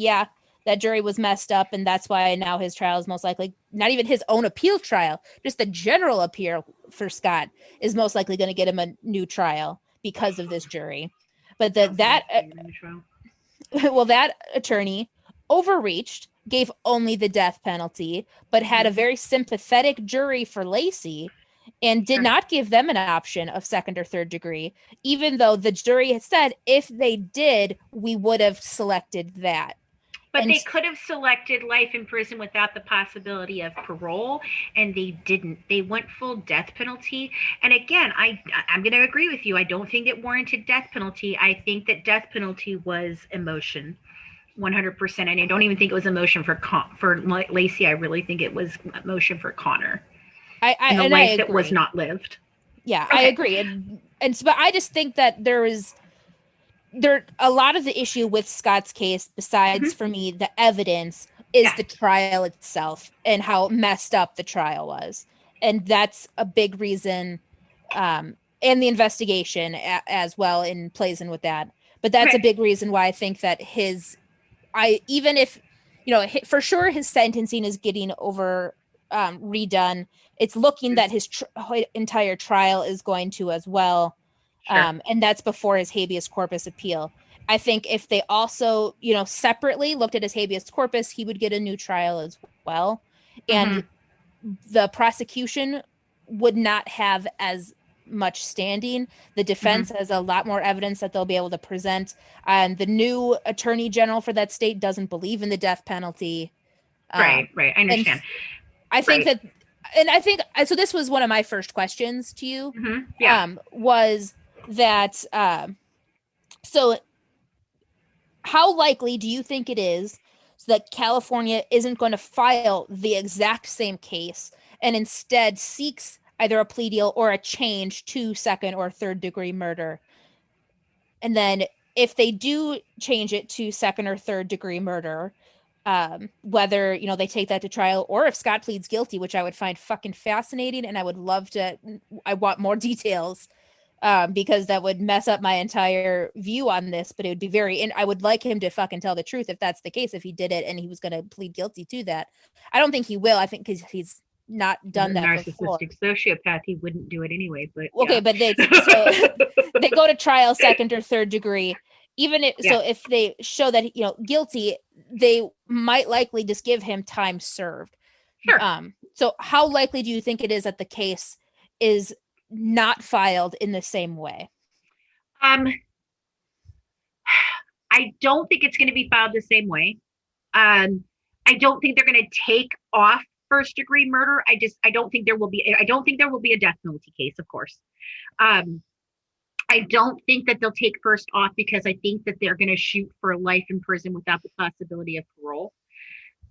that jury was messed up. And that's why now his trial is most likely, not even his own appeal trial, just the general appeal for Scott is most likely going to get him a new trial because of this jury. But that attorney overreached, gave only the death penalty, but had a very sympathetic jury for Lacey, and did not give them an option of second or third degree, even though the jury had said if they did, we would have selected that. But they could have selected life in prison without the possibility of parole, and they didn't. They went full death penalty. And again, I'm going to agree with you. I don't think it warranted death penalty. I think that death penalty was emotion, 100%. And I don't even think it was emotion for Lacey. I really think it was emotion for Connor. And the life that was not lived. Yeah, okay. I agree. But I just think that a lot of the issue with Scott's case, besides for me, the evidence is the trial itself and how messed up the trial was. And that's a big reason, and the investigation as well plays in with that. But that's a big reason why I think that even if, for sure his sentencing is getting redone, it's looking that his entire trial is going to as well. And that's before his habeas corpus appeal. I think if they also, separately looked at his habeas corpus, he would get a new trial as well. And the prosecution would not have as much standing. The defense has a lot more evidence that they'll be able to present. And the new attorney general for that state doesn't believe in the death penalty. Right. I understand. I think so this was one of my first questions to you, was that, so how likely do you think it is that California isn't going to file the exact same case and instead seeks either a plea deal or a change to second or third degree murder? And then if they do change it to second or third degree murder, whether, they take that to trial, or if Scott pleads guilty, which I would find fucking fascinating. And I would love I want more details, because that would mess up my entire view on this, but it would be and I would like him to fucking tell the truth if that's the case, if he did it and he was going to plead guilty to that. I don't think he will. I think because he's not done that before. Narcissistic sociopath, he wouldn't do it anyway, but but they go to trial second or third degree. Even if they show that, guilty, they might likely just give him time served. Sure. So how likely do you think it is that the case is not filed in the same way? I don't think it's going to be filed the same way. I don't think they're going to take off first degree murder. I don't think there will be a death penalty case, of course. I don't think that they'll take first off because I think that they're going to shoot for life in prison without the possibility of parole.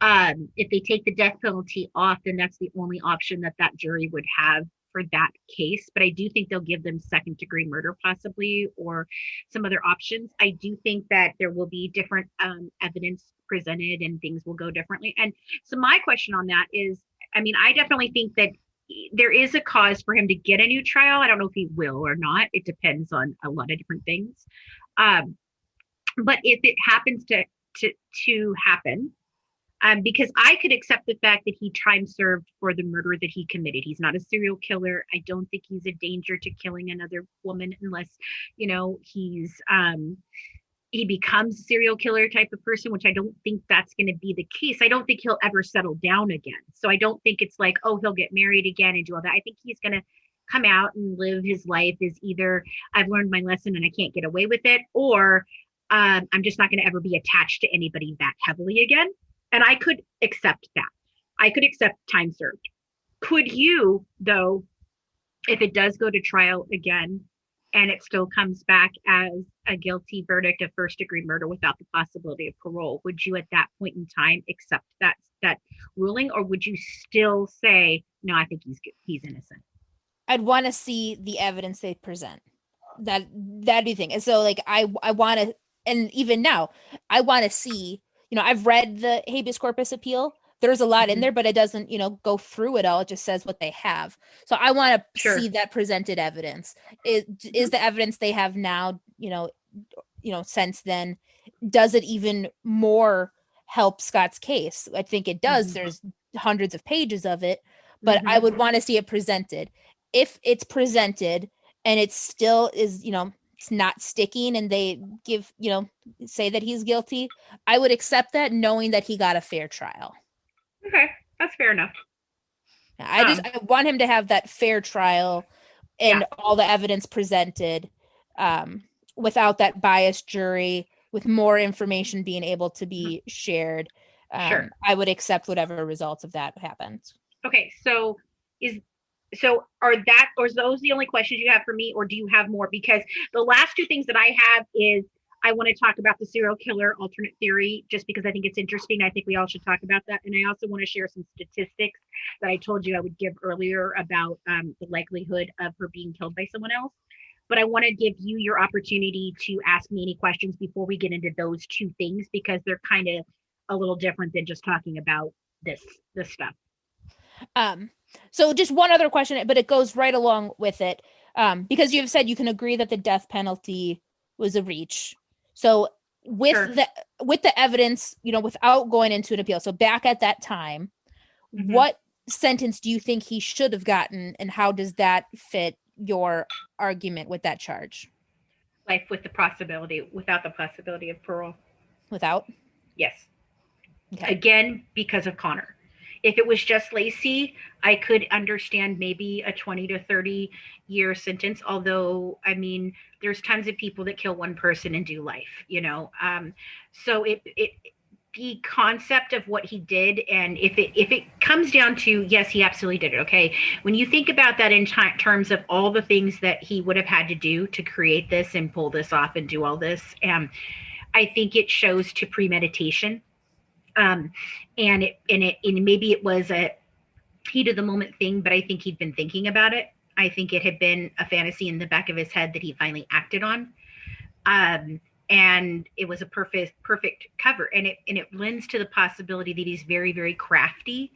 If they take the death penalty off, then that's the only option that jury would have for that case. But I do think they'll give them second degree murder possibly, or some other options. I do think that there will be different evidence presented and things will go differently. And so my question on that is, I definitely think that there is a cause for him to get a new trial. I don't know if he will or not. It depends on a lot of different things. But if it happens to happen, because I could accept the fact that he time served for the murder that he committed. He's not a serial killer. I don't think he's a danger to killing another woman unless, he's he becomes a serial killer type of person, which I don't think that's going to be the case. I don't think he'll ever settle down again. So I don't think it's like, oh, he'll get married again and do all that. I think he's going to come out and live his life as either I've learned my lesson and I can't get away with it, or I'm just not going to ever be attached to anybody that heavily again. And I could accept that. I could accept time served. Could you, though, if it does go to trial again and it still comes back as a guilty verdict of first-degree murder without the possibility of parole, would you at that point in time accept that ruling, or would you still say, no, I think he's innocent? I'd want to see the evidence they present. That'd be the thing. And so, like, I want to, and even now, I want to see, I've read the habeas corpus appeal. There's a lot in there, but it doesn't, go through it all. It just says what they have. So I want to see that presented evidence. Is the evidence they have now, since then, does it even more help Scott's case? I think it does. There's hundreds of pages of it, but I would want to see it presented. If it's presented and it still is, it's not sticking and they give, say that he's guilty, I would accept that, knowing that he got a fair trial. Okay, that's fair enough. I want him to have that fair trial and all the evidence presented, without that biased jury, with more information being able to be shared. I would accept whatever results of that happens. Okay, so are those the only questions you have for me, or do you have more? Because the last two things that I have is, I want to talk about the serial killer alternate theory, just because I think it's interesting. I think we all should talk about that. And I also want to share some statistics that I told you I would give earlier about the likelihood of her being killed by someone else. But I want to give you your opportunity to ask me any questions before we get into those two things, because they're kind of a little different than just talking about this stuff. So just one other question, but it goes right along with it, because you have said you can agree that the death penalty was a reach. So with the evidence, without going into an appeal, so back at that time, what sentence do you think he should have gotten, and how does that fit your argument with that charge? Life without the possibility of parole. Without? Yes. Okay. Again, because of Connor. If it was just Lacey, I could understand maybe a 20 to 30 year sentence. Although, I mean, there's tons of people that kill one person and do life, So the concept of what he did, and if it comes down to, yes, he absolutely did it. Okay. When you think about that in terms of all the things that he would have had to do to create this and pull this off and do all this, I think it shows to premeditation. And maybe it was a heat of the moment thing, but I think he'd been thinking about it. I think it had been a fantasy in the back of his head that he finally acted on. And it was a perfect cover. And it lends to the possibility that he's very, very crafty.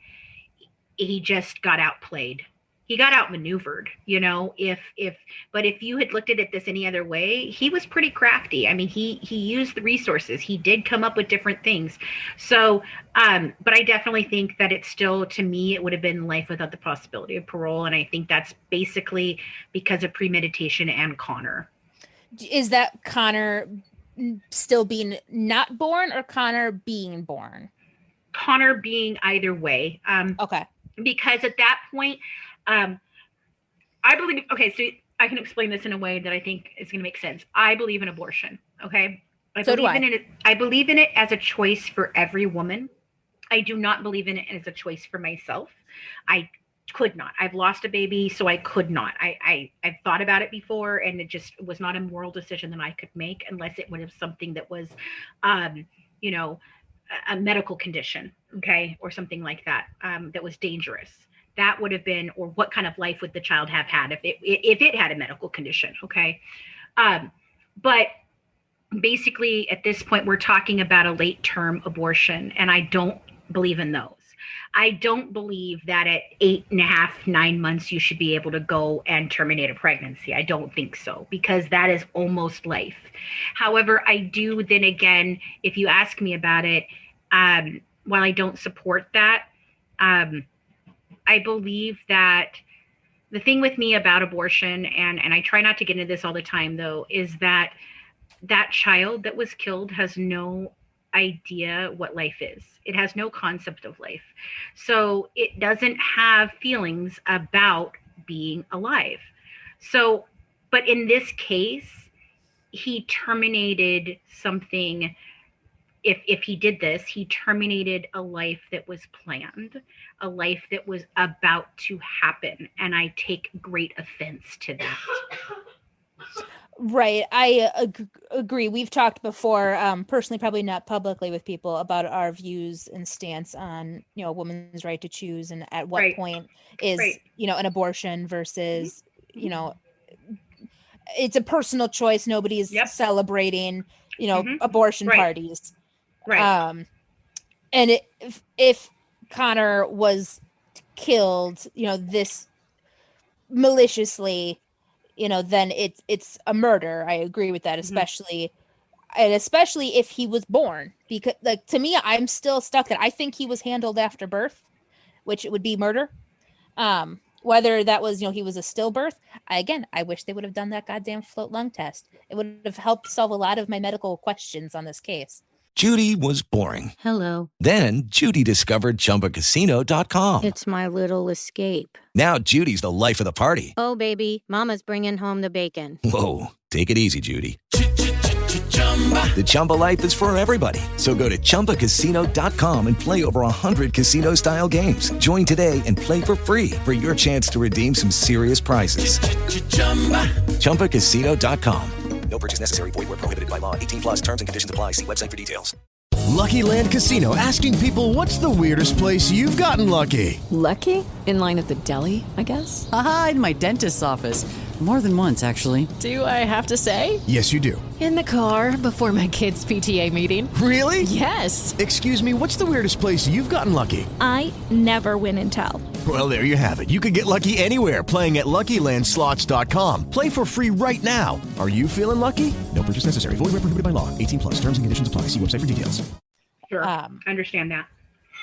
He just got outplayed. He got outmaneuvered, but if you had looked at it this any other way, he was pretty crafty. I mean, he used the resources. He did come up with different things. So, but I definitely think that it's still, to me, it would have been life without the possibility of parole. And I think that's basically because of premeditation and Connor. Is that Connor still being not born, or Connor being born? Connor being either way. Okay. Because at that point, I believe, so I can explain this in a way that I think is going to make sense. I believe in abortion. Okay. I believe in it as a choice for every woman. I do not believe in it as a choice for myself. I could not. I've lost a baby, so I could not. I've thought about it before, and it just was not a moral decision that I could make unless it would have something that was, a medical condition. Okay. Or something like that, that was dangerous. That would have been, or what kind of life would the child have had if it had a medical condition? Okay. But basically at this point, we're talking about a late term abortion, and I don't believe in those. I don't believe that at 8.5, 9 months, you should be able to go and terminate a pregnancy. I don't think so, because that is almost life. However, I do, then again, if you ask me about it, while I don't support that, I believe that the thing with me about abortion, and I try not to get into this all the time though, is that that child that was killed has no idea what life is. It has no concept of life. So it doesn't have feelings about being alive. So, but in this case, he terminated something. If he did this, he terminated a life that was planned, a life that was about to happen. And I take great offense to that. Right. I agree. We've talked before, personally, probably not publicly with people, about our views and stance on, a woman's right to choose, and at what point is, an abortion versus, it's a personal choice. Nobody's celebrating, abortion parties. Right. And if Connor was killed, this maliciously, then it's a murder. I agree with that, especially if he was born, because to me, I'm still stuck that I think he was handled after birth, which it would be murder. Whether that was, he was a stillbirth. I wish they would have done that goddamn float lung test. It would have helped solve a lot of my medical questions on this case. Judy was boring. Hello. Then Judy discovered ChumbaCasino.com. It's my little escape. Now Judy's the life of the party. Oh, baby, mama's bringing home the bacon. Whoa, take it easy, Judy. The Chumba life is for everybody. So go to ChumbaCasino.com and play over 100 casino-style games. Join today and play for free for your chance to redeem some serious prizes. ChumbaCasino.com. No purchase necessary. Void where prohibited by law. 18+ terms and conditions apply. See website for details. Lucky Land Casino, asking people, what's the weirdest place you've gotten lucky? Lucky? In line at the deli, I guess? Aha, in my dentist's office. More than once, actually. Do I have to say? Yes, you do. In the car before my kids' PTA meeting. Really? Yes. Excuse me, what's the weirdest place you've gotten lucky? I never win and tell. Well, there you have it. You can get lucky anywhere, playing at LuckyLandSlots.com. Play for free right now. Are you feeling lucky? No purchase necessary. Void where prohibited by law. 18+. Terms and conditions apply. See website for details. Sure. Understand that.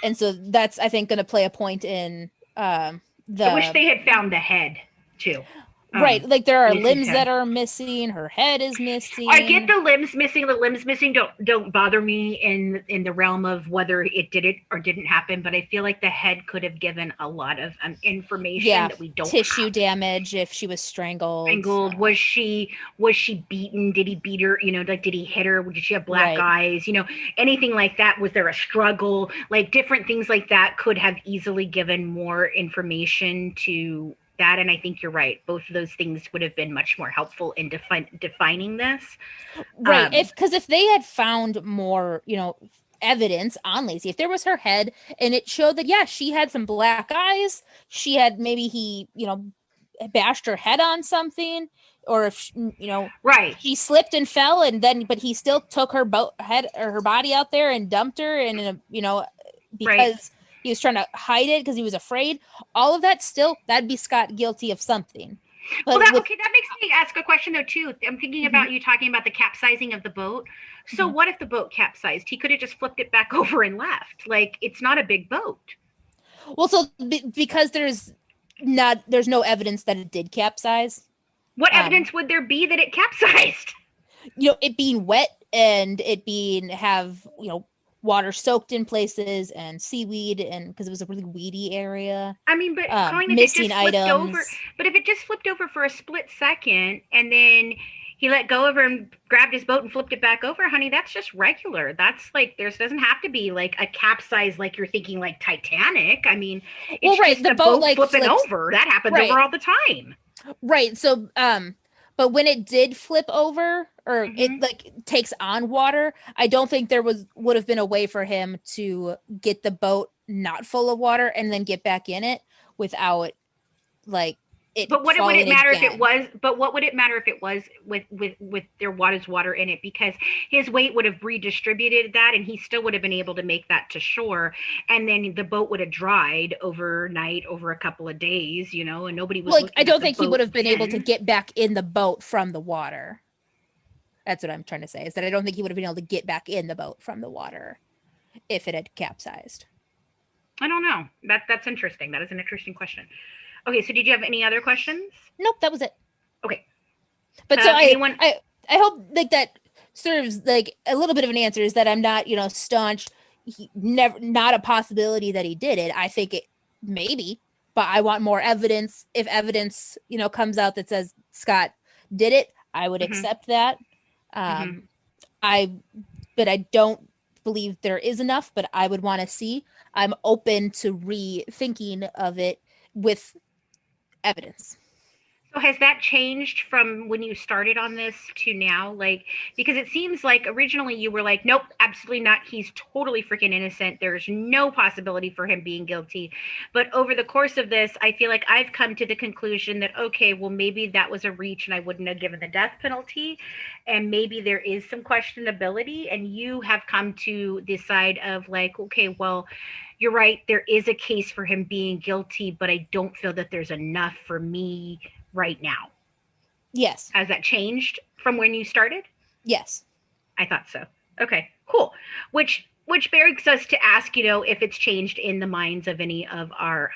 And so that's, I think, going to play a point in I wish they had found the head too. Right, there are limbs that are missing. Her head is missing. I get the limbs missing. The limbs missing don't bother me in the realm of whether it did it or didn't happen. But I feel like the head could have given a lot of information that we don't. Tissue damage if she was strangled. Was she beaten? Did he beat her? Did he hit her? Did she have black eyes? Anything like that. Was there a struggle? Different things like that could have easily given more information to that. And I think you're right. Both of those things would have been much more helpful in defining this. Right. Because if they had found more, evidence on Lacey, if there was her head and it showed that, she had some black eyes, she had, maybe he, bashed her head on something, or if, she slipped and fell but he still took her head or her body out there and dumped her and, because he was trying to hide it because he was afraid. All of that that'd be Scott guilty of something. But that makes me ask a question though too. I'm thinking about you talking about the capsizing of the boat. So what if the boat capsized? He could have just flipped it back over and left. It's not a big boat. Well, so because there's no evidence that it did capsize. What evidence would there be that it capsized? It being wet and it have water soaked in places and seaweed, and because it was a really weedy area. I mean, but missing items. But if it just flipped over for a split second and then he let go of her and grabbed his boat and flipped it back over, honey, that's just regular. That's there doesn't have to be a capsize like you're thinking like Titanic. I mean, it's just the boat flipping over. That happens over all the time. Right. So, but when it did flip over, or it takes on water, I don't think there would have been a way for him to get the boat not full of water and then get back in it without it. But what would it matter again. if it was? But what would it matter if it was with there was water in it? Because his weight would have redistributed that, and he still would have been able to make that to shore. And then the boat would have dried overnight, over a couple of days, and nobody was. I don't think he would have been able to get back in the boat from the water. That's what I'm trying to say, is that I don't think he would have been able to get back in the boat from the water if it had capsized. I don't know. That's interesting. That is an interesting question. Okay, so did you have any other questions? Nope, that was it. Okay. But so I hope that serves like a little bit of an answer is that I'm not, staunch. Not a possibility that he did it. I think it maybe, but I want more evidence. If evidence, comes out that says Scott did it, I would accept that. But I don't believe there is enough, but I would want to see. I'm open to rethinking of it with evidence. So has that changed from when you started on this to now? Like, because it seems like originally you were like, nope, absolutely not. He's totally freaking innocent. There's no possibility for him being guilty. But over the course of this, I feel like I've come to the conclusion that, okay, well, maybe that was a reach and I wouldn't have given the death penalty. And maybe there is some questionability. And you have come to the side of like, okay, well, you're right. There is a case for him being guilty, but I don't feel that there's enough for me right now. Yes. Has that changed from when you started? Yes. I thought so. Okay, cool. Which begs us to ask, if it's changed in the minds of any of our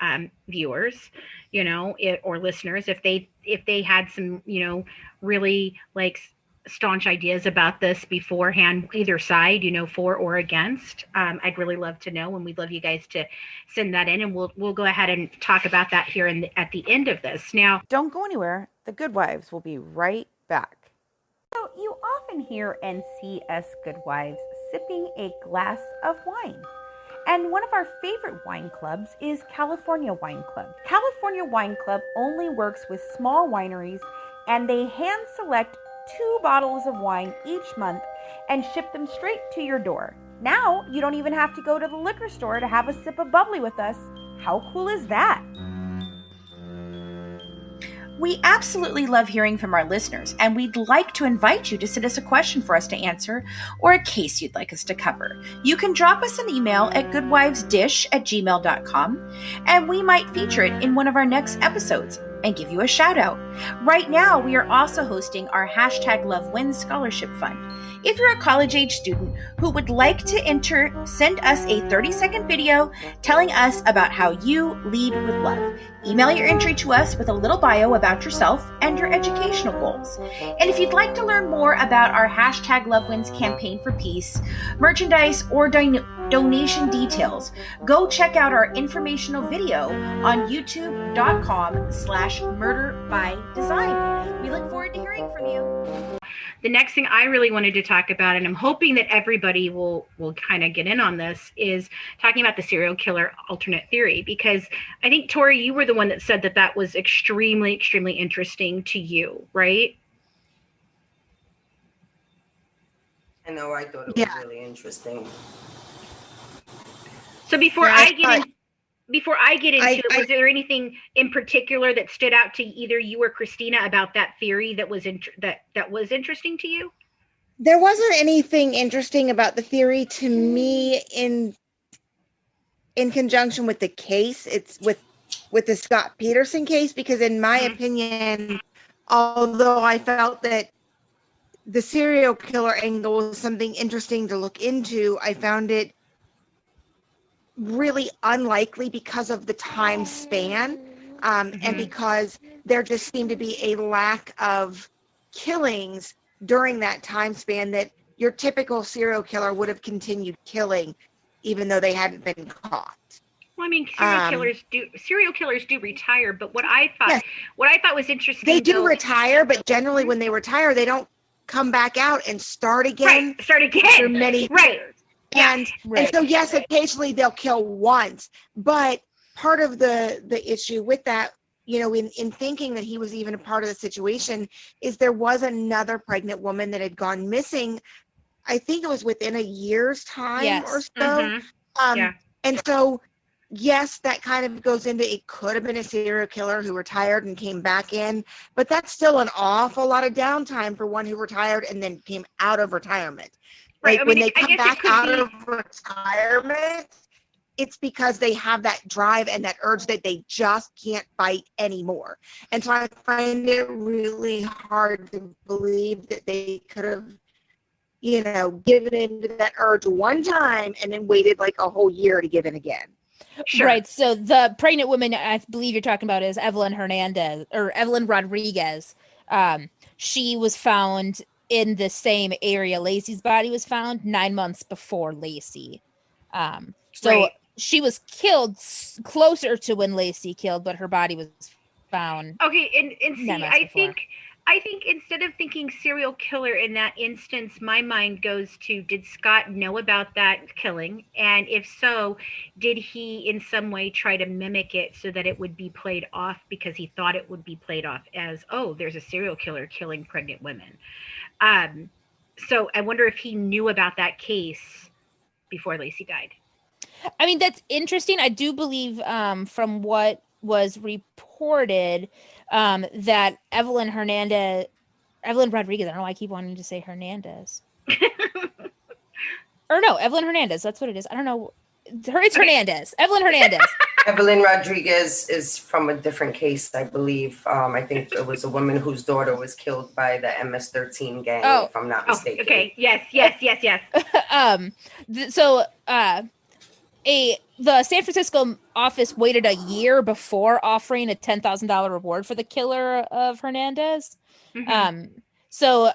viewers, or listeners, if they had some, really like staunch ideas about this beforehand, either side, for or against. I'd really love to know, and we'd love you guys to send that in, and we'll go ahead and talk about that here at the end of this. Now, don't go anywhere. The Good Wives will be right back. So you often hear and see us Good Wives sipping a glass of wine. And one of our favorite wine clubs is California Wine Club. California Wine Club only works with small wineries, and they hand select 2 bottles of wine each month and ship them straight to your door. Now, you don't even have to go to the liquor store to have a sip of bubbly with us. How cool is that? We absolutely love hearing from our listeners, and we'd like to invite you to send us a question for us to answer or a case you'd like us to cover. You can drop us an email at goodwivesdish@gmail.com, and we might feature it in one of our next episodes and give you a shout out. Right now, we are also hosting our #LoveWins Scholarship Fund. If you're a college-age student who would like to enter, send us a 30-second video telling us about how you lead with love. Email your entry to us with a little bio about yourself and your educational goals. And if you'd like to learn more about our #LoveWins campaign for peace, merchandise, or donation details, go check out our informational video on youtube.com/murderbydesign. We look forward to hearing from you. the next thing I really wanted to talk about, and I'm hoping that everybody will kind of get in on this, is talking about the serial killer alternate theory, because I think, Tori, you were the one that said that was extremely, extremely interesting to you, right? I know, I thought it was really interesting. So before I get into it, was there anything in particular that stood out to either you or Christina about that theory that was that was interesting to you? There wasn't anything interesting about the theory to me in conjunction with the case. It's with the Scott Peterson case, because in my opinion, although I felt that the serial killer angle was something interesting to look into, I found it really unlikely because of the time span, and because there just seemed to be a lack of killings during that time span that your typical serial killer would have continued killing even though they hadn't been caught. Well, I mean, serial killers do retire, but what I thought was interesting, they do retire, but generally when they retire, they don't come back out and start again. For many years. And so, yes, occasionally they'll kill once, but part of the issue with that, you know, in thinking that he was even a part of the situation, is there was another pregnant woman that had gone missing. I think it was within a year's time or so. And so, yes, that kind of goes into, it could have been a serial killer who retired and came back in, but that's still an awful lot of downtime for one who retired and then came out of retirement. Like, when they come back out of retirement, it's because they have that drive and that urge that they just can't fight anymore. And so I find it really hard to believe that they could have, you know, given into that urge one time and then waited like a whole year to give in again. Sure. Right. So the pregnant woman I believe you're talking about is Evelyn Rodriguez. She was found in the same area Lacey's body was found 9 months before Lacey. So she was killed closer to when Lacey killed, but her body was found. Okay, and see, I think instead of thinking serial killer in that instance, my mind goes to, did Scott know about that killing? And if so, did he in some way try to mimic it so that it would be played off because he thought it would be played off as, oh, there's a serial killer killing pregnant women. So I wonder if he knew about that case before Lacey died. I mean, that's interesting. I do believe from what was reported that Evelyn Rodriguez, I don't know why I keep wanting to say Hernandez. Or no, Evelyn Hernandez, that's what it is. I don't know. It's Hernandez. Evelyn Hernandez. Evelyn Rodriguez is from a different case, I believe. I think it was a woman whose daughter was killed by the MS-13 gang, if I'm not mistaken. Okay, yes. The San Francisco office waited a year before offering a $10,000 reward for the killer of Hernandez. Mm-hmm. So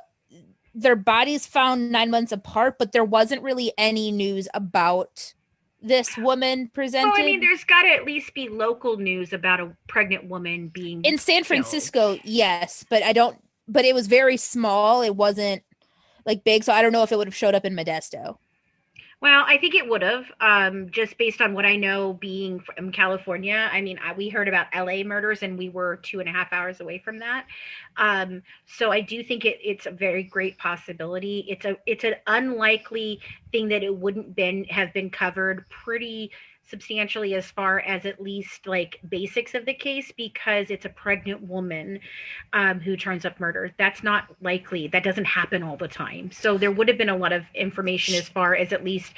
their bodies found 9 months apart, but there wasn't really any news about this woman presented. Well, I mean, there's got to at least be local news about a pregnant woman being in San Francisco. Yes, but it was very small. It wasn't like big. So I don't know if it would have showed up in Modesto. Well, I think it would have, just based on what I know being from California. I mean, we heard about LA murders and we were 2.5 hours away from that. So I do think it's a very great possibility. It's an unlikely thing that it wouldn't have been covered pretty substantially as far as at least like basics of the case, because it's a pregnant woman who turns up murdered. That's not likely. That doesn't happen all the time. So there would have been a lot of information as far as at least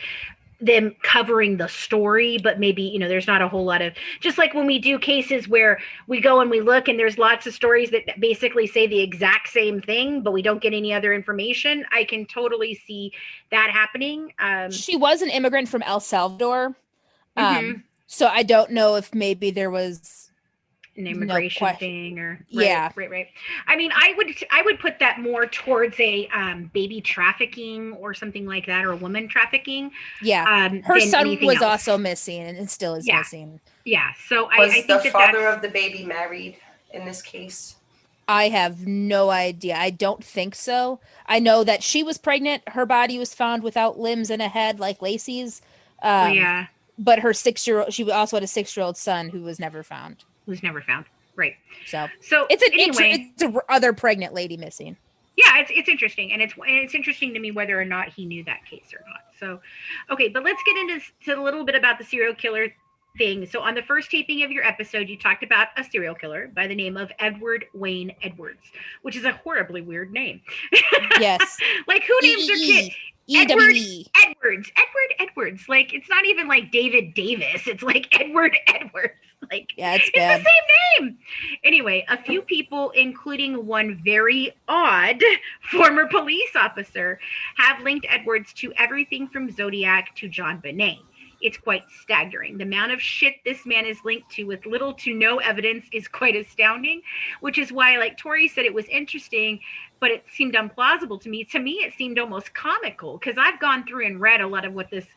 them covering the story, but maybe, there's not a whole lot of, just like when we do cases where we go and we look and there's lots of stories that basically say the exact same thing, but we don't get any other information. I can totally see that happening. She was an immigrant from El Salvador. Mm-hmm. So I don't know if maybe there was an immigration thing or right. I mean, I would put that more towards a baby trafficking or something like that, or woman trafficking. Her son was also missing and still is missing. So I think the father of the baby married in this case? I have no idea. I don't think so. I know that she was pregnant. Her body was found without limbs and a head like Lacey's. But her 6-year-old, she also had a 6-year-old son who was never found. Right. So it's an other pregnant lady missing. Yeah, it's interesting, and it's interesting to me whether or not he knew that case or not. So, okay, but let's get into a little bit about the serial killer thing. So, on the first taping of your episode, you talked about a serial killer by the name of Edward Wayne Edwards, which is a horribly weird name. Yes. Like, who names their kid? Edwards. Like, it's not even like David Davis. It's like Edward Edwards. Like, it's bad. The same name. Anyway, a few people, including one very odd former police officer, have linked Edwards to everything from Zodiac to John Bonet. It's quite staggering. The amount of shit this man is linked to with little to no evidence is quite astounding, which is why, like Tori said, it was interesting, but it seemed implausible to me. To me, it seemed almost comical, because I've gone through and read a lot of what this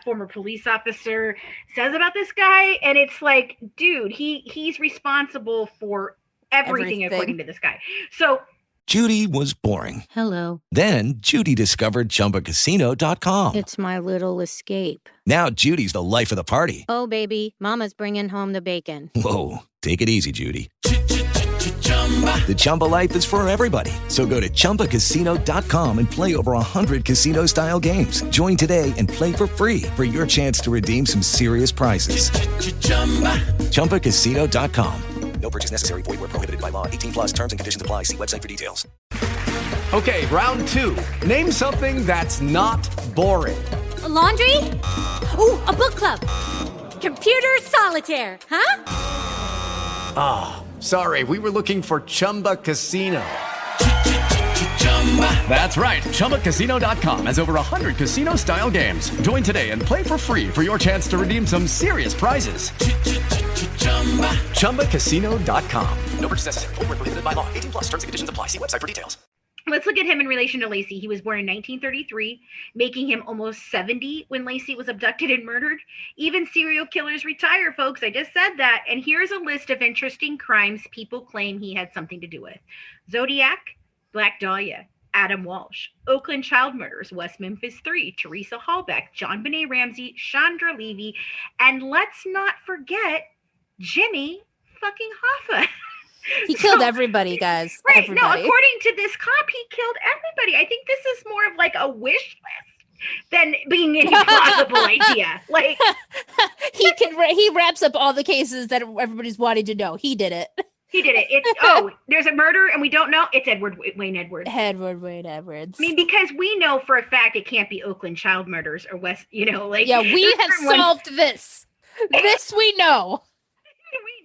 former police officer says about this guy, and it's like, dude, he's responsible for everything according to this guy. So Judy was boring. Hello. Then Judy discovered ChumbaCasino.com. It's my little escape. Now Judy's the life of the party. Oh, baby, mama's bringing home the bacon. Whoa, take it easy, Judy. The Chumba life is for everybody. So go to ChumbaCasino.com and play over 100 casino-style games. Join today and play for free for your chance to redeem some serious prizes. ChumbaCasino.com. No purchase necessary. Void where prohibited by law. 18+ terms and conditions apply. See website for details. Okay, round 2. Name something that's not boring. A laundry? Ooh, a book club. Computer solitaire, huh? Ah, sorry. We were looking for Chumba Casino. That's right. ChumbaCasino.com has over 100 casino-style games. Join today and play for free for your chance to redeem some serious prizes. ChumbaCasino.com. No purchase necessary. Void where prohibited by law. 18+ terms and conditions apply. See website for details. let's look at him in relation to Lacey. He was born in 1933, making him almost 70 when Lacey was abducted and murdered. Even serial killers retire, folks. I just said that. And here's a list of interesting crimes people claim he had something to do with. Zodiac, Black Dahlia, Adam Walsh, Oakland child murders, West Memphis 3, Teresa Hallbeck, John Benet Ramsey, Chandra Levy, and let's not forget Jimmy fucking Hoffa. He killed everybody, guys. Right. Everybody. No, according to this cop, he killed everybody. I think this is more of like a wish list than being any plausible idea. Like he wraps up all the cases that everybody's wanting to know. He did it. He did it. There's a murder and we don't know. It's Edward Wayne Edwards. Edward Wayne Edwards. I mean, because we know for a fact it can't be Oakland child murders or West, like. Yeah, we have solved this. This we know.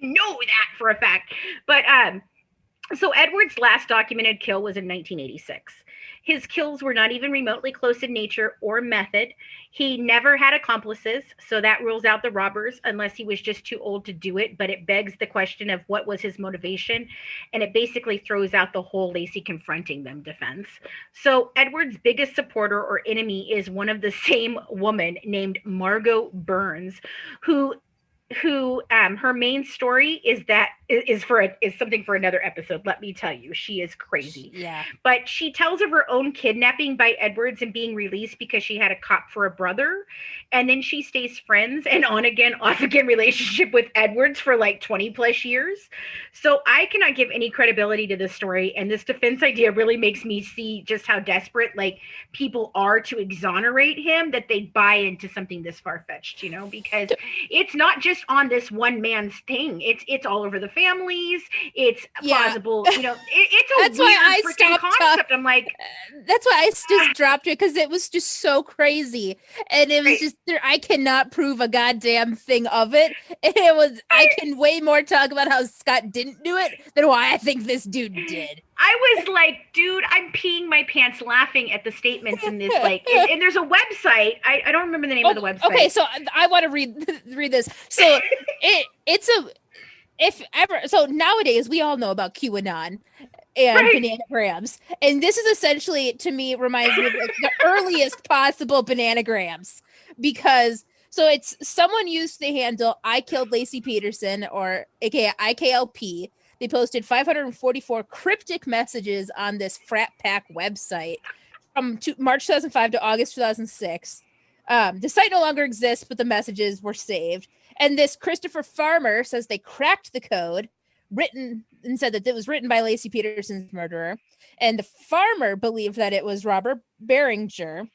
We know that for a fact. But so Edward's last documented kill was in 1986. His kills were not even remotely close in nature or method. He never had accomplices, so that rules out the robbers unless he was just too old to do it. But it begs the question of what was his motivation, and it basically throws out the whole Lacey confronting them defense. So Edward's biggest supporter or enemy is one of the same woman named Margot Burns, who her main story is something for another episode. Let me tell you, she is crazy. Yeah. But she tells of her own kidnapping by Edwards and being released because she had a cop for a brother. And then she stays friends and on again, off again relationship with Edwards for like 20 plus years. So I cannot give any credibility to this story. And this defense idea really makes me see just how desperate like people are to exonerate him, that they buy into something this far-fetched, because it's not just on this one man's thing. It's all over the families. It's plausible. It's a That's weird why I freaking concept. I'm like, that's why I just dropped it, because it was just so crazy, and it was just I cannot prove a goddamn thing of it. And it was I can way more talk about how Scott didn't do it than why I think this dude did. I was like, dude, I'm peeing my pants laughing at the statements in this. Like, and there's a website. I don't remember the name of the website. Okay, so I want to read this. So so nowadays we all know about QAnon and bananagrams, and this is essentially, to me, reminds me of like the earliest possible bananagrams, because it's someone used the handle I killed Lacey Peterson, or aka IKLP. They posted 544 cryptic messages on this frat pack website from March 2005 to August 2006. The site no longer exists, but the messages were saved. And this Christopher Farmer says they cracked the code, written and said that it was written by Lacey Peterson's murderer. And the farmer believed that it was Robert Beringer,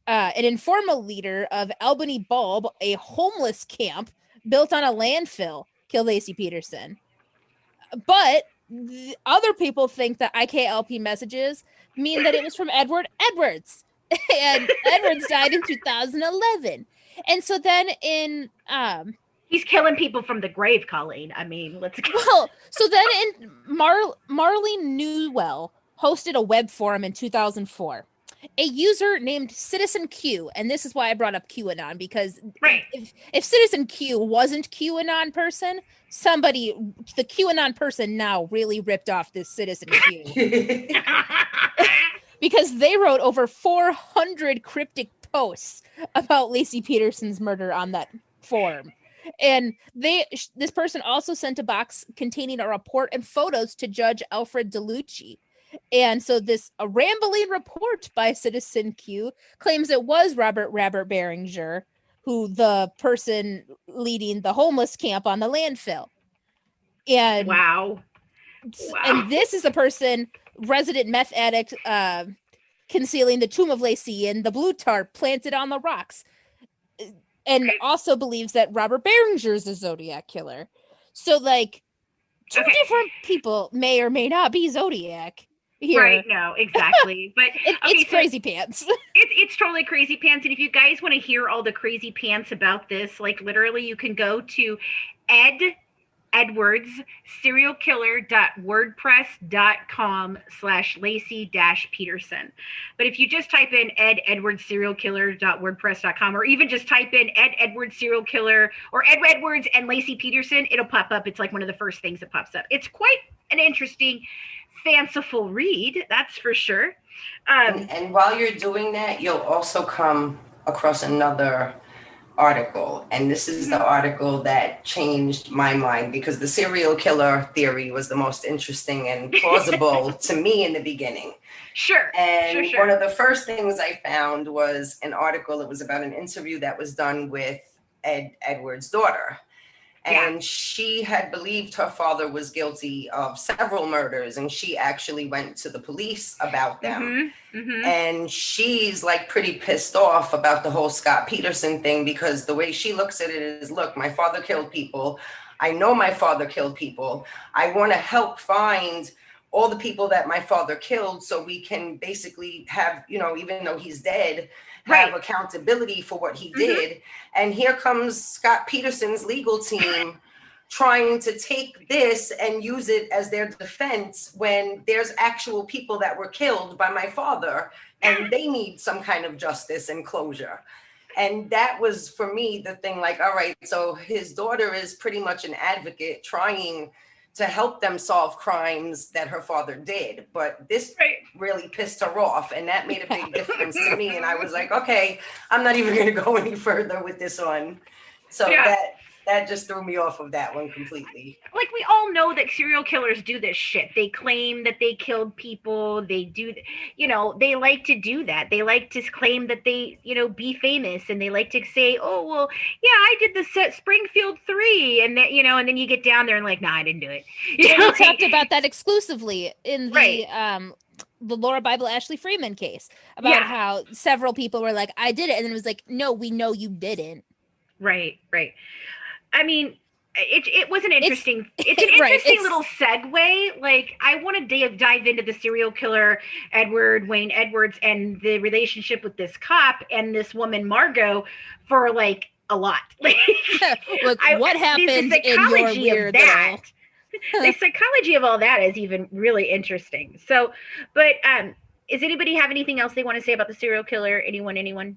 an informal leader of Albany Bulb, a homeless camp built on a landfill, killed Lacey Peterson. But other people think that IKLP messages mean that it was from Edward Edwards. And Edwards died in 2011. And so then he's killing people from the grave, Colleen. I mean, let's go. Well, so then Marley Newell hosted a web forum in 2004. A user named Citizen Q, and this is why I brought up QAnon, because if Citizen Q wasn't QAnon person, the QAnon person now really ripped off this Citizen Q. Because they wrote over 400 cryptic posts about Lacey Peterson's murder on that forum. And this person also sent a box containing a report and photos to Judge Alfred DeLucci. And so a rambling report by Citizen Q claims it was Robert Beringer, who the person leading the homeless camp on the landfill. And wow. And this is the person, resident meth addict, concealing the tomb of Lacey and the blue tarp planted on the rocks. And also believes that Robert Beringer is a Zodiac killer. So like two different people may or may not be Zodiac. Here. Right, no, exactly. But it's crazy pants. It's totally crazy pants. And if you guys want to hear all the crazy pants about this, like literally you can go to Edwards serialkiller.wordpress.com/Lacey-Peterson. But if you just type in Ed Edwards serialkiller.wordpress.com, or even just type in Ed Edwards serial killer or Ed Edwards and Lacey Peterson, it'll pop up. It's like one of the first things that pops up. It's quite an interesting, fanciful read, that's for sure. And while you're doing that, you'll also come across another article. And this is the article that changed my mind, because the serial killer theory was the most interesting and plausible to me in the beginning. Sure. And one of the first things I found was an article that was about an interview that was done with Edward's daughter. And she had believed her father was guilty of several murders, and she actually went to the police about them. And she's like pretty pissed off about the whole Scott Peterson thing, because the way she looks at it is, look, my father killed people. I know my father killed people. I want to help find all the people that my father killed, so we can basically have, you know, even though he's dead, have accountability for what he did. And here comes Scott Peterson's legal team trying to take this and use it as their defense when there's actual people that were killed by my father and they need some kind of justice and closure. And that was, for me, the thing, like, all right, so his daughter is pretty much an advocate trying to help them solve crimes that her father did. But this really pissed her off, and that made a big difference to me. And I was like, okay, I'm not even going to go any further with this one. So that just threw me off of that one completely. Like, we all know that serial killers do this shit. They claim that they killed people. They do, you know, they like to do that. They like to claim that they, you know, be famous, and they like to say, oh, well, yeah, I did the set Springfield 3. And that, you know, and then you get down there and like, nah, I didn't do it. You know, we talked about that exclusively in the Laura Bible Ashley Freeman case, about how several people were like, I did it. And then it was like, no, we know you didn't. Right. I mean, it was an interesting, it's an interesting little segue. Like, I want to dive into the serial killer, Wayne Edwards, and the relationship with this cop and this woman, Margot, for like a lot. Like, what happened in your weird little... The psychology of all that is even really interesting. So, but does anybody have anything else they want to say about the serial killer? Anyone?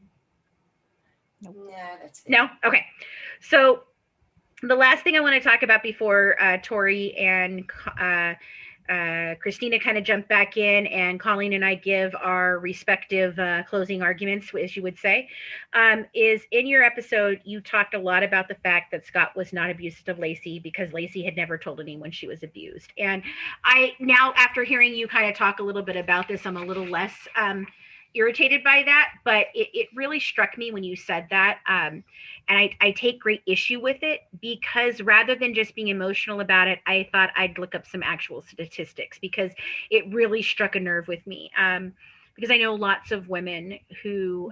No, that's it. No? Okay. So, the last thing I want to talk about before Tori and Christina kind of jump back in and Colleen and I give our respective closing arguments, as you would say, is in your episode, you talked a lot about the fact that Scott was not abusive of Lacey because Lacey had never told anyone she was abused. And I now, after hearing you kind of talk a little bit about this, I'm a little less irritated by that, but it really struck me when you said that. And I take great issue with it, because rather than just being emotional about it, I thought I'd look up some actual statistics, because it really struck a nerve with me. Because I know lots of women who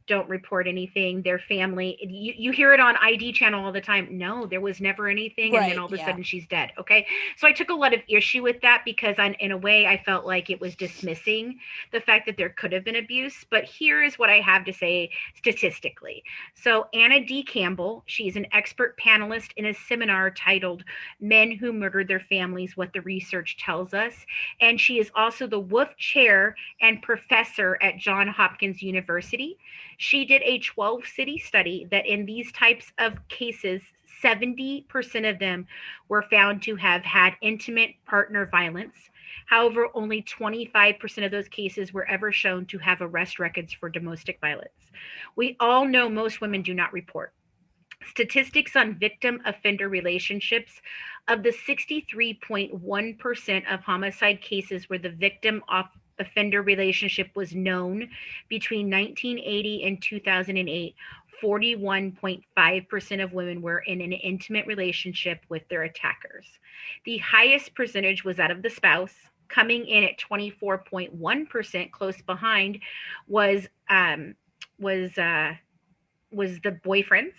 don't report anything. Their family, you hear it on ID channel all the time. No, there was never anything. And then all of a sudden she's dead. Okay. So I took a lot of issue with that, because in a way I felt like it was dismissing the fact that there could have been abuse. But here is what I have to say statistically. So Anna D. Campbell, she's an expert panelist in a seminar titled Men Who Murdered Their Families, What the Research Tells Us. And she is also the Wolf Chair and professor at Johns Hopkins University. She did a 12-city study that in these types of cases, 70% of them were found to have had intimate partner violence. However, only 25% of those cases were ever shown to have arrest records for domestic violence. We all know most women do not report. Statistics on victim-offender relationships: of the 63.1% of homicide cases where the victim offender relationship was known between 1980 and 2008, 41.5% of women were in an intimate relationship with their attackers. The highest percentage was that of the spouse, coming in at 24.1%. Close behind was the boyfriends.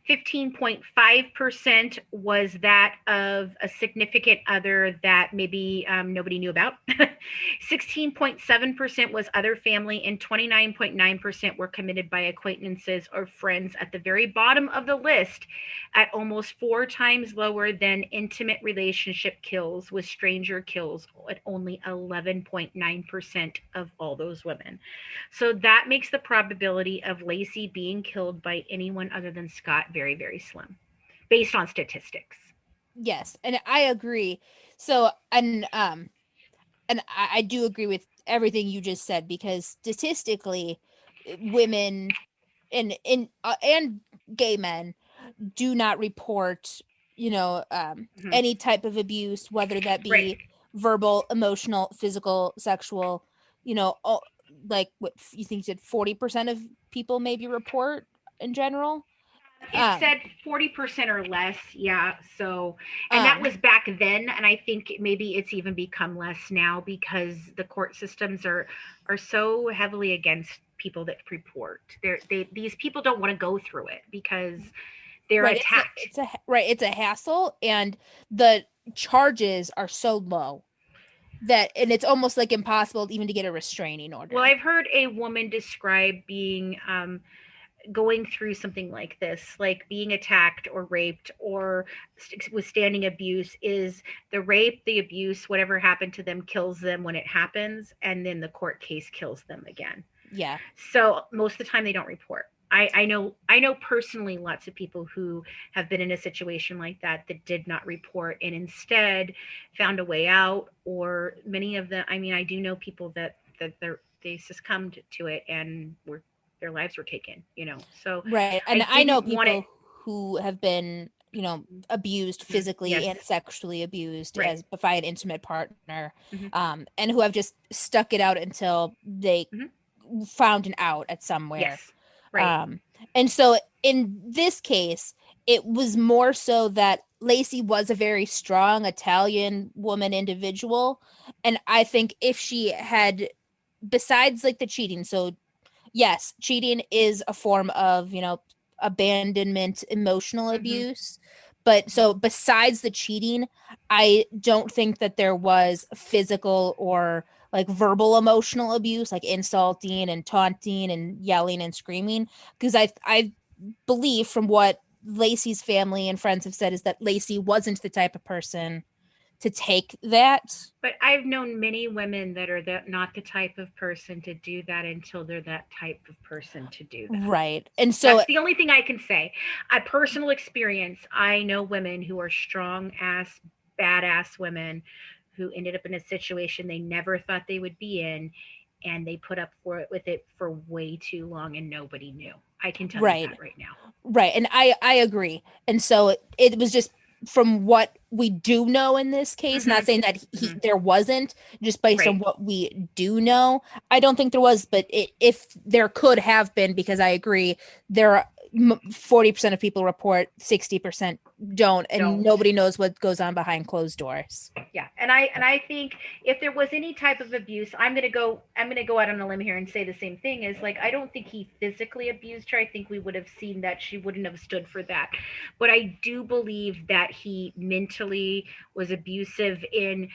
15.5% was that of a significant other that maybe nobody knew about. 16.7% was other family, and 29.9% were committed by acquaintances or friends. At the very bottom of the list, at almost 4 times lower than intimate relationship kills, was stranger kills at only 11.9% of all those women. So that makes the probability of Lacey being killed by anyone other than Scott very, very slim, based on statistics. Yes, and I agree. So, and and I do agree with everything you just said, because statistically, women and gay men do not report, any type of abuse, whether that be verbal, emotional, physical, sexual, like what you think you said 40% of people maybe report in general. It said 40% or less. Yeah. So, and that was back then. And I think maybe it's even become less now because the court systems are so heavily against people that report. These people don't want to go through it because they're attacked. It's a hassle, and the charges are so low and it's almost like impossible even to get a restraining order. Well, I've heard a woman describe being going through something like this, like being attacked or raped or withstanding abuse, is the rape, the abuse, whatever happened to them kills them when it happens, and then the court case kills them again. Yeah. So most of the time they don't report. I know personally lots of people who have been in a situation like that did not report and instead found a way out, or many of them, I mean, I do know people that they succumbed to it and their lives were taken, so. Right. And I know people who have been, abused physically and sexually abused by an intimate partner, and who have just stuck it out until they found an out at somewhere. Yes. Right. And so in this case, it was more so that Lacey was a very strong Italian woman individual. And I think if she had, besides like the cheating, so yes, cheating is a form of, abandonment, emotional abuse. But so besides the cheating, I don't think that there was physical or like verbal emotional abuse, like insulting and taunting and yelling and screaming. Because I believe from what Lacey's family and friends have said is that Lacey wasn't the type of person to take that. But I've known many women that are not the type of person to do that until they're that type of person to do that. Right. And so that's the only thing I can say. A personal experience, I know women who are strong ass, badass women who ended up in a situation they never thought they would be in, and they put up with it for way too long and nobody knew. I can tell you that right now. Right. And I agree. And so it was just from what we do know in this case, not saying that there wasn't, just based on what we do know. I don't think there was, but if there could have been, because I agree, there are 40% of people report, 60% don't, and nobody knows what goes on behind closed doors. Yeah, and I think if there was any type of abuse, I'm gonna go out on a limb here and say the same thing. Is like, I don't think he physically abused her. I think we would have seen that she wouldn't have stood for that. But I do believe that he mentally was abusive in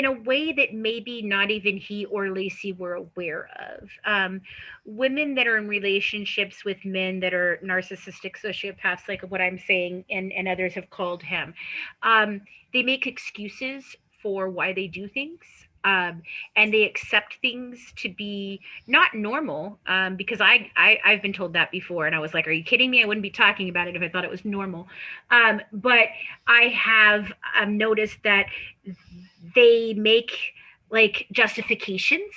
a way that maybe not even he or Lacey were aware of. Women that are in relationships with men that are narcissistic sociopaths, like what I'm saying, and others have called him, they make excuses for why they do things. And they accept things to be not normal, because I've been told that before, and I was like, are you kidding me? I wouldn't be talking about it if I thought it was normal. But I have noticed that they make like justifications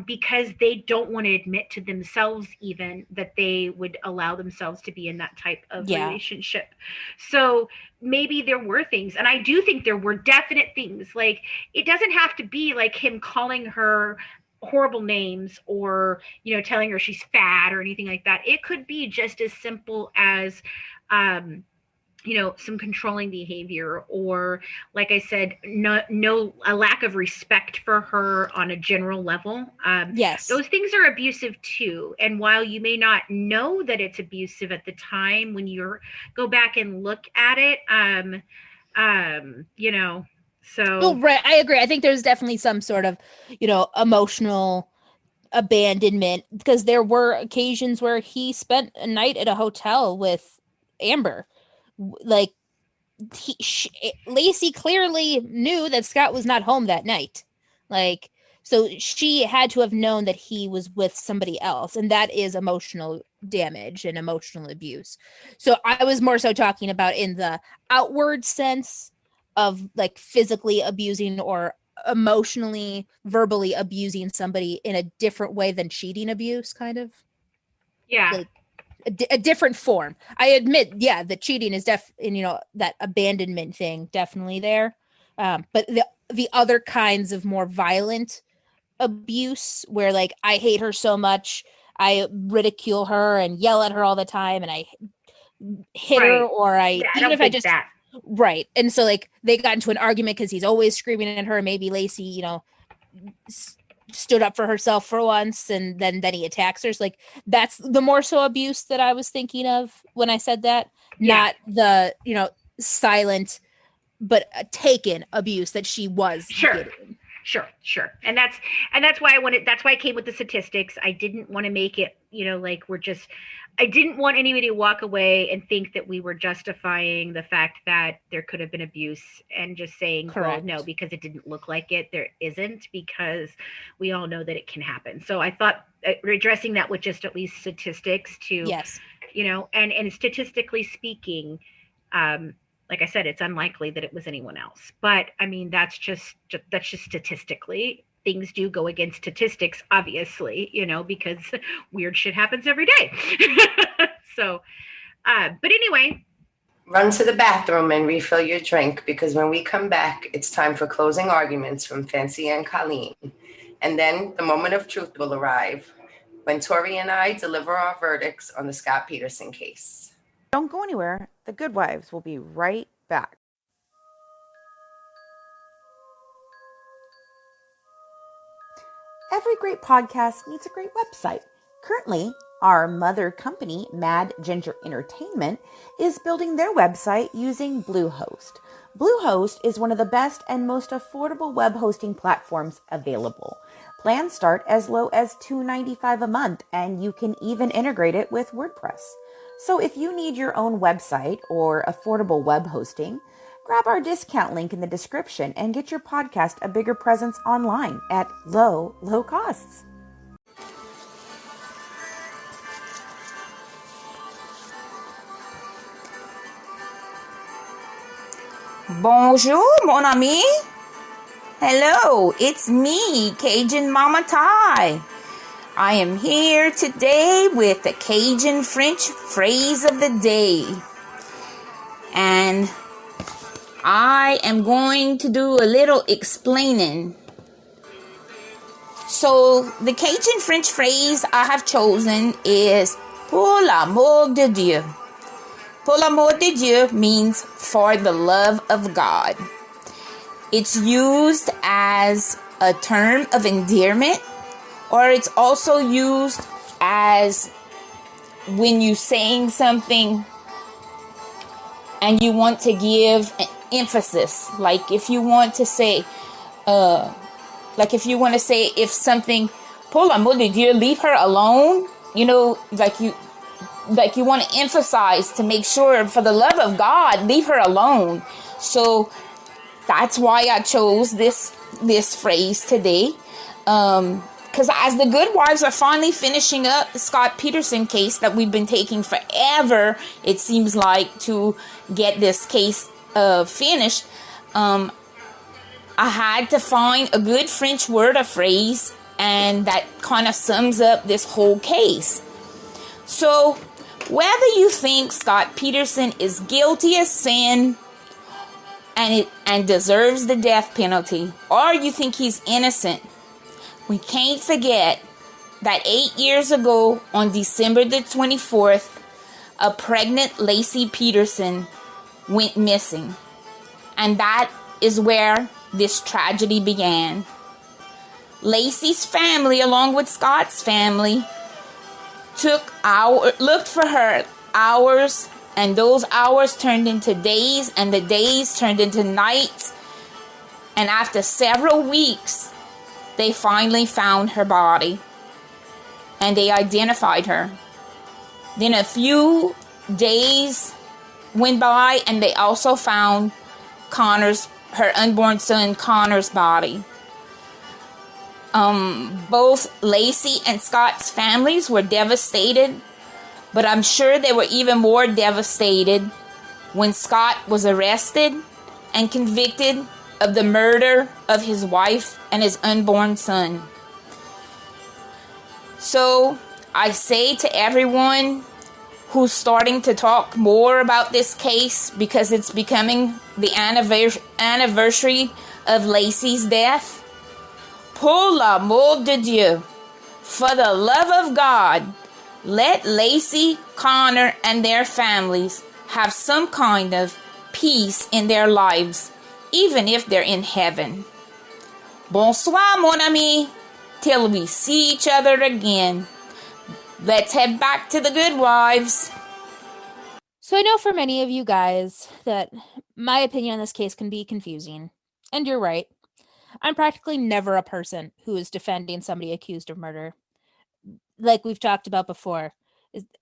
because they don't want to admit to themselves even that they would allow themselves to be in that type of relationship. So maybe there were things, and I do think there were definite things. Like, it doesn't have to be like him calling her horrible names or, telling her she's fat or anything like that. It could be just as simple as some controlling behavior, or like I said, a lack of respect for her on a general level. Yes, those things are abusive too. And while you may not know that it's abusive at the time, when you go back and look at it, so. Right, I agree. I think there's definitely some sort of, emotional abandonment, because there were occasions where he spent a night at a hotel with Amber. Like, Lacey clearly knew that Scott was not home that night. Like, so she had to have known that he was with somebody else, and that is emotional damage and emotional abuse. So I was more so talking about in the outward sense of like physically abusing or emotionally, verbally abusing somebody in a different way than cheating abuse, kind of. Yeah. Like a different form. I admit, yeah, the cheating is and that abandonment thing definitely there. But the other kinds of more violent abuse where like I hate her so much, I ridicule her and yell at her all the time, and I hit her, or even if I just that. Right. And so like they got into an argument because he's always screaming at her. Maybe Lacey, stood up for herself for once, and then he attacks her. So like that's the more so abuse that I was thinking of when I said that, not the silent but taken abuse that she was getting. Sure. And that's why that's why I came with the statistics. I didn't want to make it, like I didn't want anybody to walk away and think that we were justifying the fact that there could have been abuse and just saying, well, no, because it didn't look like it. There isn't, because we all know that it can happen. So I thought addressing that with just at least statistics to, yes, and statistically speaking, like I said, it's unlikely that it was anyone else. But I mean, that's just statistically. Things do go against statistics, obviously, because weird shit happens every day. So, but anyway. Run to the bathroom and refill your drink, because when we come back, it's time for closing arguments from Fancy and Colleen. And then the moment of truth will arrive when Tori and I deliver our verdicts on the Scott Peterson case. Don't go anywhere. The Good Wives will be right back. Every great podcast needs a great website. Currently, our mother company, Mad Ginger Entertainment, is building their website using Bluehost. Bluehost is one of the best and most affordable web hosting platforms available. Plans start as low as $2.95 a month, and you can even integrate it with WordPress. So if you need your own website or affordable web hosting, grab our discount link in the description and get your podcast a bigger presence online at low costs. Bonjour, mon ami. Hello, it's me, Cajun Mama Ty. I am here today with the Cajun French phrase of the day. And I am going to do a little explaining. So the Cajun French phrase I have chosen is pour l'amour de Dieu. Pour l'amour de Dieu means for the love of God. It's used as a term of endearment, or it's also used as when you're saying something and you want to give an emphasis. Like if you want to say, if something, pour l'amour de Dieu, leave her alone, like you want to emphasize to make sure, for the love of God, leave her alone. So that's why I chose this phrase today. Because as the Good Wives are finally finishing up the Scott Peterson case that we've been taking forever, it seems like, to get this case finished, I had to find a good French word or phrase, and that kind of sums up this whole case. So whether you think Scott Peterson is guilty of sin and deserves the death penalty, or you think he's innocent, we can't forget that 8 years ago, on December the 24th, a pregnant Lacey Peterson went missing. And that is where this tragedy began. Lacey's family, along with Scott's family, looked for her hours, and those hours turned into days, and the days turned into nights. And after several weeks, they finally found her body, and they identified her. Then a few days went by, and they also found her unborn son Connor's body. Both Lacey and Scott's families were devastated, but I'm sure they were even more devastated when Scott was arrested and convicted of the murder of his wife and his unborn son. So I say to everyone who's starting to talk more about this case, because it's becoming the anniversary of Lacey's death, pour l'amour de Dieu, for the love of God, let Lacey, Connor, and their families have some kind of peace in their lives, even if they're in heaven. Bonsoir, mon ami, till we see each other again. Let's head back to the Good Wives. So I know for many of you guys that my opinion on this case can be confusing. And you're right. I'm practically never a person who is defending somebody accused of murder. Like we've talked about before,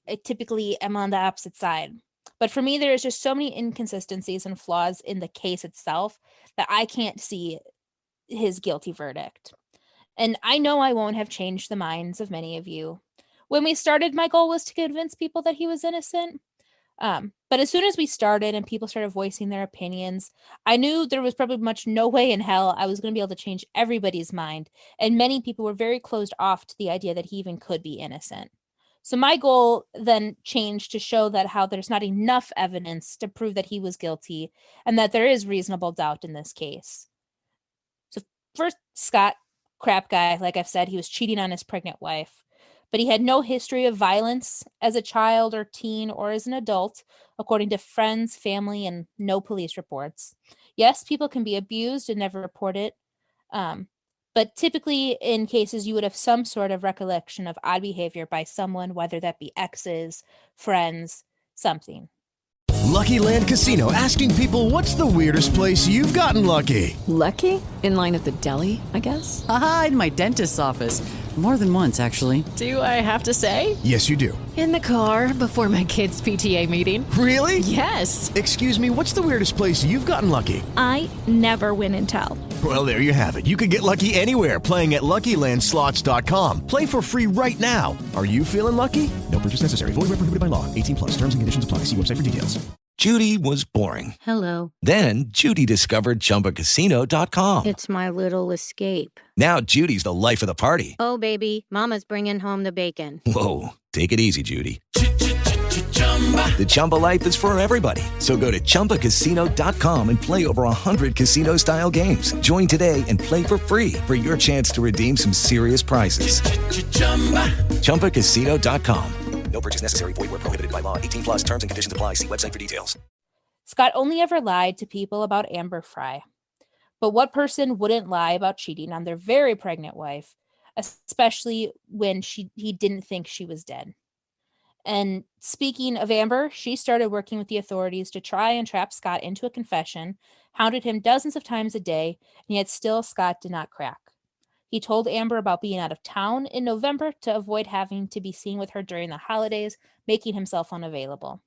I typically am on the opposite side. But for me, there is just so many inconsistencies and flaws in the case itself that I can't see his guilty verdict. And I know I won't have changed the minds of many of you. When we started, my goal was to convince people that he was innocent. But as soon as we started and people started voicing their opinions, I knew there was probably no way in hell I was going to be able to change everybody's mind. And many people were very closed off to the idea that he even could be innocent. So my goal then changed to show that how there's not enough evidence to prove that he was guilty and that there is reasonable doubt in this case. So first, Scott, crap guy, like I've said, he was cheating on his pregnant wife. But he had no history of violence as a child or teen or as an adult, according to friends, family, and no police reports. Yes, people can be abused and never report it. But typically in cases, you would have some sort of recollection of odd behavior by someone, whether that be exes, friends, something. Lucky Land Casino, asking people, what's the weirdest place you've gotten lucky? Lucky? In line at the deli, I guess? Aha, in my dentist's office. More than once, actually. Do I have to say? Yes, you do. In the car before my kids' PTA meeting. Really? Yes. Excuse me, what's the weirdest place you've gotten lucky? I never win and tell. Well, there you have it. You can get lucky anywhere, playing at LuckyLandSlots.com. Play for free right now. Are you feeling lucky? No purchase necessary. Void where prohibited by law. 18+. Terms and conditions apply. See website for details. Judy was boring. Hello. Then Judy discovered ChumbaCasino.com. It's my little escape. Now Judy's the life of the party. Oh, baby, mama's bringing home the bacon. Whoa, take it easy, Judy. The Chumba life is for everybody. So go to ChumbaCasino.com and play over 100 casino-style games. Join today and play for free for your chance to redeem some serious prizes. ChumbaCasino.com. No purchase necessary. Void where prohibited by law. 18+ terms and conditions apply. See website for details. Scott only ever lied to people about Amber Fry. But what person wouldn't lie about cheating on their very pregnant wife, especially when he didn't think she was dead? And speaking of Amber, she started working with the authorities to try and trap Scott into a confession, hounded him dozens of times a day, and yet still Scott did not crack. He told Amber about being out of town in November to avoid having to be seen with her during the holidays, making himself unavailable.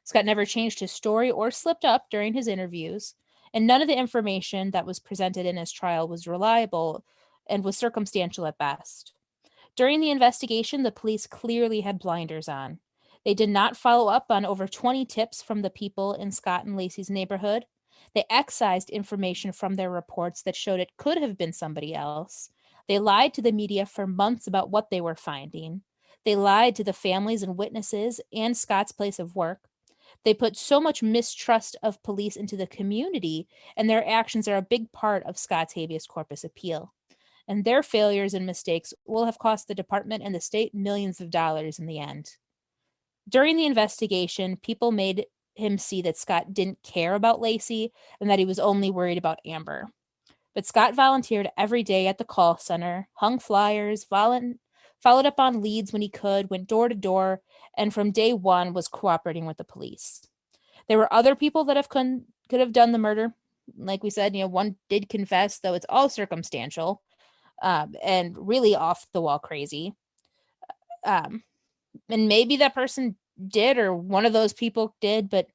Scott never changed his story or slipped up during his interviews, and none of the information that was presented in his trial was reliable and was circumstantial at best. During the investigation, the police clearly had blinders on. They did not follow up on over 20 tips from the people in Scott and Lacey's neighborhood. They excised information from their reports that showed it could have been somebody else. They lied to the media for months about what they were finding. They lied to the families and witnesses and Scott's place of work. They put so much mistrust of police into the community, and their actions are a big part of Scott's habeas corpus appeal. And their failures and mistakes will have cost the department and the state millions of dollars in the end. During the investigation, people made him see that Scott didn't care about Lacey and that he was only worried about Amber. But Scott volunteered every day at the call center, hung flyers, followed up on leads when he could, went door to door, and from day one was cooperating with the police. There were other people that could have done the murder. Like we said, one did confess, though it's all circumstantial and really off the wall crazy. And maybe that person did, or one of those people did, but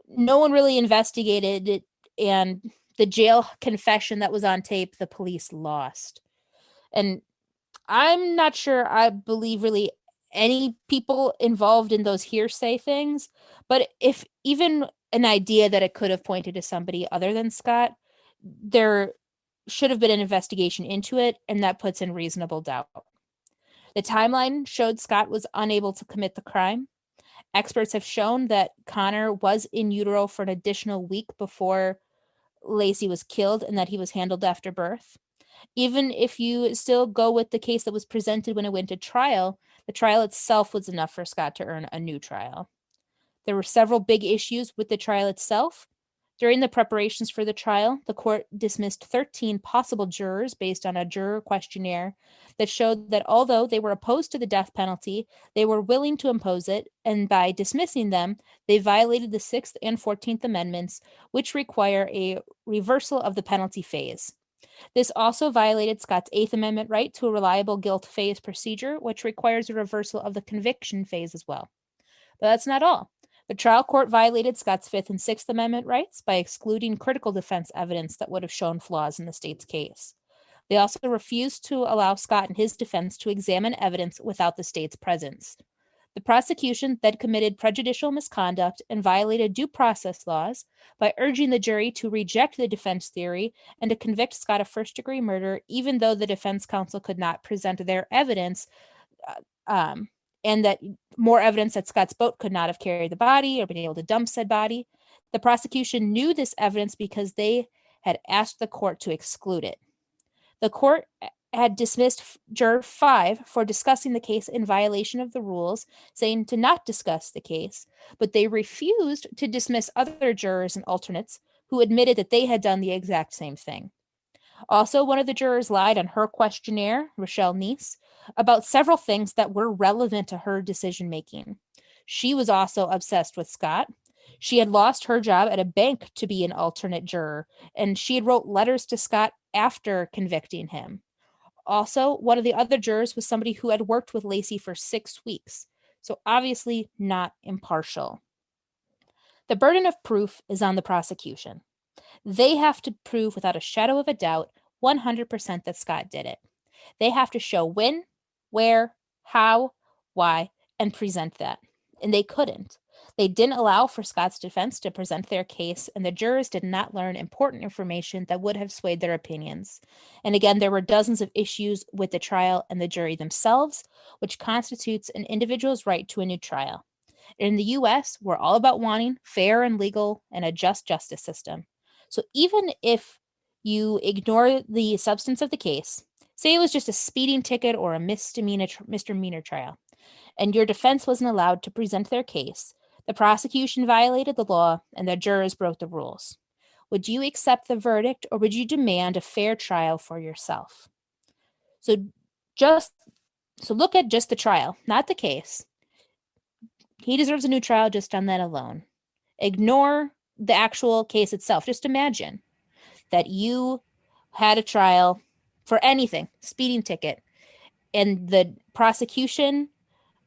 no one really investigated it, and the jail confession that was on tape, the police lost. And I'm not sure I believe really any people involved in those hearsay things, but if even an idea that it could have pointed to somebody other than Scott, there should have been an investigation into it, and that puts in reasonable doubt. The timeline showed Scott was unable to commit the crime. Experts have shown that Connor was in utero for an additional week before Lacey was killed and that he was handled after birth. Even if you still go with the case that was presented when it went to trial, the trial itself was enough for Scott to earn a new trial. There were several big issues with the trial itself. During the preparations for the trial, the court dismissed 13 possible jurors based on a juror questionnaire that showed that although they were opposed to the death penalty, they were willing to impose it, and by dismissing them, they violated the 6th and 14th Amendments, which require a reversal of the penalty phase. This also violated Scott's 8th Amendment right to a reliable guilt phase procedure, which requires a reversal of the conviction phase as well. But that's not all. The trial court violated Scott's 5th and 6th Amendment rights by excluding critical defense evidence that would have shown flaws in the state's case. They also refused to allow Scott and his defense to examine evidence without the state's presence. The prosecution then committed prejudicial misconduct and violated due process laws by urging the jury to reject the defense theory and to convict Scott of first-degree murder, even though the defense counsel could not present their evidence and that more evidence that Scott's boat could not have carried the body or been able to dump said body. The prosecution knew this evidence because they had asked the court to exclude it. The court had dismissed Juror 5 for discussing the case in violation of the rules, saying to not discuss the case, but they refused to dismiss other jurors and alternates who admitted that they had done the exact same thing. Also, one of the jurors lied on her questionnaire, Rochelle Neese, about several things that were relevant to her decision-making. She was also obsessed with Scott. She had lost her job at a bank to be an alternate juror, and she had wrote letters to Scott after convicting him. Also, one of the other jurors was somebody who had worked with Lacey for 6 weeks, so obviously not impartial. The burden of proof is on the prosecution. They have to prove without a shadow of a doubt 100% that Scott did it. They have to show when, where, how, why, and present that. And they couldn't. They didn't allow for Scott's defense to present their case, and the jurors did not learn important information that would have swayed their opinions. And again, there were dozens of issues with the trial and the jury themselves, which constitutes an individual's right to a new trial. In the U.S., we're all about wanting fair and legal and a just justice system. So even if you ignore the substance of the case, say it was just a speeding ticket or a misdemeanor trial, and your defense wasn't allowed to present their case, the prosecution violated the law and the jurors broke the rules. Would you accept the verdict, or would you demand a fair trial for yourself? So look at just the trial, not the case. He deserves a new trial just on that alone. Ignore the actual case itself. Just imagine that you had a trial for anything, speeding ticket, and the prosecution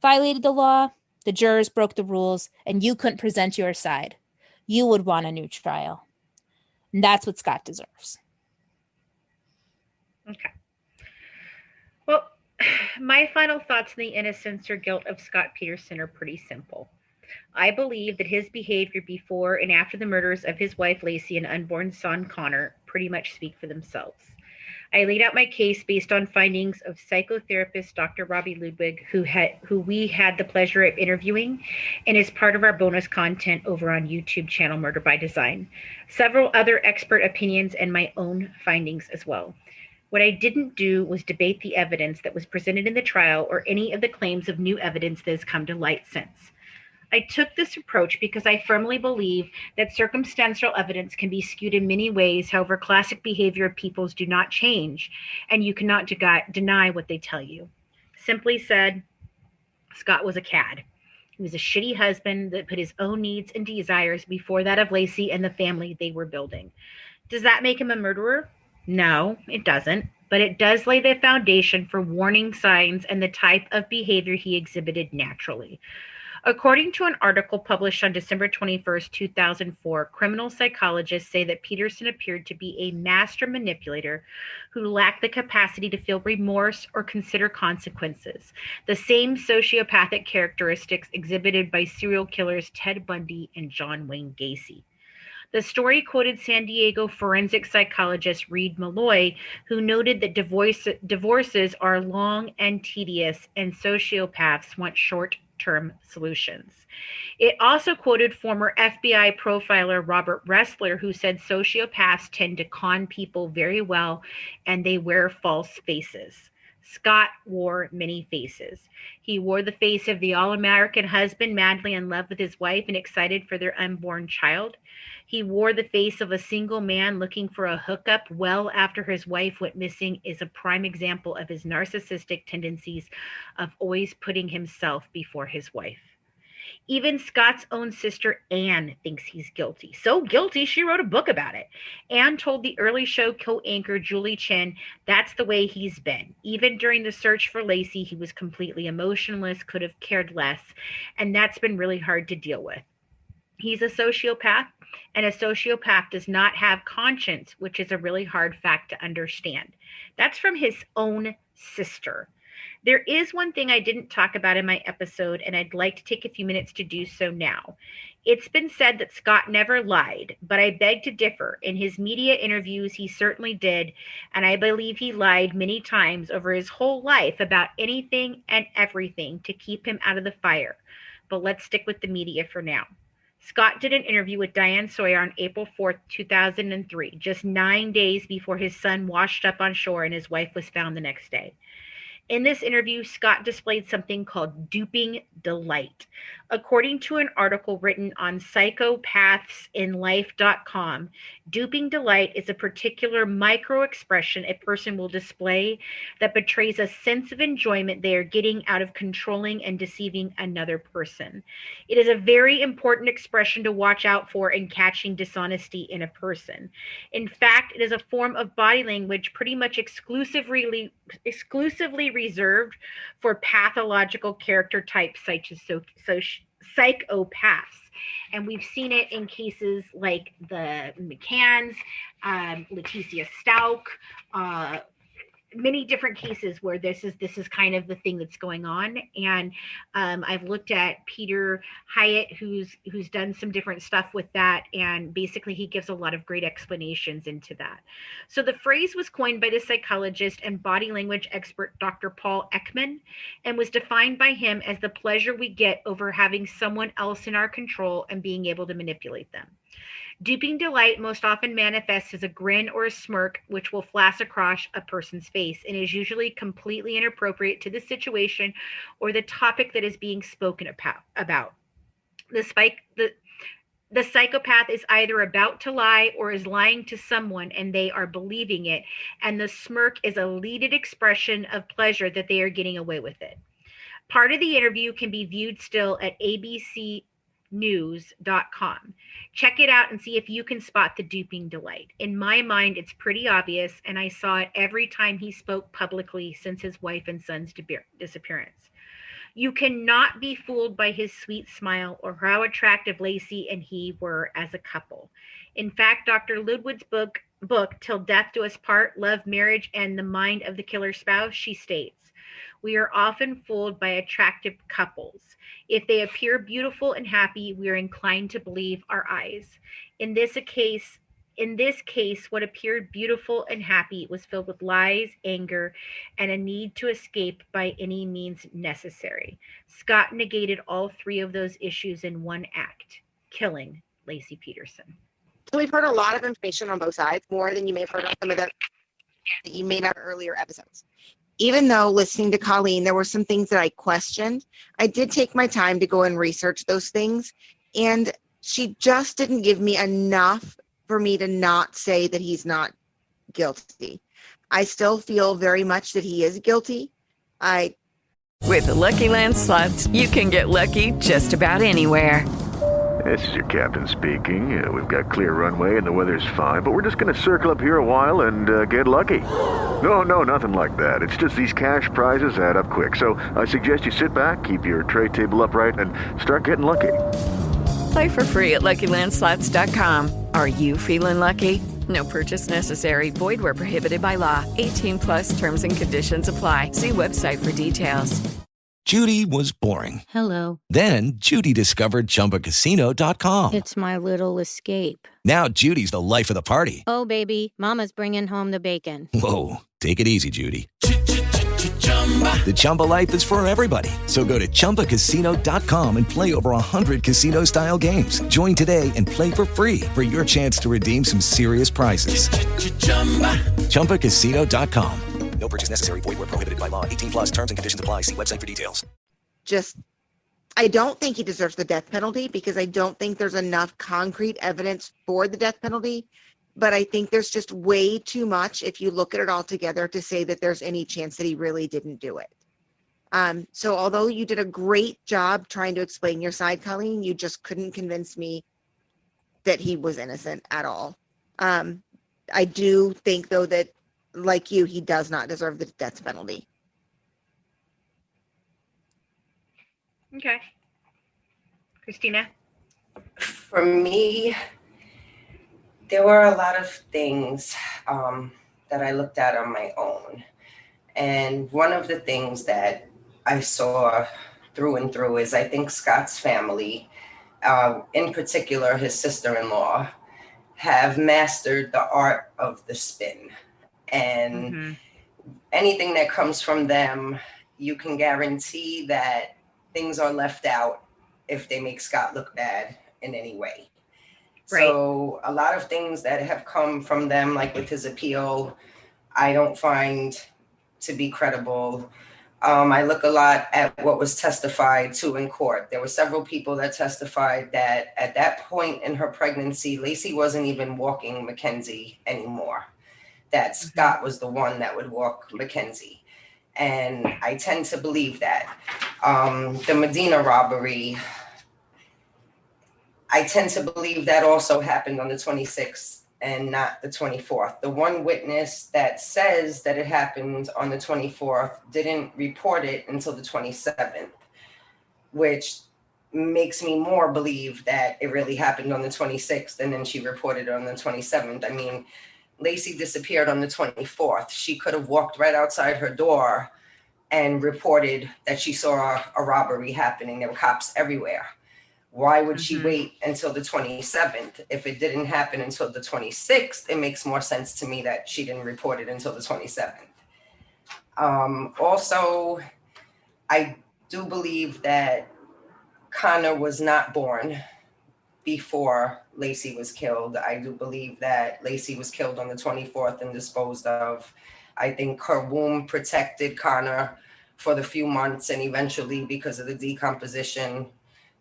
violated the law, the jurors broke the rules, and you couldn't present your side. You would want a new trial. And that's what Scott deserves. Okay. Well, my final thoughts on the innocence or guilt of Scott Peterson are pretty simple. I believe that his behavior before and after the murders of his wife Lacey and unborn son Connor pretty much speak for themselves. I laid out my case based on findings of psychotherapist Dr. Robbie Ludwig, who we had the pleasure of interviewing, and is part of our bonus content over on YouTube channel Murder by Design. Several other expert opinions and my own findings as well. What I didn't do was debate the evidence that was presented in the trial or any of the claims of new evidence that has come to light since. I took this approach because I firmly believe that circumstantial evidence can be skewed in many ways. However, classic behavior of peoples do not change, and you cannot deny what they tell you. Simply said, Scott was a cad. He was a shitty husband that put his own needs and desires before that of Lacey and the family they were building. Does that make him a murderer? No, it doesn't. But it does lay the foundation for warning signs and the type of behavior he exhibited naturally. According to an article published on December 21st, 2004, criminal psychologists say that Peterson appeared to be a master manipulator who lacked the capacity to feel remorse or consider consequences, the same sociopathic characteristics exhibited by serial killers Ted Bundy and John Wayne Gacy. The story quoted San Diego forensic psychologist Reed Malloy, who noted that divorces are long and tedious, and sociopaths want short-term solutions. It also quoted former FBI profiler Robert Ressler, who said sociopaths tend to con people very well and they wear false faces. Scott wore many faces. He wore the face of the all-American husband madly in love with his wife and excited for their unborn child. He wore the face of a single man looking for a hookup well after his wife went missing, is a prime example of his narcissistic tendencies of always putting himself before his wife. Even Scott's own sister, Anne, thinks he's guilty. So guilty, she wrote a book about it. Anne told the early show co-anchor Julie Chen that's the way he's been. Even during the search for Lacey, he was completely emotionless, could have cared less, and that's been really hard to deal with. He's a sociopath, and a sociopath does not have conscience, which is a really hard fact to understand. That's from his own sister. There is one thing I didn't talk about in my episode, and I'd like to take a few minutes to do so now. It's been said that Scott never lied, but I beg to differ. In his media interviews, he certainly did, and I believe he lied many times over his whole life about anything and everything to keep him out of the fire. But let's stick with the media for now. Scott did an interview with Diane Sawyer on April 4th, 2003, just 9 days before his son washed up on shore and his wife was found the next day. In this interview, Scott displayed something called duping delight. According to an article written on psychopathinlife.com, duping delight is a particular micro-expression a person will display that betrays a sense of enjoyment they are getting out of controlling and deceiving another person. It is a very important expression to watch out for in catching dishonesty in a person. In fact, it is a form of body language pretty much exclusively reserved for pathological character types such as psychopaths. And we've seen it in cases like the McCanns, Leticia Stout, many different cases where this is kind of the thing that's going on. And I've looked at Peter Hyatt, who's done some different stuff with that, and basically he gives a lot of great explanations into that. So the phrase was coined by the psychologist and body language expert Dr. Paul Ekman, and was defined by him as the pleasure we get over having someone else in our control and being able to manipulate them. Duping delight most often manifests as a grin or a smirk, which will flash across a person's face and is usually completely inappropriate to the situation or the topic that is being spoken about. The psychopath is either about to lie or is lying to someone and they are believing it, and the smirk is a leaded expression of pleasure that they are getting away with it. Part of the interview can be viewed still at abcnews.com. Check it out and see if you can spot the duping delight. In my mind, it's pretty obvious, and I saw it every time he spoke publicly since his wife and son's disappearance. You cannot be fooled by his sweet smile or how attractive Lacey and he were as a couple. In fact, Dr. Ludwig's book, Till Death Do Us Part, Love, Marriage, and the Mind of the Killer Spouse, she states, we are often fooled by attractive couples. If they appear beautiful and happy, we are inclined to believe our eyes. In this case, what appeared beautiful and happy was filled with lies, anger, and a need to escape by any means necessary. Scott negated all three of those issues in one act, killing Lacey Peterson. So we've heard a lot of information on both sides, more than you may have heard on some of the that you may not earlier episodes. Even though listening to Colleen, there were some things that I questioned, I did take my time to go and research those things, and she just didn't give me enough for me to not say that he's not guilty. I still feel very much that he is guilty. With the Lucky Land Slots, you can get lucky just about anywhere. This is your captain speaking. We've got clear runway and the weather's fine, but we're just going to circle up here a while and get lucky. No, nothing like that. It's just these cash prizes add up quick. So I suggest you sit back, keep your tray table upright, and start getting lucky. Play for free at LuckyLandSlots.com. Are you feeling lucky? No purchase necessary. Void where prohibited by law. 18+ terms and conditions apply. See website for details. Judy was boring. Hello. Then Judy discovered ChumbaCasino.com. It's my little escape. Now Judy's the life of the party. Oh, baby, mama's bringing home the bacon. Whoa, take it easy, Judy. The Chumba life is for everybody. So go to ChumbaCasino.com and play over 100 casino-style games. Join today and play for free for your chance to redeem some serious prizes. ChumbaCasino.com. No purchase necessary. Void where prohibited by law. 18 plus terms and conditions apply. See website for details. I don't think he deserves the death penalty because I don't think there's enough concrete evidence for the death penalty. But I think there's just way too much, if you look at it all together, to say that there's any chance that he really didn't do it. So although you did a great job trying to explain your side, Colleen, you just couldn't convince me that he was innocent at all. I do think, though, that like you, he does not deserve the death penalty. Okay. Christina? For me, there were a lot of things that I looked at on my own. And one of the things that I saw through and through is I think Scott's family, in particular his sister-in-law, have mastered the art of the spin. And anything that comes from them, you can guarantee that things are left out if they make Scott look bad in any way. Right. So a lot of things that have come from them, like with his appeal, I don't find to be credible. I look a lot at what was testified to in court. There were several people that testified that at that point in her pregnancy, Lacey wasn't even walking Mackenzie anymore. That Scott was the one that would walk Mackenzie. And I tend to believe that. The Medina robbery, I tend to believe that also happened on the 26th and not the 24th. The one witness that says that it happened on the 24th didn't report it until the 27th, which makes me more believe that it really happened on the 26th and then she reported it on the 27th. I mean, Lacey disappeared on the 24th. She could have walked right outside her door and reported that she saw a robbery happening. There were cops everywhere. Why would she wait until the 27th? If it didn't happen until the 26th, it makes more sense to me that she didn't report it until the 27th. Also, I do believe that Connor was not born before Lacey was killed. I do believe that Lacey was killed on the 24th and disposed of. I think her womb protected Connor for the few months, and eventually, because of the decomposition,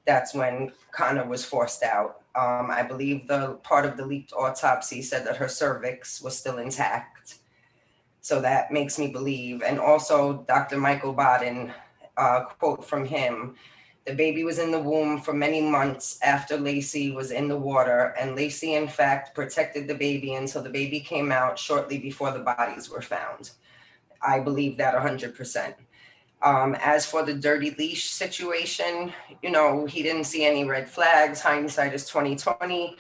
that's when Connor was forced out. I believe the part of the leaked autopsy said that her cervix was still intact. So that makes me believe. And also Dr. Michael Baden, quote from him, "The baby was in the womb for many months after Lacey was in the water, and Lacey, in fact, protected the baby until the baby came out shortly before the bodies were found." I believe that 100%. As for the dirty leash situation, you know, he didn't see any red flags. Hindsight is 20/20,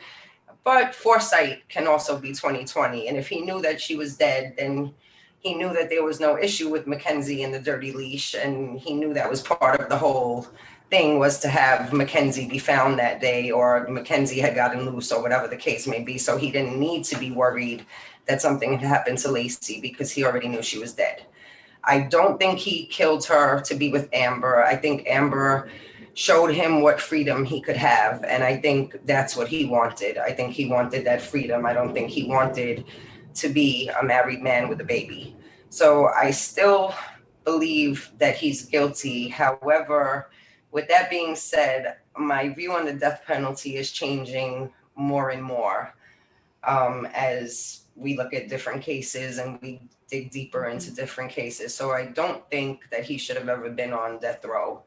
but foresight can also be 20/20. And if he knew that she was dead, then he knew that there was no issue with Mackenzie and the dirty leash, and he knew that was part of the whole thing, was to have Mackenzie be found that day, or Mackenzie had gotten loose, or whatever the case may be. So he didn't need to be worried that something had happened to Lacey because he already knew she was dead. I don't think he killed her to be with Amber. I think Amber showed him what freedom he could have, and I think that's what he wanted. I think he wanted that freedom. I don't think he wanted to be a married man with a baby. So I still believe that he's guilty. However, with that being said, my view on the death penalty is changing more and more as we look at different cases and we dig deeper into different cases. So I don't think that he should have ever been on death row.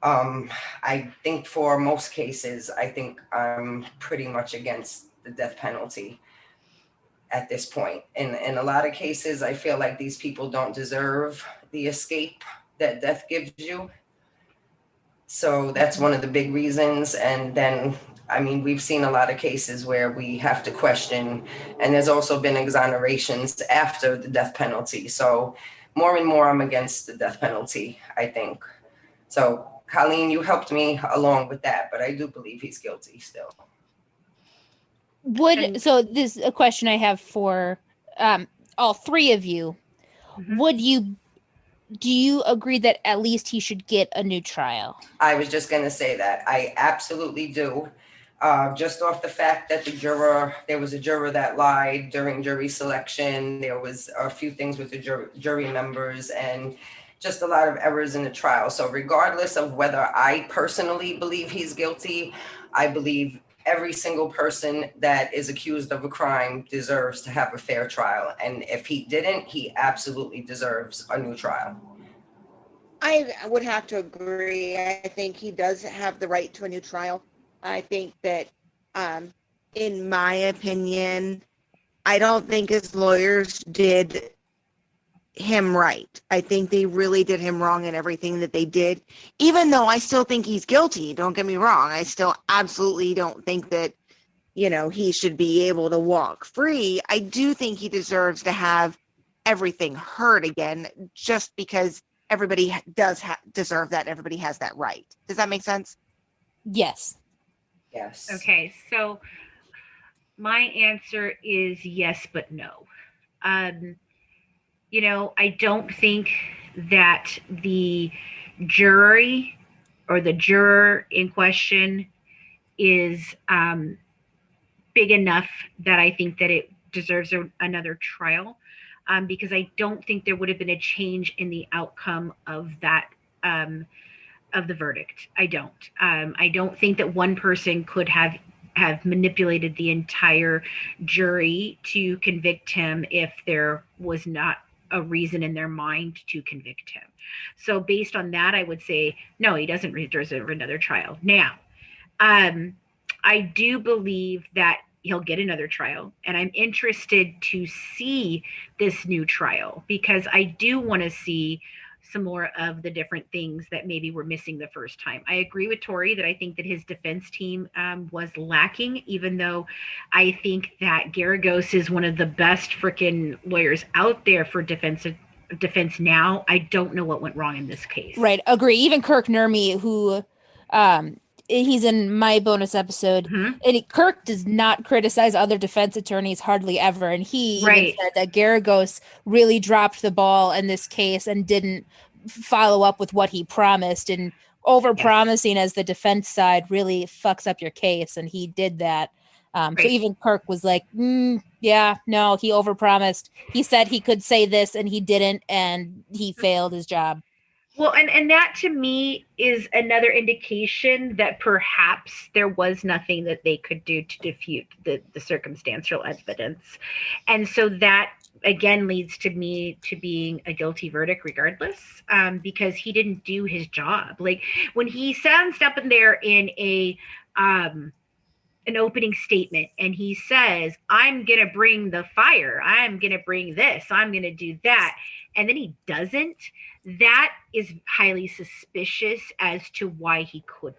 I think for most cases, I think I'm pretty much against the death penalty at this point. In a lot of cases, I feel like these people don't deserve the escape that death gives you. So that's one of the big reasons. And then, I mean, we've seen a lot of cases where we have to question, and there's also been exonerations after the death penalty. So more and more I'm against the death penalty, I think. So, Colleen, you helped me along with that, but I do believe he's guilty still. So this is a question I have for all three of you. Do you agree that at least he should get a new trial? I was just going to say that. I absolutely do. Just off the fact that there was a juror that lied during jury selection. There was a few things with the jury members and just a lot of errors in the trial. So regardless of whether I personally believe he's guilty, I believe every single person that is accused of a crime deserves to have a fair trial. And if he didn't, he absolutely deserves a new trial. I would have to agree. I think he does have the right to a new trial. I think that, in my opinion, I don't think his lawyers did him right. I think they really did him wrong in everything that they did, even though I still think he's guilty. Don't get me wrong. I still absolutely don't think that, he should be able to walk free. I do think he deserves to have everything heard again, just because everybody does deserve that. Everybody has that right. Does that make sense? Yes. Yes. Okay. So my answer is yes, but no. I don't think that the jury or the juror in question is big enough that I think that it deserves another trial, because I don't think there would have been a change in the outcome of that, of the verdict. I don't think that one person could have manipulated the entire jury to convict him if there was not a reason in their mind to convict him. So based on that, I would say, no, he doesn't deserve another trial. Now, I do believe that he'll get another trial, and I'm interested to see this new trial because I do want to see some more of the different things that maybe were missing the first time. I agree with Tori that I think that his defense team was lacking, even though I think that Garagos is one of the best freaking lawyers out there for defense now. I don't know what went wrong in this case. Right. Agree. Even Kirk Nurmi, who he's in my bonus episode, and Kirk does not criticize other defense attorneys hardly ever. And he even said that Garagos really dropped the ball in this case and didn't follow up with what he promised, and over-promising as the defense side really fucks up your case. And he did that. So even Kirk was like, yeah, no, he overpromised. He said he could say this and he didn't, and he failed his job. Well, and that to me is another indication that perhaps there was nothing that they could do to defute the circumstantial evidence. And so that, again, leads to me to being a guilty verdict regardless, because he didn't do his job. Like when he stands up in there in an opening statement and he says, I'm going to bring the fire, I'm going to bring this, I'm going to do that, and then he doesn't, that is highly suspicious as to why he couldn't.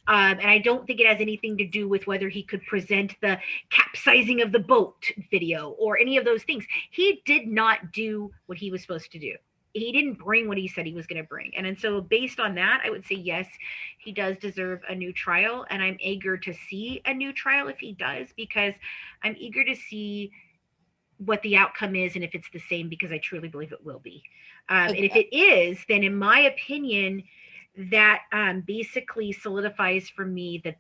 And I don't think it has anything to do with whether he could present the capsizing of the boat video or any of those things. He did not do what he was supposed to do. He didn't bring what he said he was going to bring. And so based on that, I would say, yes, he does deserve a new trial. And I'm eager to see a new trial if he does, because I'm eager to see what the outcome is and if it's the same, because I truly believe it will be. And if it is, then in my opinion, that basically solidifies for me that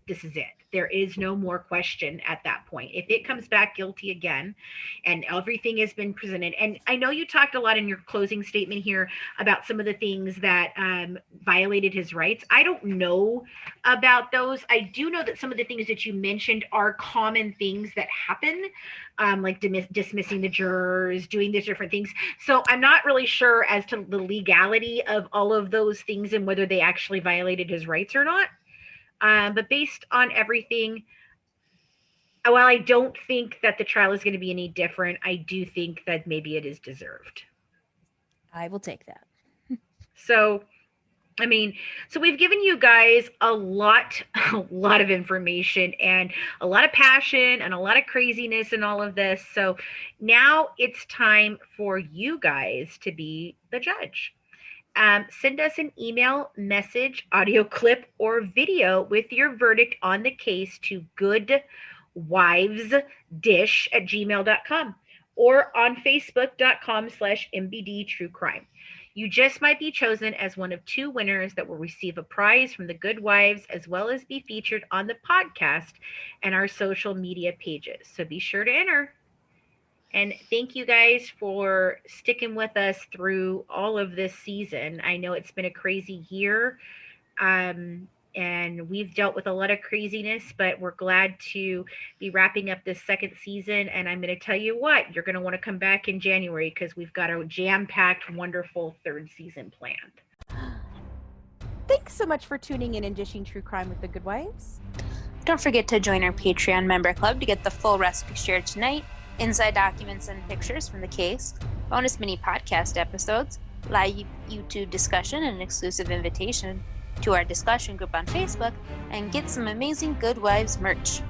this is it. There is no more question at that point. If it comes back guilty again and everything has been presented, and I know you talked a lot in your closing statement here about some of the things that violated his rights. I don't know about those. I do know that some of the things that you mentioned are common things that happen, like dismissing the jurors, doing these different things. So I'm not really sure as to the legality of all of those things and whether they actually violated his rights or not. But based on everything, while I don't think that the trial is going to be any different, I do think that maybe it is deserved. I will take that. So I mean, so we've given you guys a lot of information and a lot of passion and a lot of craziness and all of this. So now it's time for you guys to be the judge. Send us an email, message, audio clip, or video with your verdict on the case to goodwivesdish@gmail.com or on facebook.com/MBD True Crime. You just might be chosen as one of 2 winners that will receive a prize from the Good Wives, as well as be featured on the podcast and our social media pages. So be sure to enter. And thank you guys for sticking with us through all of this season. I know it's been a crazy year, and we've dealt with a lot of craziness, but we're glad to be wrapping up this 2nd season. And I'm going to tell you what, you're going to want to come back in January because we've got a jam-packed, wonderful 3rd season planned. Thanks so much for tuning in and dishing true crime with the Good Wives. Don't forget to join our Patreon member club to get the full recipe shared tonight, inside documents and pictures from the case, bonus mini podcast episodes, live YouTube discussion, and an exclusive invitation to our discussion group on Facebook, and get some amazing Good Wives merch.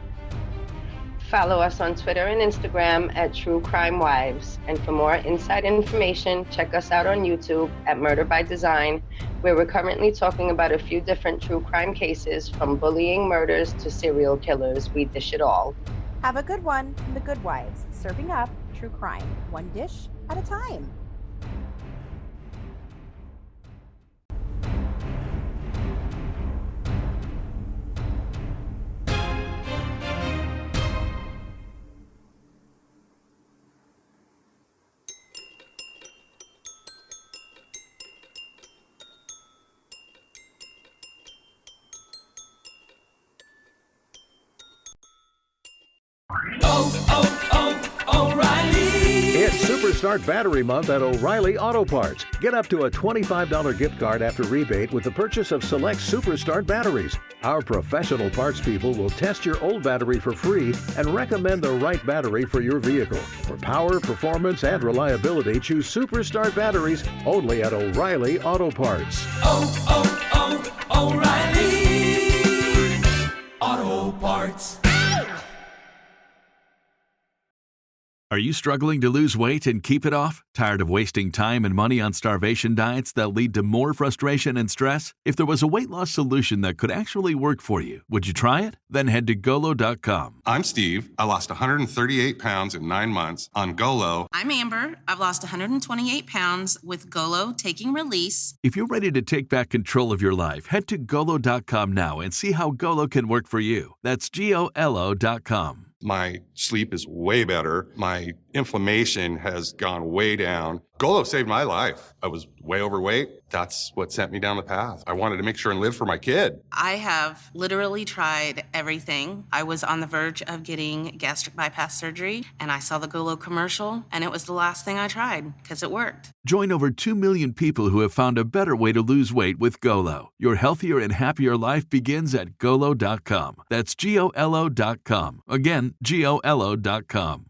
Follow us on Twitter and Instagram at True Crime Wives. And for more inside information, check us out on YouTube at Murder by Design, where we're currently talking about a few different true crime cases, from bullying murders to serial killers. We dish it all. Have a good one from the Good Wives, serving up true crime, one dish at a time. It's Superstart Battery Month at O'Reilly Auto Parts. Get up to a $25 gift card after rebate with the purchase of select Superstart batteries. Our professional parts people will test your old battery for free and recommend the right battery for your vehicle. For power, performance, and reliability, choose Superstart batteries only at O'Reilly Auto Parts. O'Reilly Auto Parts. Are you struggling to lose weight and keep it off? Tired of wasting time and money on starvation diets that lead to more frustration and stress? If there was a weight loss solution that could actually work for you, would you try it? Then head to Golo.com. I'm Steve. I lost 138 pounds in 9 months on Golo. I'm Amber. I've lost 128 pounds with Golo Taking Release. If you're ready to take back control of your life, head to Golo.com now and see how Golo can work for you. That's GOLO.com. My sleep is way better. My inflammation has gone way down. Golo saved my life. I was way overweight. That's what sent me down the path. I wanted to make sure and live for my kid. I have literally tried everything. I was on the verge of getting gastric bypass surgery, and I saw the Golo commercial, and it was the last thing I tried because it worked. Join over 2 million people who have found a better way to lose weight with Golo. Your healthier and happier life begins at Golo.com. That's GOLO.com. Again, GOLO.com.